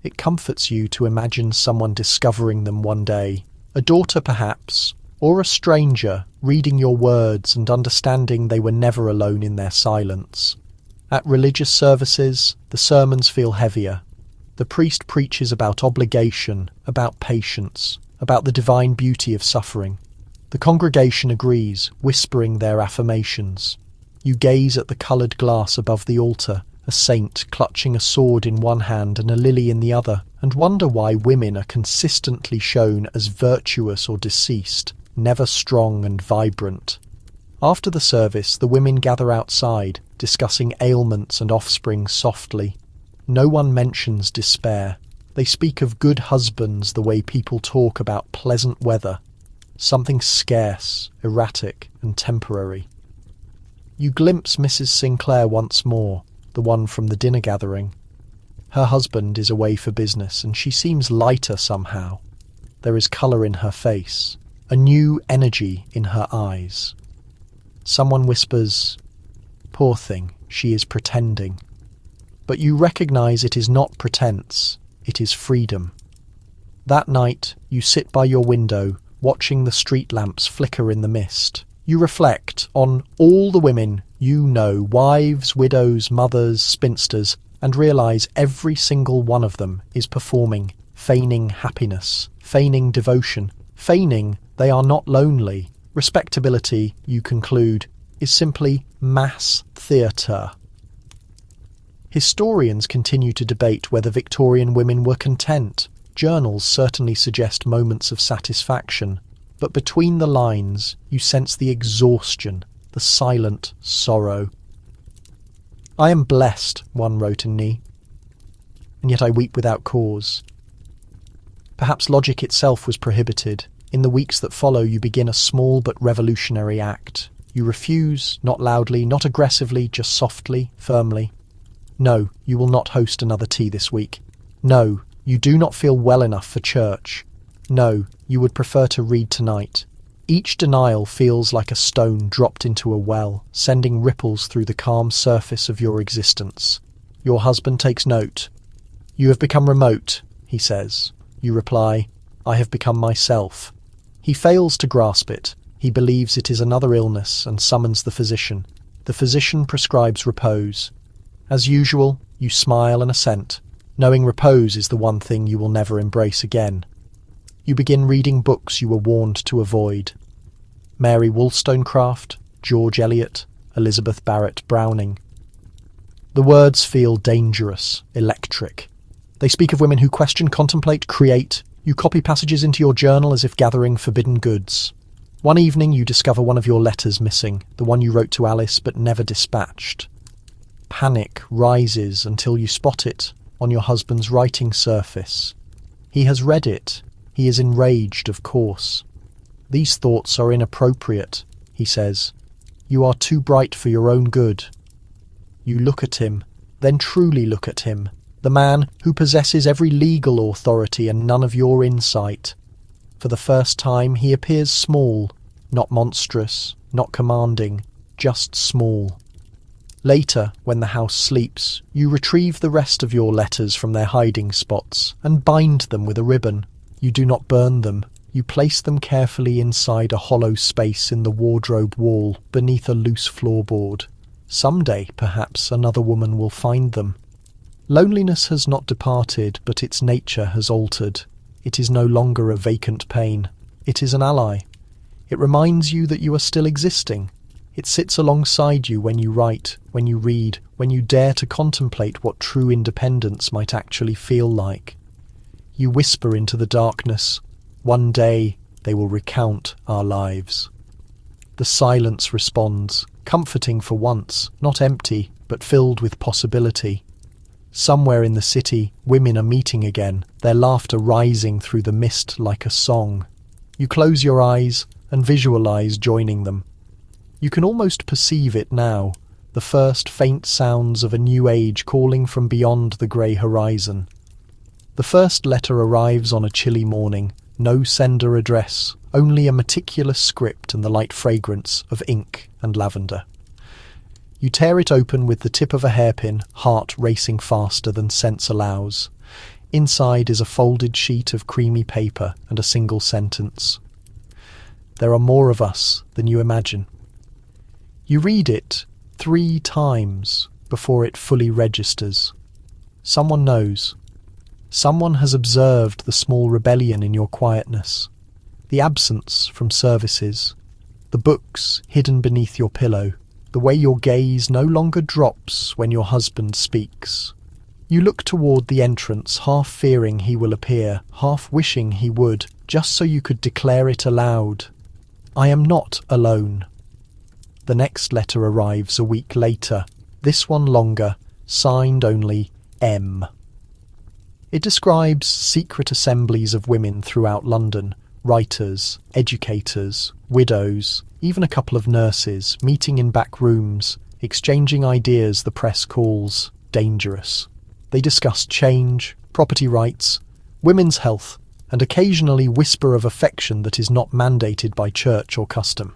It comforts you to imagine someone discovering them one day, a daughter perhaps, or a stranger, reading your words and understanding they were never alone in their silence. At religious services, the sermons feel heavier. The priest preaches about obligation, about patience, about the divine beauty of suffering. The congregation agrees, whispering their affirmations. You gaze at the coloured glass above the altar, a saint clutching a sword in one hand and a lily in the other, and wonder why women are consistently shown as virtuous or deceased, never strong and vibrant. After the service, the women gather outside, discussing ailments and offspring softly. No one mentions despair. They speak of good husbands the way people talk about pleasant weather, something scarce, erratic, and temporary. You glimpse Mrs. Sinclair once more, the one from the dinner gathering. Her husband is away for business, and she seems lighter somehow. There is colour in her face, a new energy in her eyes. Someone whispers, "Poor thing, she is pretending." But you recognise it is not pretense, it is freedom. That night, you sit by your window, watching the street lamps flicker in the mist. You reflect on all the women you know, wives, widows, mothers, spinsters, and realise every single one of them is performing, feigning happiness, feigning devotion, feigning they are not lonely. Respectability, you conclude, is simply mass theatre. Historians continue to debate whether Victorian women were content. Journals certainly suggest moments of satisfaction, but between the lines you sense the exhaustion, the silent sorrow. "I am blessed," one wrote in knee, "and yet I weep without cause." Perhaps logic itself was prohibited. In the weeks that follow, you begin a small but revolutionary act. You refuse, not loudly, not aggressively, just softly, firmly. No, you will not host another tea this week. No, you do not feel well enough for church. No, you would prefer to read tonight. Each denial feels like a stone dropped into a well, sending ripples through the calm surface of your existence. Your husband takes note. "You have become remote," he says. You reply, "I have become myself." He fails to grasp it. He believes it is another illness and summons the physician. The physician prescribes repose. As usual, you smile and assent, knowing repose is the one thing you will never embrace again. You begin reading books you were warned to avoid. Mary Wollstonecraft, George Eliot, Elizabeth Barrett Browning. The words feel dangerous, electric. They speak of women who question, contemplate, create. You copy passages into your journal as if gathering forbidden goods. One evening you discover one of your letters missing, the one you wrote to Alice but never dispatched. Panic rises until you spot it on your husband's writing surface. He has read it. He is enraged, of course. "These thoughts are inappropriate," he says. "You are too bright for your own good." You look at him, then truly look at him, the man who possesses every legal authority and none of your insight. For the first time he appears small, not monstrous, not commanding, just small. Later, when the house sleeps, you retrieve the rest of your letters from their hiding spots and bind them with a ribbon. You do not burn them. You place them carefully inside a hollow space in the wardrobe wall beneath a loose floorboard. Someday, perhaps, another woman will find them. Loneliness has not departed, but its nature has altered. It is no longer a vacant pain. It is an ally. It reminds you that you are still existing. It sits alongside you when you write, when you read, when you dare to contemplate what true independence might actually feel like. You whisper into the darkness, "One day they will recount our lives." The silence responds, comforting for once, not empty, but filled with possibility. Somewhere in the city, women are meeting again, their laughter rising through the mist like a song. You close your eyes and visualize joining them. You can almost perceive it now, the first faint sounds of a new age calling from beyond the grey horizon. The first letter arrives on a chilly morning, no sender address, only a meticulous script and the light fragrance of ink and lavender. You tear it open with the tip of a hairpin, heart racing faster than sense allows. Inside is a folded sheet of creamy paper and a single sentence. "There are more of us than you imagine." You read it 3 times before it fully registers. Someone knows. Someone has observed the small rebellion in your quietness, the absence from services, the books hidden beneath your pillow, the way your gaze no longer drops when your husband speaks. You look toward the entrance, half fearing he will appear, half wishing he would, just so you could declare it aloud. "I am not alone." The next letter arrives a week later, this one longer, signed only M. It describes secret assemblies of women throughout London, writers, educators, widows, even a couple of nurses, meeting in back rooms, exchanging ideas the press calls dangerous. They discuss change, property rights, women's health, and occasionally whisper of affection that is not mandated by church or custom.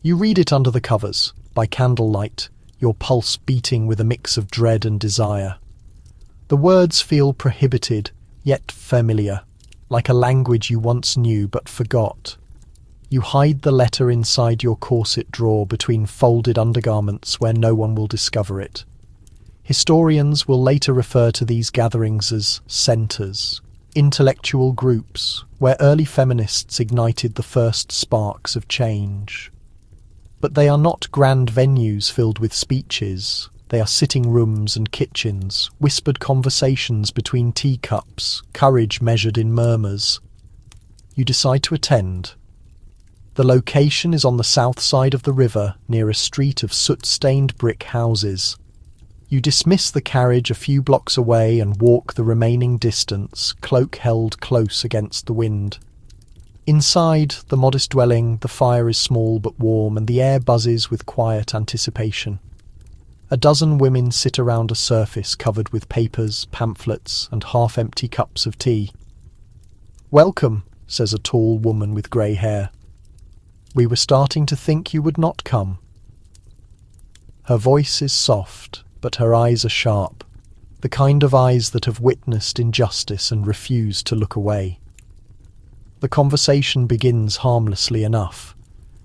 You read it under the covers, by candlelight, your pulse beating with a mix of dread and desire. The words feel prohibited, yet familiar, like a language you once knew but forgot. You hide the letter inside your corset drawer between folded undergarments where no one will discover it. Historians will later refer to these gatherings as centres, intellectual groups, where early feminists ignited the first sparks of change. But they are not grand venues filled with speeches. They are sitting rooms and kitchens, whispered conversations between teacups, courage measured in murmurs. You decide to attend. The location is on the south side of the river, near a street of soot-stained brick houses. You dismiss the carriage a few blocks away and walk the remaining distance, cloak held close against the wind. Inside the modest dwelling, the fire is small but warm, and the air buzzes with quiet anticipation. A dozen women sit around a surface covered with papers, pamphlets, and half-empty cups of tea. "Welcome," says a tall woman with grey hair. "We were starting to think you would not come." Her voice is soft, but her eyes are sharp, the kind of eyes that have witnessed injustice and refuse to look away. The conversation begins harmlessly enough.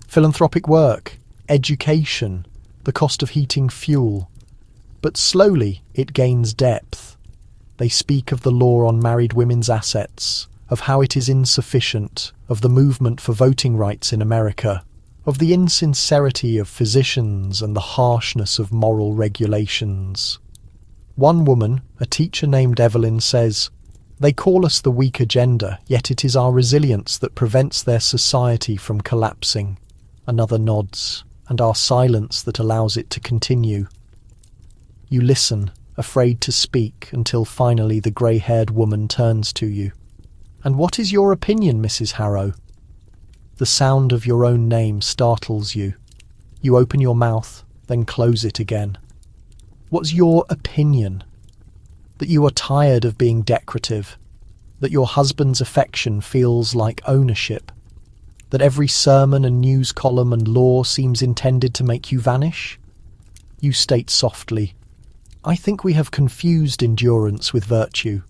Philanthropic work, education, the cost of heating fuel. But slowly it gains depth. They speak of the law on married women's assets, of how it is insufficient, of the movement for voting rights in America, of the insincerity of physicians and the harshness of moral regulations. One woman, a teacher named Evelyn, says, "They call us the weak agenda, yet it is our resilience that prevents their society from collapsing." Another nods, and our silence that allows it to continue. You listen, afraid to speak, until finally the grey-haired woman turns to you. "And what is your opinion, Mrs. Harrow?" The sound of your own name startles you. You open your mouth, then close it again. What's your opinion? That you are tired of being decorative, that your husband's affection feels like ownership, that every sermon and news column and law seems intended to make you vanish? You state softly, "I think we have confused endurance with virtue."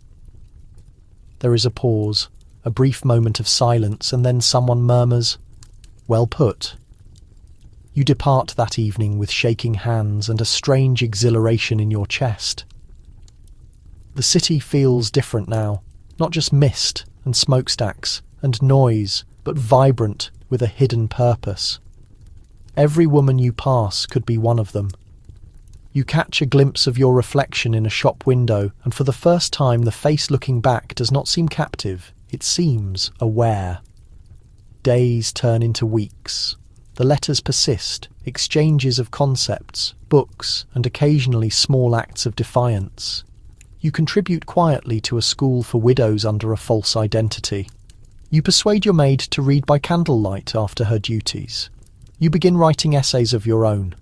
There is a pause, a brief moment of silence, and then someone murmurs, "Well put." You depart that evening with shaking hands and a strange exhilaration in your chest. The city feels different now, not just mist and smokestacks and noise, but vibrant with a hidden purpose. Every woman you pass could be one of them. You catch a glimpse of your reflection in a shop window, and for the first time the face looking back does not seem captive, it seems aware. Days turn into weeks. The letters persist, exchanges of concepts, books, and occasionally small acts of defiance. You contribute quietly to a school for widows under a false identity. You persuade your maid to read by candlelight after her duties. You begin writing essays of your own.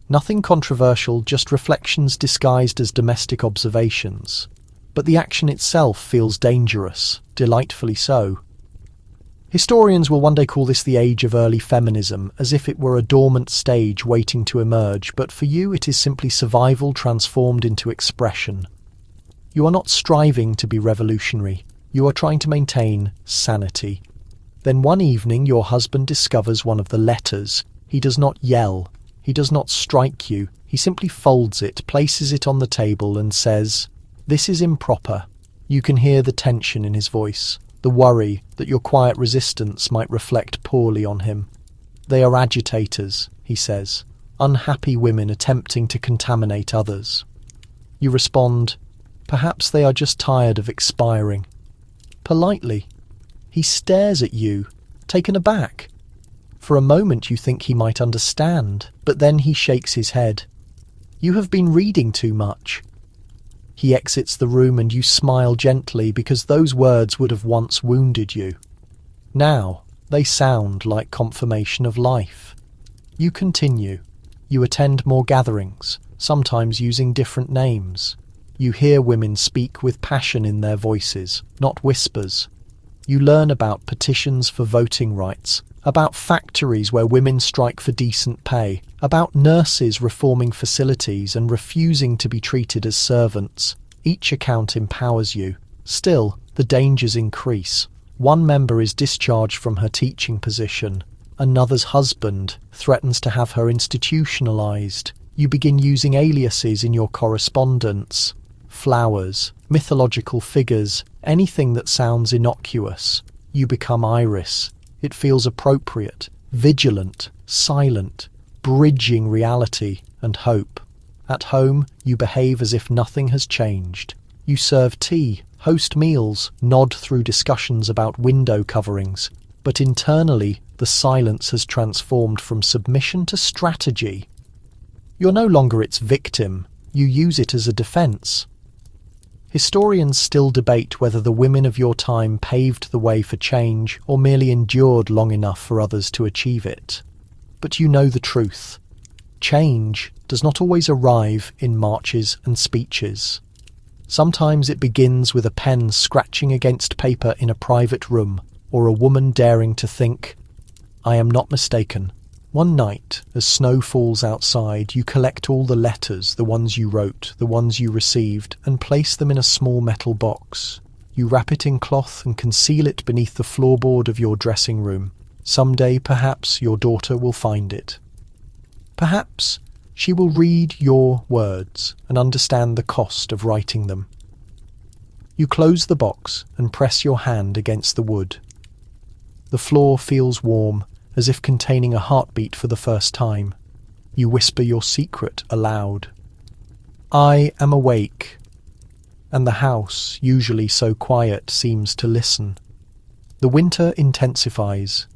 Nothing controversial, just reflections disguised as domestic observations. But the action itself feels dangerous, delightfully so. Historians will one day call this the age of early feminism, as if it were a dormant stage waiting to emerge, but for you it is simply survival transformed into expression. You are not striving to be revolutionary. You are trying to maintain sanity. Then one evening your husband discovers one of the letters. He does not yell. He does not strike you. He simply folds it, places it on the table and says, "This is improper." You can hear the tension in his voice, the worry that your quiet resistance might reflect poorly on him. "They are agitators," he says, "unhappy women attempting to contaminate others." You respond, "Perhaps they are just tired of expiring." Politely. He stares at you, taken aback. For a moment you think he might understand, but then he shakes his head. You have been reading too much. He exits the room and you smile gently because those words would have once wounded you. Now, they sound like confirmation of life. You continue. You attend more gatherings, sometimes using different names. You hear women speak with passion in their voices, not whispers. You learn about petitions for voting rights, about factories where women strike for decent pay, about nurses reforming facilities and refusing to be treated as servants. Each account empowers you. Still, the dangers increase. One member is discharged from her teaching position. Another's husband threatens to have her institutionalized. You begin using aliases in your correspondence. Flowers, mythological figures, anything that sounds innocuous. You become Iris. It feels appropriate, vigilant, silent, bridging reality and hope. At home, you behave as if nothing has changed. You serve tea, host meals, nod through discussions about window coverings. But internally, the silence has transformed from submission to strategy. You're no longer its victim. You use it as a defense. Historians still debate whether the women of your time paved the way for change or merely endured long enough for others to achieve it. But you know the truth. Change does not always arrive in marches and speeches. Sometimes it begins with a pen scratching against paper in a private room, or a woman daring to think, "I am not mistaken." One night, as snow falls outside, you collect all the letters, the ones you wrote, the ones you received, and place them in a small metal box. You wrap it in cloth and conceal it beneath the floorboard of your dressing room. Someday, perhaps, your daughter will find it. Perhaps she will read your words and understand the cost of writing them. You close the box and press your hand against the wood. The floor feels warm, as if containing a heartbeat for the first time. You whisper your secret aloud. "I am awake." And the house, usually so quiet, seems to listen. The winter intensifies.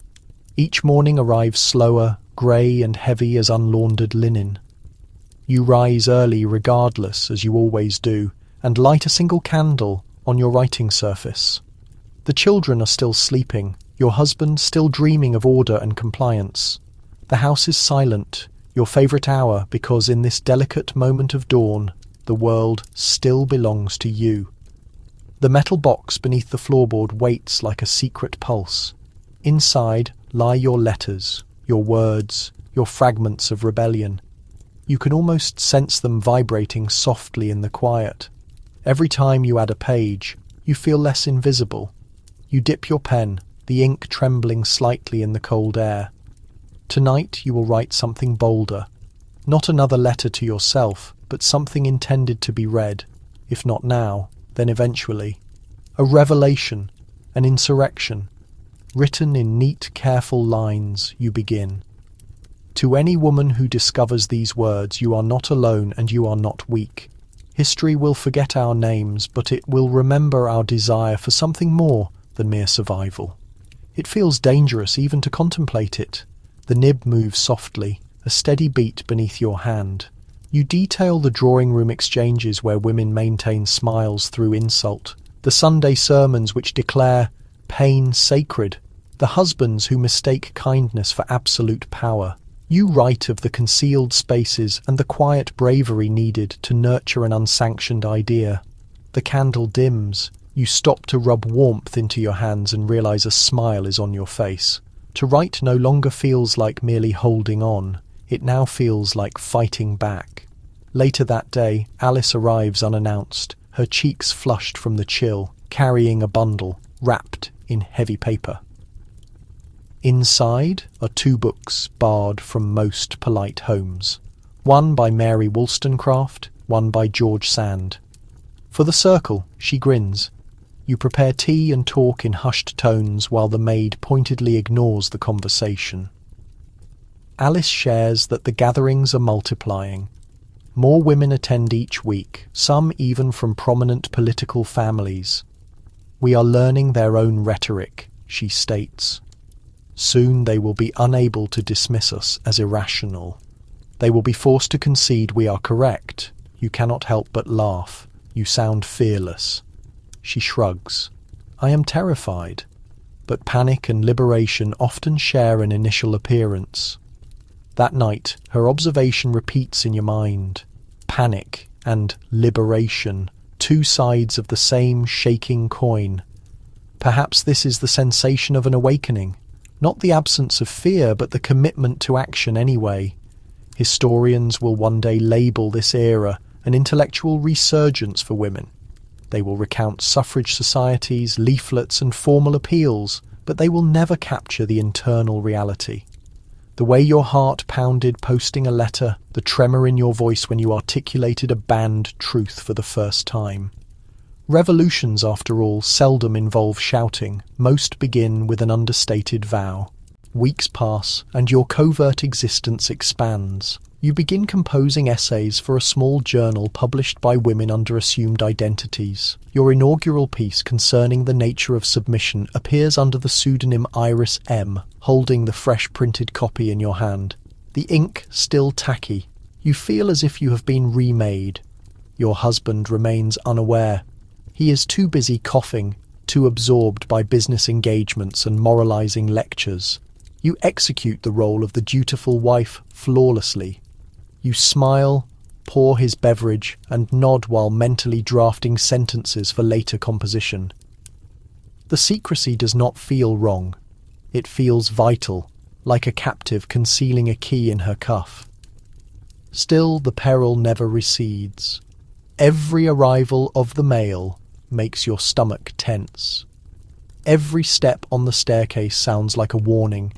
Each morning arrives slower, grey and heavy as unlaundered linen. You rise early regardless, as you always do, and light a single candle on your writing surface. The children are still sleeping, your husband still dreaming of order and compliance. The house is silent, your favourite hour, because in this delicate moment of dawn, the world still belongs to you. The metal box beneath the floorboard waits like a secret pulse. Inside lie your letters, your words, your fragments of rebellion. You can almost sense them vibrating softly in the quiet. Every time you add a page, you feel less invisible. You dip your pen, the ink trembling slightly in the cold air. Tonight you will write something bolder. Not another letter to yourself, but something intended to be read. If not now, then eventually. A revelation, an insurrection. Written in neat, careful lines, you begin. To any woman who discovers these words, you are not alone and you are not weak. History will forget our names, but it will remember our desire for something more than mere survival. It feels dangerous even to contemplate it. The nib moves softly, a steady beat beneath your hand. You detail the drawing room exchanges where women maintain smiles through insult, the Sunday sermons which declare pain sacred, the husbands who mistake kindness for absolute power. You write of the concealed spaces and the quiet bravery needed to nurture an unsanctioned idea. The candle dims. You stop to rub warmth into your hands and realize a smile is on your face. To write no longer feels like merely holding on. It now feels like fighting back. Later that day, Alice arrives unannounced, her cheeks flushed from the chill, carrying a bundle, wrapped in heavy paper. Inside are 2 books barred from most polite homes. One by Mary Wollstonecraft, one by George Sand. For the circle, she grins. You prepare tea and talk in hushed tones while the maid pointedly ignores the conversation. Alice shares that the gatherings are multiplying. More women attend each week, some even from prominent political families. We are learning their own rhetoric, she states. Soon they will be unable to dismiss us as irrational. They will be forced to concede we are correct. You cannot help but laugh. You sound fearless. She shrugs. I am terrified. But panic and liberation often share an initial appearance. That night, her observation repeats in your mind. Panic and liberation, two sides of the same shaking coin. Perhaps this is the sensation of an awakening. Not the absence of fear, but the commitment to action anyway. Historians will one day label this era an intellectual resurgence for women. They will recount suffrage societies, leaflets and formal appeals, but they will never capture the internal reality. The way your heart pounded posting a letter, the tremor in your voice when you articulated a banned truth for the first time. Revolutions, after all, seldom involve shouting. Most begin with an understated vow. Weeks pass, and your covert existence expands. You begin composing essays for a small journal published by women under assumed identities. Your inaugural piece concerning the nature of submission appears under the pseudonym Iris M., holding the fresh printed copy in your hand. The ink still tacky. You feel as if you have been remade. Your husband remains unaware. He is too busy coughing, too absorbed by business engagements and moralizing lectures. You execute the role of the dutiful wife flawlessly. You smile, pour his beverage, and nod while mentally drafting sentences for later composition. The secrecy does not feel wrong. It feels vital, like a captive concealing a key in her cuff. Still, the peril never recedes. Every arrival of the mail makes your stomach tense. Every step on the staircase sounds like a warning,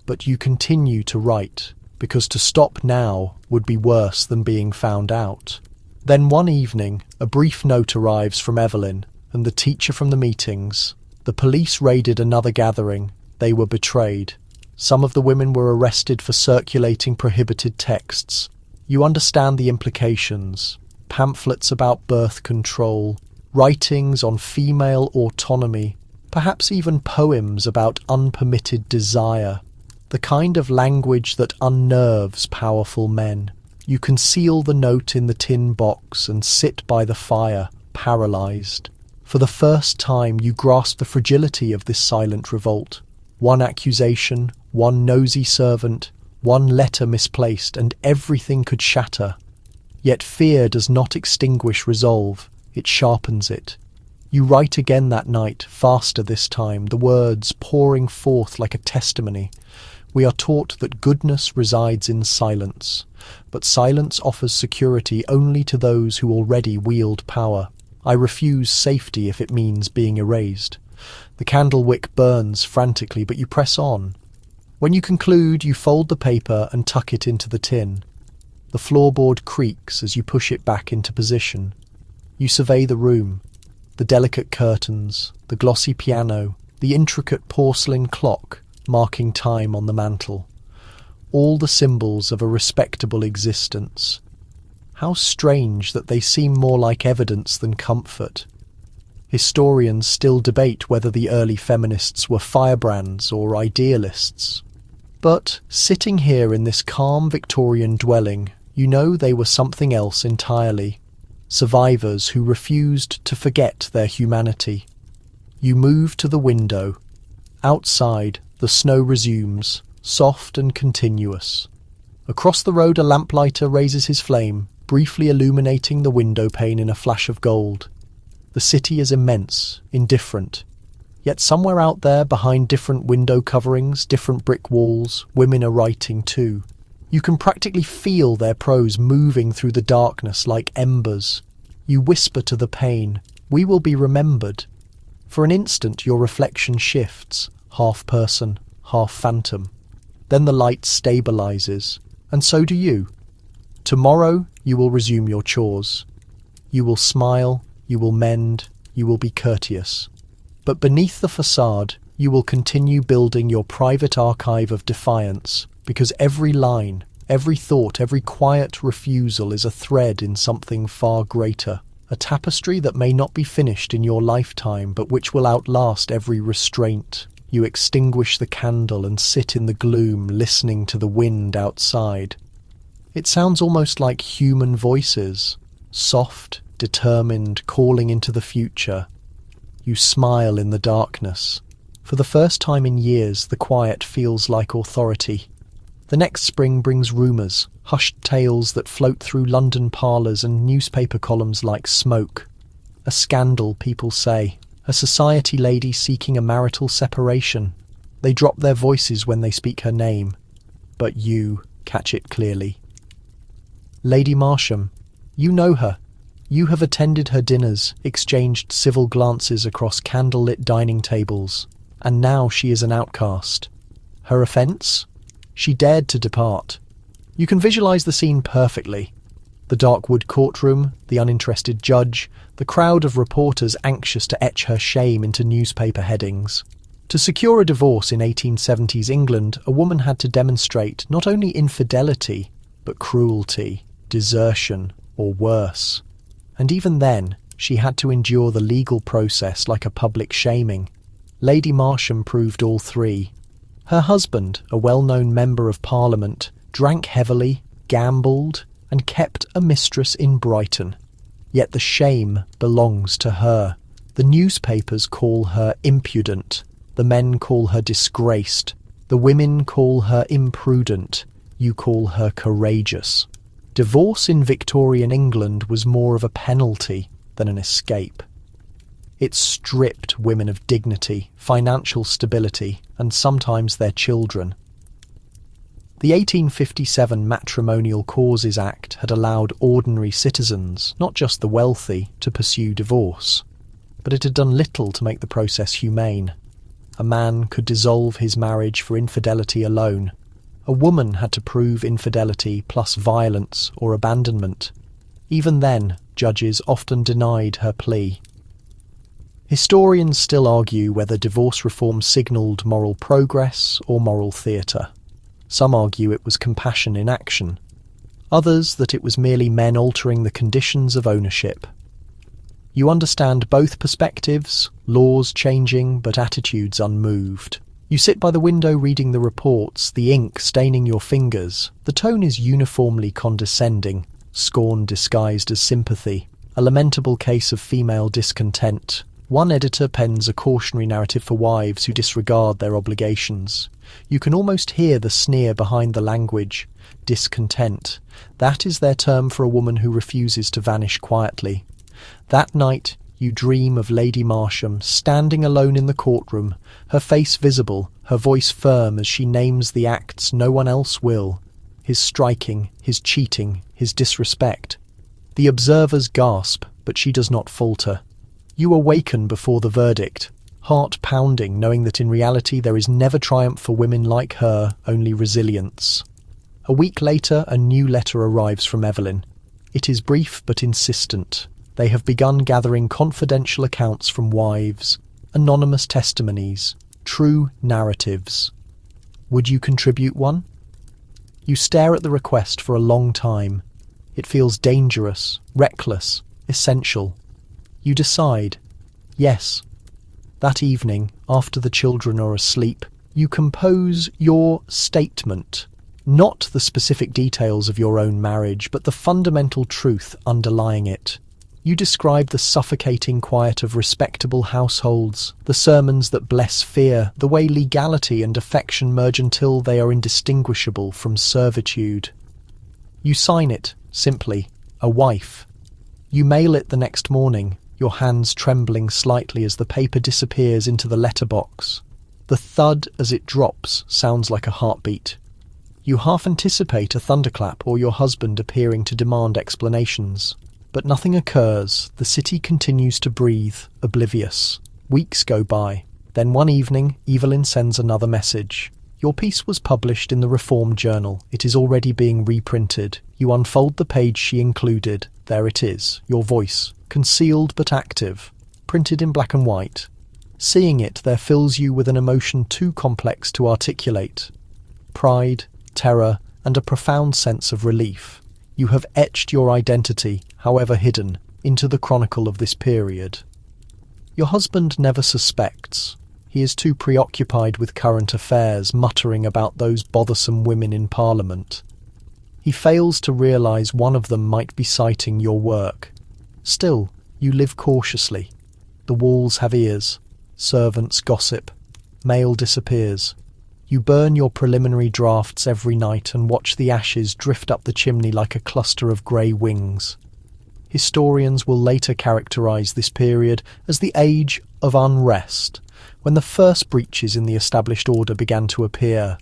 but you continue to write, because to stop now would be worse than being found out. Then one evening, a brief note arrives from Evelyn and the teacher from the meetings. The police raided another gathering. They were betrayed. Some of the women were arrested for circulating prohibited texts. You understand the implications. Pamphlets about birth control, writings on female autonomy, perhaps even poems about unpermitted desire. The kind of language that unnerves powerful men. You conceal the note in the tin box and sit by the fire, paralyzed. For the first time you grasp the fragility of this silent revolt. One accusation, one nosy servant, one letter misplaced, and everything could shatter. Yet fear does not extinguish resolve, it sharpens it. You write again that night, faster this time, the words pouring forth like a testimony. We are taught that goodness resides in silence, but silence offers security only to those who already wield power. I refuse safety if it means being erased. The candle wick burns frantically, but you press on. When you conclude, you fold the paper and tuck it into the tin. The floorboard creaks as you push it back into position. You survey the room. The delicate curtains, the glossy piano, the intricate porcelain clock marking time on the mantel. All the symbols of a respectable existence. How strange that they seem more like evidence than comfort. Historians still debate whether the early feminists were firebrands or idealists. But, sitting here in this calm Victorian dwelling, you know they were something else entirely. Survivors who refused to forget their humanity. You move to the window. Outside, the snow resumes, soft and continuous. Across the road a lamplighter raises his flame, briefly illuminating the window pane in a flash of gold. The city is immense, indifferent. Yet somewhere out there, behind different window coverings, different brick walls, women are writing too. You can practically feel their prose moving through the darkness like embers. You whisper to the pane, "We will be remembered." For an instant your reflection shifts, half person, half phantom. Then the light stabilizes, and so do you. Tomorrow you will resume your chores. You will smile, you will mend, you will be courteous. But beneath the facade, you will continue building your private archive of defiance, because every line, every thought, every quiet refusal is a thread in something far greater, a tapestry that may not be finished in your lifetime, but which will outlast every restraint. You extinguish the candle and sit in the gloom, listening to the wind outside. It sounds almost like human voices, soft, determined, calling into the future. You smile in the darkness. For the first time in years, the quiet feels like authority. The next spring brings rumours, hushed tales that float through London parlours and newspaper columns like smoke. A scandal, people say. A society lady seeking a marital separation. They drop their voices when they speak her name. But you catch it clearly. Lady Marsham. You know her. You have attended her dinners, exchanged civil glances across candlelit dining tables. And now she is an outcast. Her offence? She dared to depart. You can visualise the scene perfectly. The dark wood courtroom, the uninterested judge, the crowd of reporters anxious to etch her shame into newspaper headings. To secure a divorce in 1870s England, a woman had to demonstrate not only infidelity, but cruelty, desertion, or worse. And even then, she had to endure the legal process like a public shaming. Lady Marsham proved all three. Her husband, a well-known member of Parliament, drank heavily, gambled, and kept a mistress in Brighton. Yet the shame belongs to her. The newspapers call her impudent. The men call her disgraced. The women call her imprudent. You call her courageous. Divorce in Victorian England was more of a penalty than an escape. It stripped women of dignity, financial stability, and sometimes their children. The 1857 Matrimonial Causes Act had allowed ordinary citizens, not just the wealthy, to pursue divorce. But it had done little to make the process humane. A man could dissolve his marriage for infidelity alone. A woman had to prove infidelity plus violence or abandonment. Even then, judges often denied her plea. Historians still argue whether divorce reform signalled moral progress or moral theatre. Some argue it was compassion in action. Others that it was merely men altering the conditions of ownership. You understand both perspectives, laws changing but attitudes unmoved. You sit by the window reading the reports, the ink staining your fingers. The tone is uniformly condescending, scorn disguised as sympathy, a lamentable case of female discontent. One editor pens a cautionary narrative for wives who disregard their obligations. You can almost hear the sneer behind the language. Discontent. That is their term for a woman who refuses to vanish quietly. That night, you dream of Lady Marsham standing alone in the courtroom, her face visible, her voice firm as she names the acts no one else will. His striking, his cheating, his disrespect. The observers gasp, but she does not falter. You awaken before the verdict, heart pounding, knowing that in reality there is never triumph for women like her, only resilience. A week later, a new letter arrives from Evelyn. It is brief but insistent. They have begun gathering confidential accounts from wives, anonymous testimonies, true narratives. Would you contribute one? You stare at the request for a long time. It feels dangerous, reckless, essential. You decide, yes. That evening, after the children are asleep, you compose your statement. Not the specific details of your own marriage, but the fundamental truth underlying it. You describe the suffocating quiet of respectable households, the sermons that bless fear, the way legality and affection merge until they are indistinguishable from servitude. You sign it, simply, a wife. You mail it the next morning, your hands trembling slightly as the paper disappears into the letterbox. The thud as it drops sounds like a heartbeat. You half anticipate a thunderclap or your husband appearing to demand explanations. But nothing occurs. The city continues to breathe, oblivious. Weeks go by. Then one evening, Evelyn sends another message. Your piece was published in the Reform Journal. It is already being reprinted. You unfold the page she included. There it is, your voice, concealed but active, printed in black and white. Seeing it, there fills you with an emotion too complex to articulate. Pride, terror, and a profound sense of relief. You have etched your identity, however hidden, into the chronicle of this period. Your husband never suspects. He is too preoccupied with current affairs, muttering about those bothersome women in Parliament. He fails to realise one of them might be citing your work. Still, you live cautiously. The walls have ears. Servants gossip. Mail disappears. You burn your preliminary drafts every night and watch the ashes drift up the chimney like a cluster of grey wings. Historians will later characterise this period as the age of unrest, when the first breaches in the established order began to appear.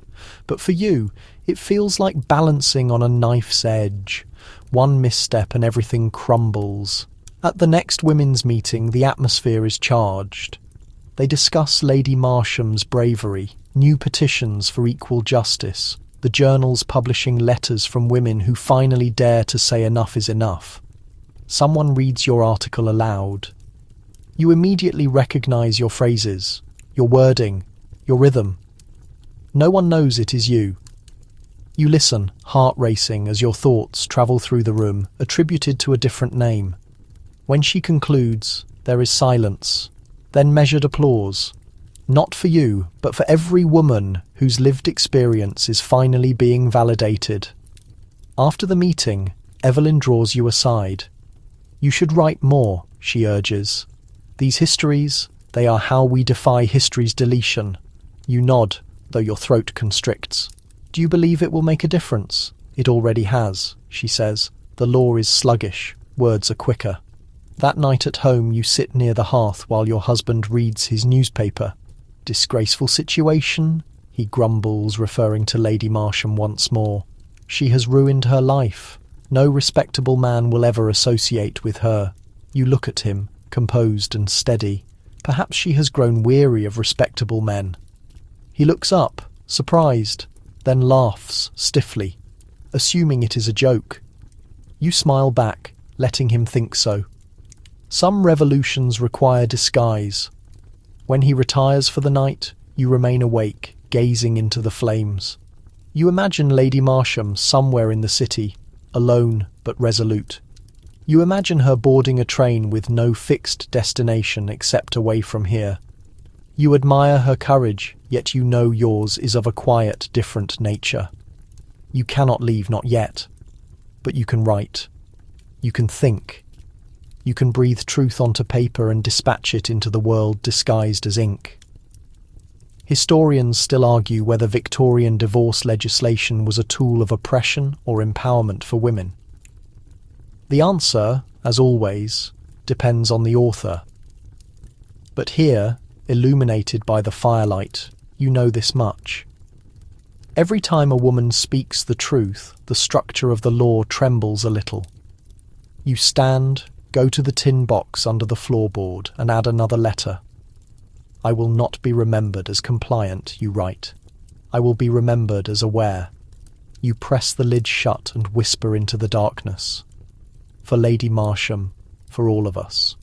But for you, it feels like balancing on a knife's edge. One misstep and everything crumbles. At the next women's meeting, the atmosphere is charged. They discuss Lady Marsham's bravery, new petitions for equal justice, the journals publishing letters from women who finally dare to say enough is enough. Someone reads your article aloud. You immediately recognise your phrases, your wording, your rhythm. No one knows it is you. You listen, heart racing, as your thoughts travel through the room, attributed to a different name. When she concludes, there is silence, then measured applause. Not for you, but for every woman whose lived experience is finally being validated. After the meeting, Evelyn draws you aside. You should write more, she urges. These histories, they are how we defy history's deletion. You nod, though your throat constricts. Do you believe it will make a difference? It already has, she says. The law is sluggish, words are quicker. That night at home you sit near the hearth while your husband reads his newspaper. Disgraceful situation, he grumbles, referring to Lady Marsham once more. She has ruined her life. No respectable man will ever associate with her. You look at him, composed and steady. Perhaps she has grown weary of respectable men. He looks up, surprised, then laughs stiffly, assuming it is a joke. You smile back, letting him think so. Some revolutions require disguise. When he retires for the night, you remain awake, gazing into the flames. You imagine Lady Marsham somewhere in the city, alone but resolute. You imagine her boarding a train with no fixed destination except away from here. You admire her courage, yet you know yours is of a quiet, different nature. You cannot leave, not yet. But you can write. You can think. You can breathe truth onto paper and dispatch it into the world disguised as ink. Historians still argue whether Victorian divorce legislation was a tool of oppression or empowerment for women. The answer, as always, depends on the author. But here, illuminated by the firelight, you know this much. Every time a woman speaks the truth, the structure of the law trembles a little. You stand, go to the tin box under the floorboard and add another letter. I will not be remembered as compliant, you write. I will be remembered as aware. You press the lid shut and whisper into the darkness. For Lady Marsham, for all of us.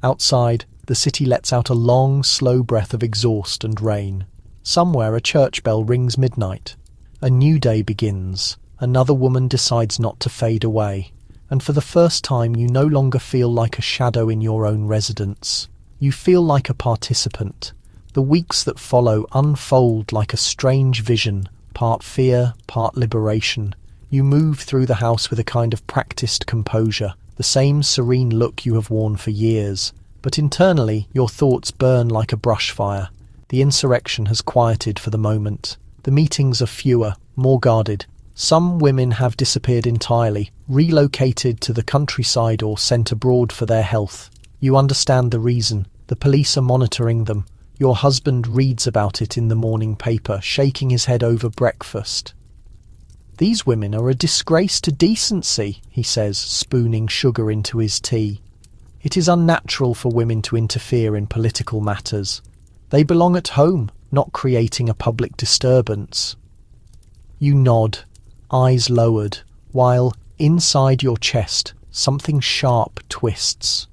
Outside, the city lets out a long, slow breath of exhaust and rain. Somewhere a church bell rings midnight. A new day begins. Another woman decides not to fade away. And for the first time you no longer feel like a shadow in your own residence. You feel like a participant. The weeks that follow unfold like a strange vision, part fear, part liberation. You move through the house with a kind of practiced composure, the same serene look you have worn for years. But internally, your thoughts burn like a brush fire. The insurrection has quieted for the moment. The meetings are fewer, more guarded. Some women have disappeared entirely, relocated to the countryside or sent abroad for their health. You understand the reason. The police are monitoring them. Your husband reads about it in the morning paper, shaking his head over breakfast. These women are a disgrace to decency, he says, spooning sugar into his tea. It is unnatural for women to interfere in political matters. They belong at home, not creating a public disturbance. You nod, eyes lowered, while, inside your chest, something sharp twists.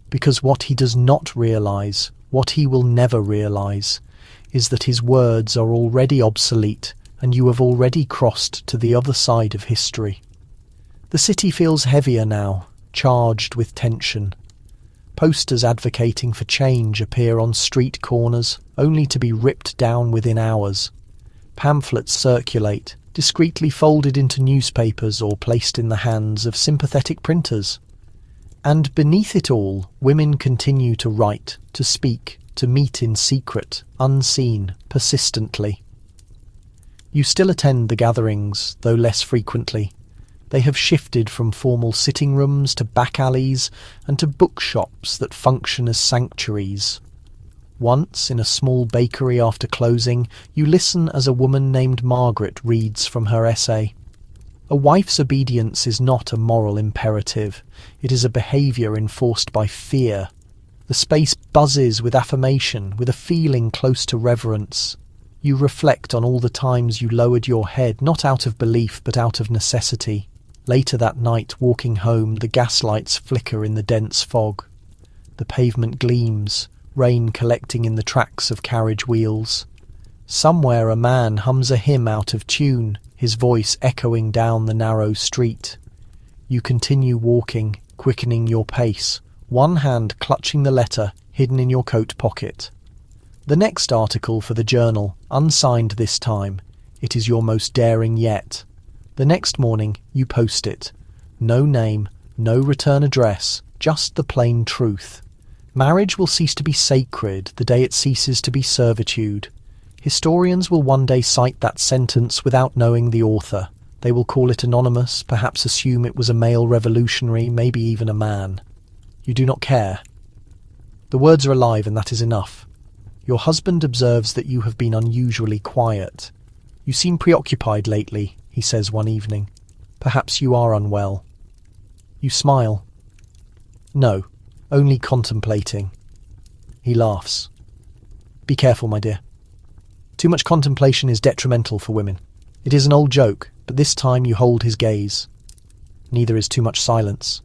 Because what he does not realise, what he will never realise, is that his words are already obsolete and you have already crossed to the other side of history. The city feels heavier now, charged with tension. Posters advocating for change appear on street corners, only to be ripped down within hours. Pamphlets circulate, discreetly folded into newspapers or placed in the hands of sympathetic printers. And beneath it all, women continue to write, to speak, to meet in secret, unseen, persistently. You still attend the gatherings, though less frequently. They have shifted from formal sitting rooms to back alleys and to bookshops that function as sanctuaries. Once, in a small bakery after closing, you listen as a woman named Margaret reads from her essay. A wife's obedience is not a moral imperative. It is a behaviour enforced by fear. The space buzzes with affirmation, with a feeling close to reverence. You reflect on all the times you lowered your head, not out of belief but out of necessity. Later that night, walking home, the gaslights flicker in the dense fog. The pavement gleams, rain collecting in the tracks of carriage wheels. Somewhere a man hums a hymn out of tune, his voice echoing down the narrow street. You continue walking, quickening your pace, one hand clutching the letter hidden in your coat pocket. The next article for the journal, unsigned this time. It is your most daring yet. The next morning you post it. No name, no return address, just the plain truth. Marriage will cease to be sacred the day it ceases to be servitude. Historians will one day cite that sentence without knowing the author. They will call it anonymous, perhaps assume it was a male revolutionary, maybe even a man. You do not care. The words are alive, and that is enough. Your husband observes that you have been unusually quiet. You seem preoccupied lately, he says one evening. Perhaps you are unwell. You smile. No, only contemplating. He laughs. Be careful, my dear. Too much contemplation is detrimental for women. It is an old joke, but this time you hold his gaze. Neither is too much silence.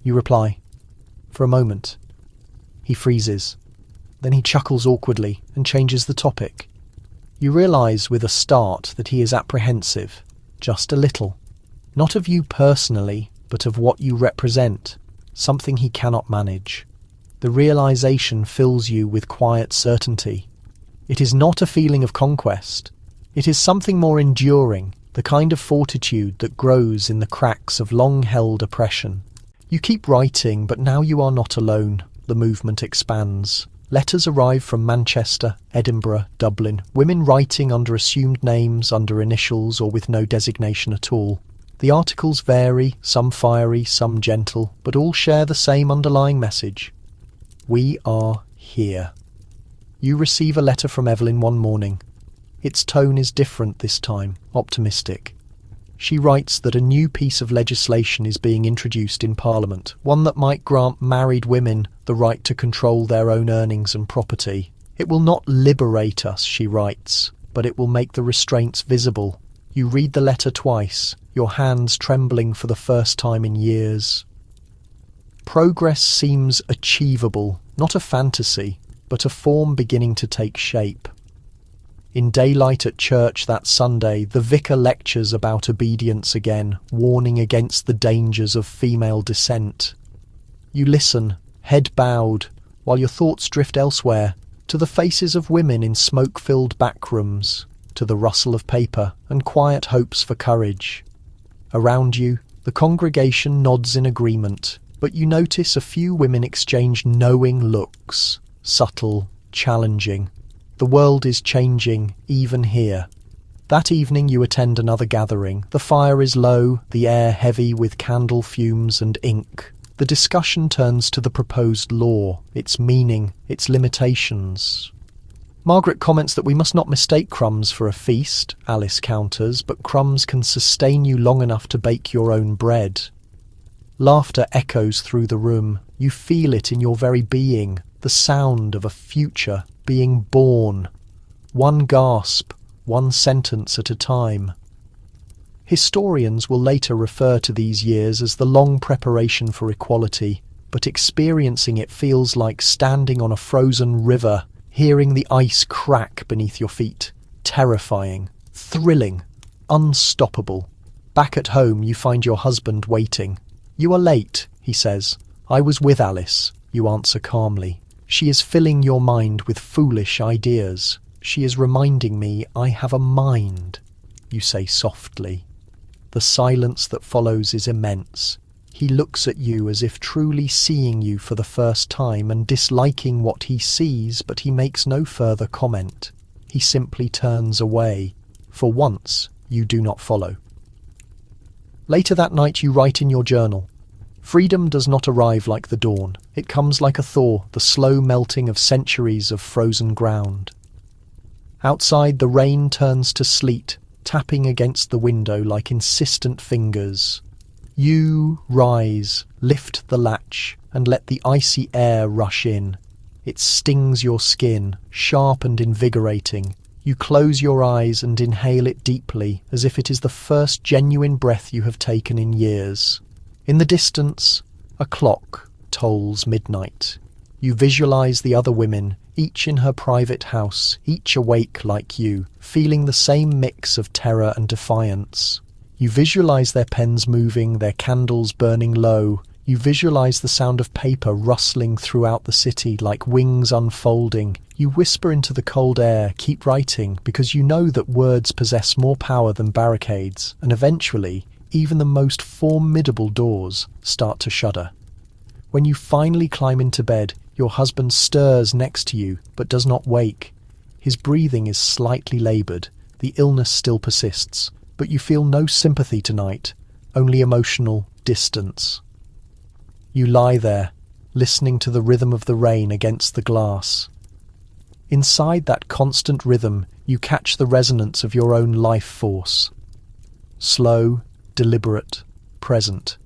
You reply. For a moment. He freezes. Then he chuckles awkwardly and changes the topic. You realise with a start that he is apprehensive, just a little. Not of you personally, but of what you represent, something he cannot manage. The realisation fills you with quiet certainty. It is not a feeling of conquest. It is something more enduring, the kind of fortitude that grows in the cracks of long-held oppression. You keep writing, but now you are not alone. The movement expands. Letters arrive from Manchester, Edinburgh, Dublin, women writing under assumed names, under initials, or with no designation at all. The articles vary, some fiery, some gentle, but all share the same underlying message. We are here. You receive a letter from Evelyn one morning. Its tone is different this time, optimistic. She writes that a new piece of legislation is being introduced in Parliament, one that might grant married women the right to control their own earnings and property. It will not liberate us, she writes, but it will make the restraints visible. You read the letter twice, your hands trembling for the first time in years. Progress seems achievable, not a fantasy, but a form beginning to take shape. In daylight at church that Sunday, the vicar lectures about obedience again, warning against the dangers of female dissent. You listen, head bowed, while your thoughts drift elsewhere, to the faces of women in smoke-filled back rooms, to the rustle of paper and quiet hopes for courage. Around you, the congregation nods in agreement, but you notice a few women exchange knowing looks, subtle, challenging. The world is changing, even here. That evening you attend another gathering. The fire is low, the air heavy with candle fumes and ink. The discussion turns to the proposed law, its meaning, its limitations. Margaret comments that we must not mistake crumbs for a feast, Alice counters, but crumbs can sustain you long enough to bake your own bread. Laughter echoes through the room. You feel it in your very being, the sound of a future being born, one gasp, one sentence at a time. Historians will later refer to these years as the long preparation for equality, but experiencing it feels like standing on a frozen river, hearing the ice crack beneath your feet. Terrifying, thrilling, unstoppable. Back at home you find your husband waiting. You are late, he says. I was with Alice. you answer calmly. She is filling your mind with foolish ideas. She is reminding me I have a mind, you say softly. The silence that follows is immense. He looks at you as if truly seeing you for the first time and disliking what he sees, but he makes no further comment. He simply turns away. For once, you do not follow. Later that night you write in your journal. Freedom does not arrive like the dawn. It comes like a thaw, the slow melting of centuries of frozen ground. Outside, the rain turns to sleet, tapping against the window like insistent fingers. You rise, lift the latch, and let the icy air rush in. It stings your skin, sharp and invigorating. You close your eyes and inhale it deeply, as if it is the first genuine breath you have taken in years. In the distance, a clock tolls midnight. You visualize the other women, each in her private house, each awake like you, feeling the same mix of terror and defiance. You visualize their pens moving, their candles burning low. You visualize the sound of paper rustling throughout the city like wings unfolding. You whisper into the cold air, keep writing, because you know that words possess more power than barricades, and eventually, even the most formidable doors start to shudder. When you finally climb into bed, your husband stirs next to you, but does not wake. His breathing is slightly laboured. The illness still persists, but you feel no sympathy tonight, only emotional distance. You lie there, listening to the rhythm of the rain against the glass. Inside that constant rhythm, you catch the resonance of your own life force. Slow, deliberate, present.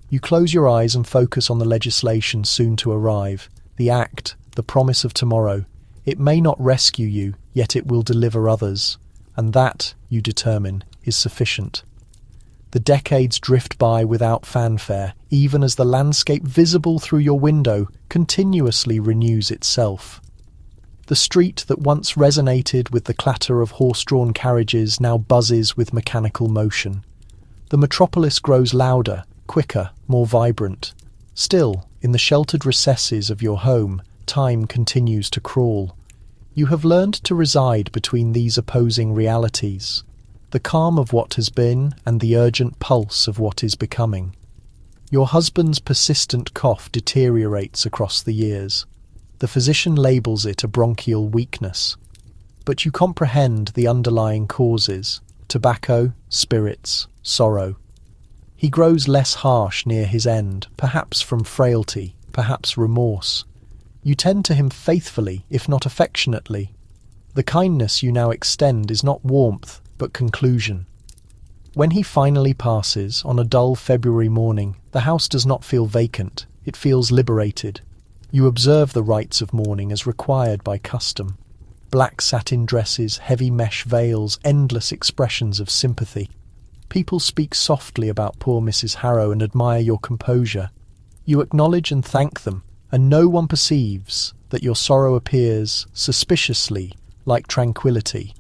You close your eyes and focus on the legislation soon to arrive, the act, the promise of tomorrow. It may not rescue you, yet it will deliver others, and that, you determine, is sufficient. The decades drift by without fanfare, even as the landscape visible through your window continuously renews itself. The street that once resonated with the clatter of horse-drawn carriages now buzzes with mechanical motion. The metropolis grows louder, quicker, more vibrant. Still, in the sheltered recesses of your home, time continues to crawl. You have learned to reside between these opposing realities, the calm of what has been and the urgent pulse of what is becoming. Your husband's persistent cough deteriorates across the years. The physician labels it a bronchial weakness, but you comprehend the underlying causes: tobacco, spirits, sorrow. He grows less harsh near his end, perhaps from frailty, perhaps remorse. You tend to him faithfully, if not affectionately. The kindness you now extend is not warmth, but conclusion. When he finally passes, on a dull February morning, the house does not feel vacant, it feels liberated. You observe the rites of mourning as required by custom. Black satin dresses, heavy mesh veils, endless expressions of sympathy. People speak softly about poor Mrs. Harrow and admire your composure. You acknowledge and thank them, and no one perceives that your sorrow appears, suspiciously, like tranquility.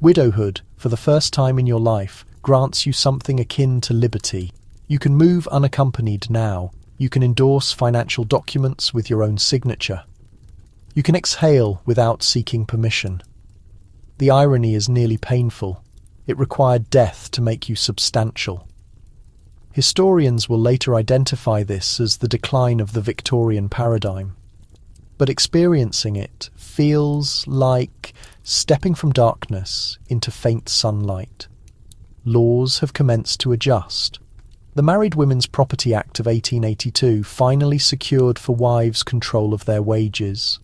Widowhood, for the first time in your life, grants you something akin to liberty. You can move unaccompanied now. You can endorse financial documents with your own signature. You can exhale without seeking permission. The irony is nearly painful. It required death to make you substantial. Historians will later identify this as the decline of the Victorian paradigm. But experiencing it feels like stepping from darkness into faint sunlight. Laws have commenced to adjust. The Married Women's Property Act of 1882 finally secured for wives control of their wages.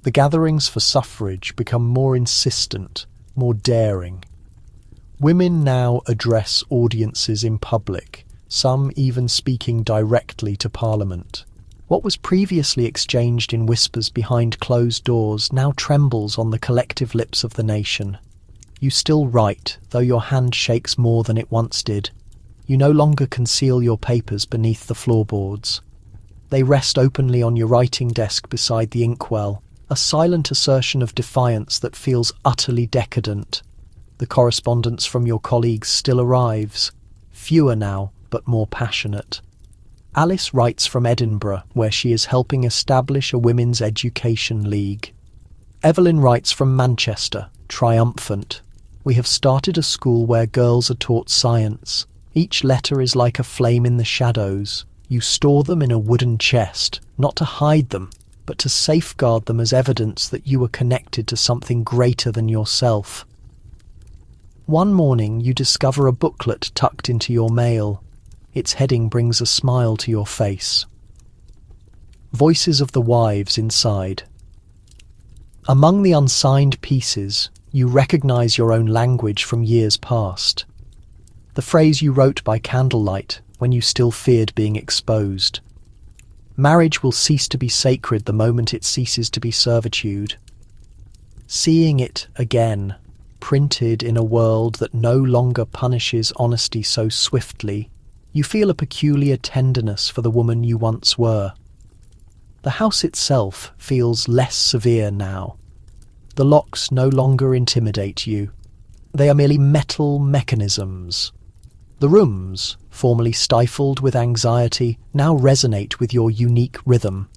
The gatherings for suffrage become more insistent, more daring. Women now address audiences in public, some even speaking directly to Parliament. What was previously exchanged in whispers behind closed doors now trembles on the collective lips of the nation. You still write, though your hand shakes more than it once did. You no longer conceal your papers beneath the floorboards. They rest openly on your writing desk beside the inkwell, a silent assertion of defiance that feels utterly decadent. The correspondence from your colleagues still arrives, fewer now, but more passionate. Alice writes from Edinburgh, where she is helping establish a women's education league. Evelyn writes from Manchester, triumphant. We have started a school where girls are taught science. Each letter is like a flame in the shadows. You store them in a wooden chest, not to hide them, but to safeguard them as evidence that you are connected to something greater than yourself. One morning you discover a booklet tucked into your mail. Its heading brings a smile to your face. Voices of the wives inside. Among the unsigned pieces, you recognize your own language from years past. The phrase you wrote by candlelight when you still feared being exposed. Marriage will cease to be sacred the moment it ceases to be servitude. Seeing it again, printed in a world that no longer punishes honesty so swiftly, you feel a peculiar tenderness for the woman you once were. The house itself feels less severe now. The locks no longer intimidate you. They are merely metal mechanisms. The rooms, formerly stifled with anxiety, now resonate with your unique rhythm.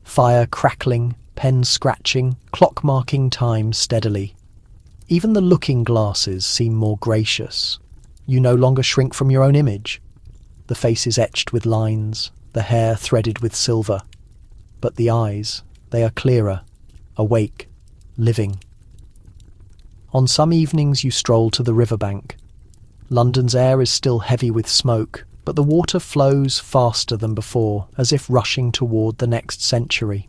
Fire crackling, pen scratching, clock marking time steadily. Even the looking glasses seem more gracious. You no longer shrink from your own image. The face is etched with lines, the hair threaded with silver. But the eyes, they are clearer, awake, living. On some evenings you stroll to the riverbank. London's air is still heavy with smoke, but the water flows faster than before, as if rushing toward the next century.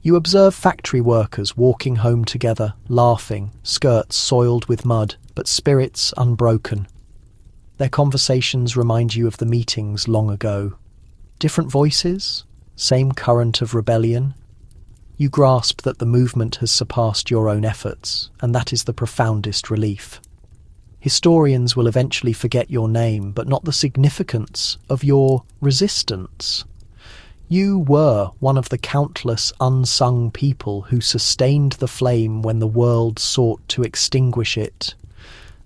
You observe factory workers walking home together, laughing, skirts soiled with mud, but spirits unbroken. Their conversations remind you of the meetings long ago. Different voices, same current of rebellion. You grasp that the movement has surpassed your own efforts, and that is the profoundest relief. Historians will eventually forget your name, but not the significance of your resistance. You were one of the countless unsung people who sustained the flame when the world sought to extinguish it.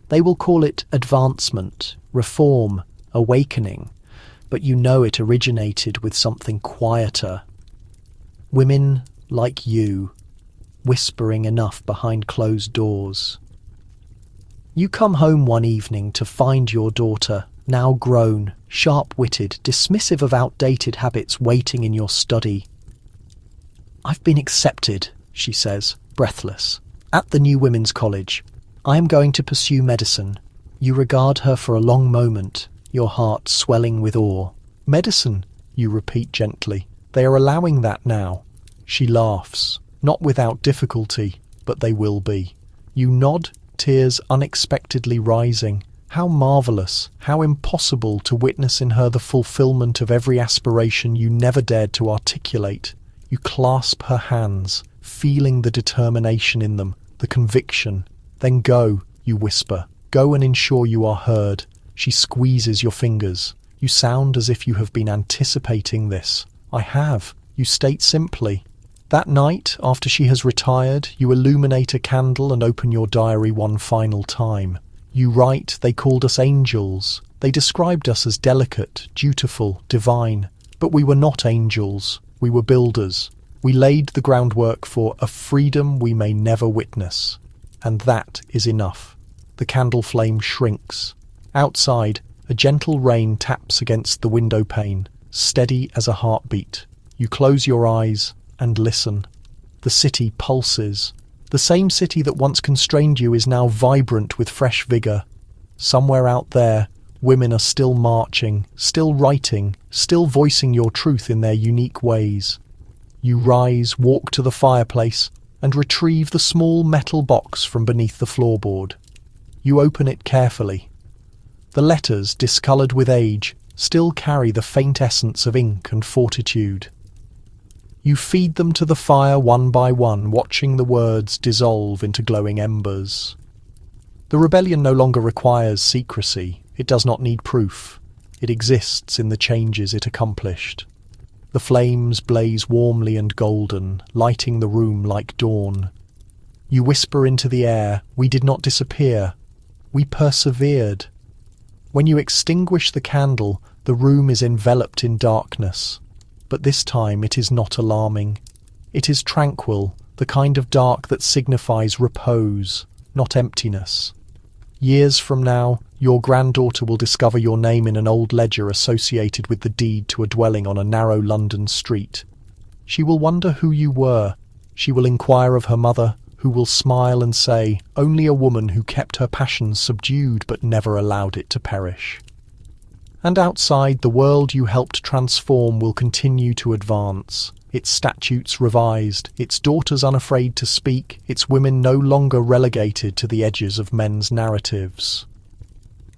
They will call it advancement, reform, awakening, but you know it originated with something quieter. Women like you, whispering enough behind closed doors. You come home one evening to find your daughter, now grown, sharp-witted, dismissive of outdated habits, waiting in your study. "I've been accepted," she says, breathless, "at the new women's college. I am going to pursue medicine." You regard her for a long moment, your heart swelling with awe. "Medicine," you repeat gently. "They are allowing that now." She laughs, not without difficulty, but they will be. You nod, tears unexpectedly rising. How marvellous, how impossible to witness in her the fulfillment of every aspiration you never dared to articulate. You clasp her hands, feeling the determination in them, the conviction. "Then go," you whisper. "Go and ensure you are heard." She squeezes your fingers. "You sound as if you have been anticipating this." "I have," you state simply. That night, after she has retired, you illuminate a candle and open your diary one final time. You write, "They called us angels. They described us as delicate, dutiful, divine. But we were not angels. We were builders. We laid the groundwork for a freedom we may never witness." And that is enough. The candle flame shrinks. Outside, a gentle rain taps against the window pane, steady as a heartbeat. You close your eyes and listen. The city pulses. The same city that once constrained you is now vibrant with fresh vigour. Somewhere out there, women are still marching, still writing, still voicing your truth in their unique ways. You rise, walk to the fireplace, and retrieve the small metal box from beneath the floorboard. You open it carefully. The letters, discoloured with age, still carry the faint essence of ink and fortitude. You feed them to the fire one by one, watching the words dissolve into glowing embers. The rebellion no longer requires secrecy. It does not need proof. It exists in the changes it accomplished. The flames blaze warmly and golden, lighting the room like dawn. You whisper into the air, "We did not disappear. We persevered." When you extinguish the candle, The room is enveloped in darkness. But this time it is not alarming. It is tranquil, the kind of dark that signifies repose, not emptiness. Years from now, your granddaughter will discover your name in an old ledger associated with the deed to a dwelling on a narrow London street. She will wonder who you were. She will inquire of her mother, who will smile and say, "Only a woman who kept her passions subdued but never allowed it to perish." And outside, the world you helped transform will continue to advance, its statutes revised, its daughters unafraid to speak, its women no longer relegated to the edges of men's narratives.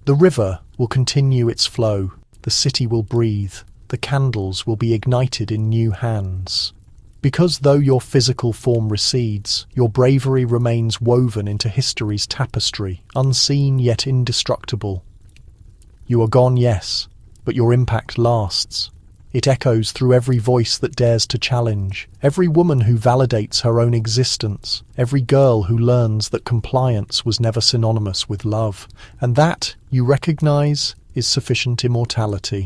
The river will continue its flow, the city will breathe, the candles will be ignited in new hands. Because though your physical form recedes, your bravery remains woven into history's tapestry, unseen yet indestructible. You are gone, yes, but your impact lasts. It echoes through every voice that dares to challenge, every woman who validates her own existence, every girl who learns that compliance was never synonymous with love, and that, you recognize, is sufficient immortality.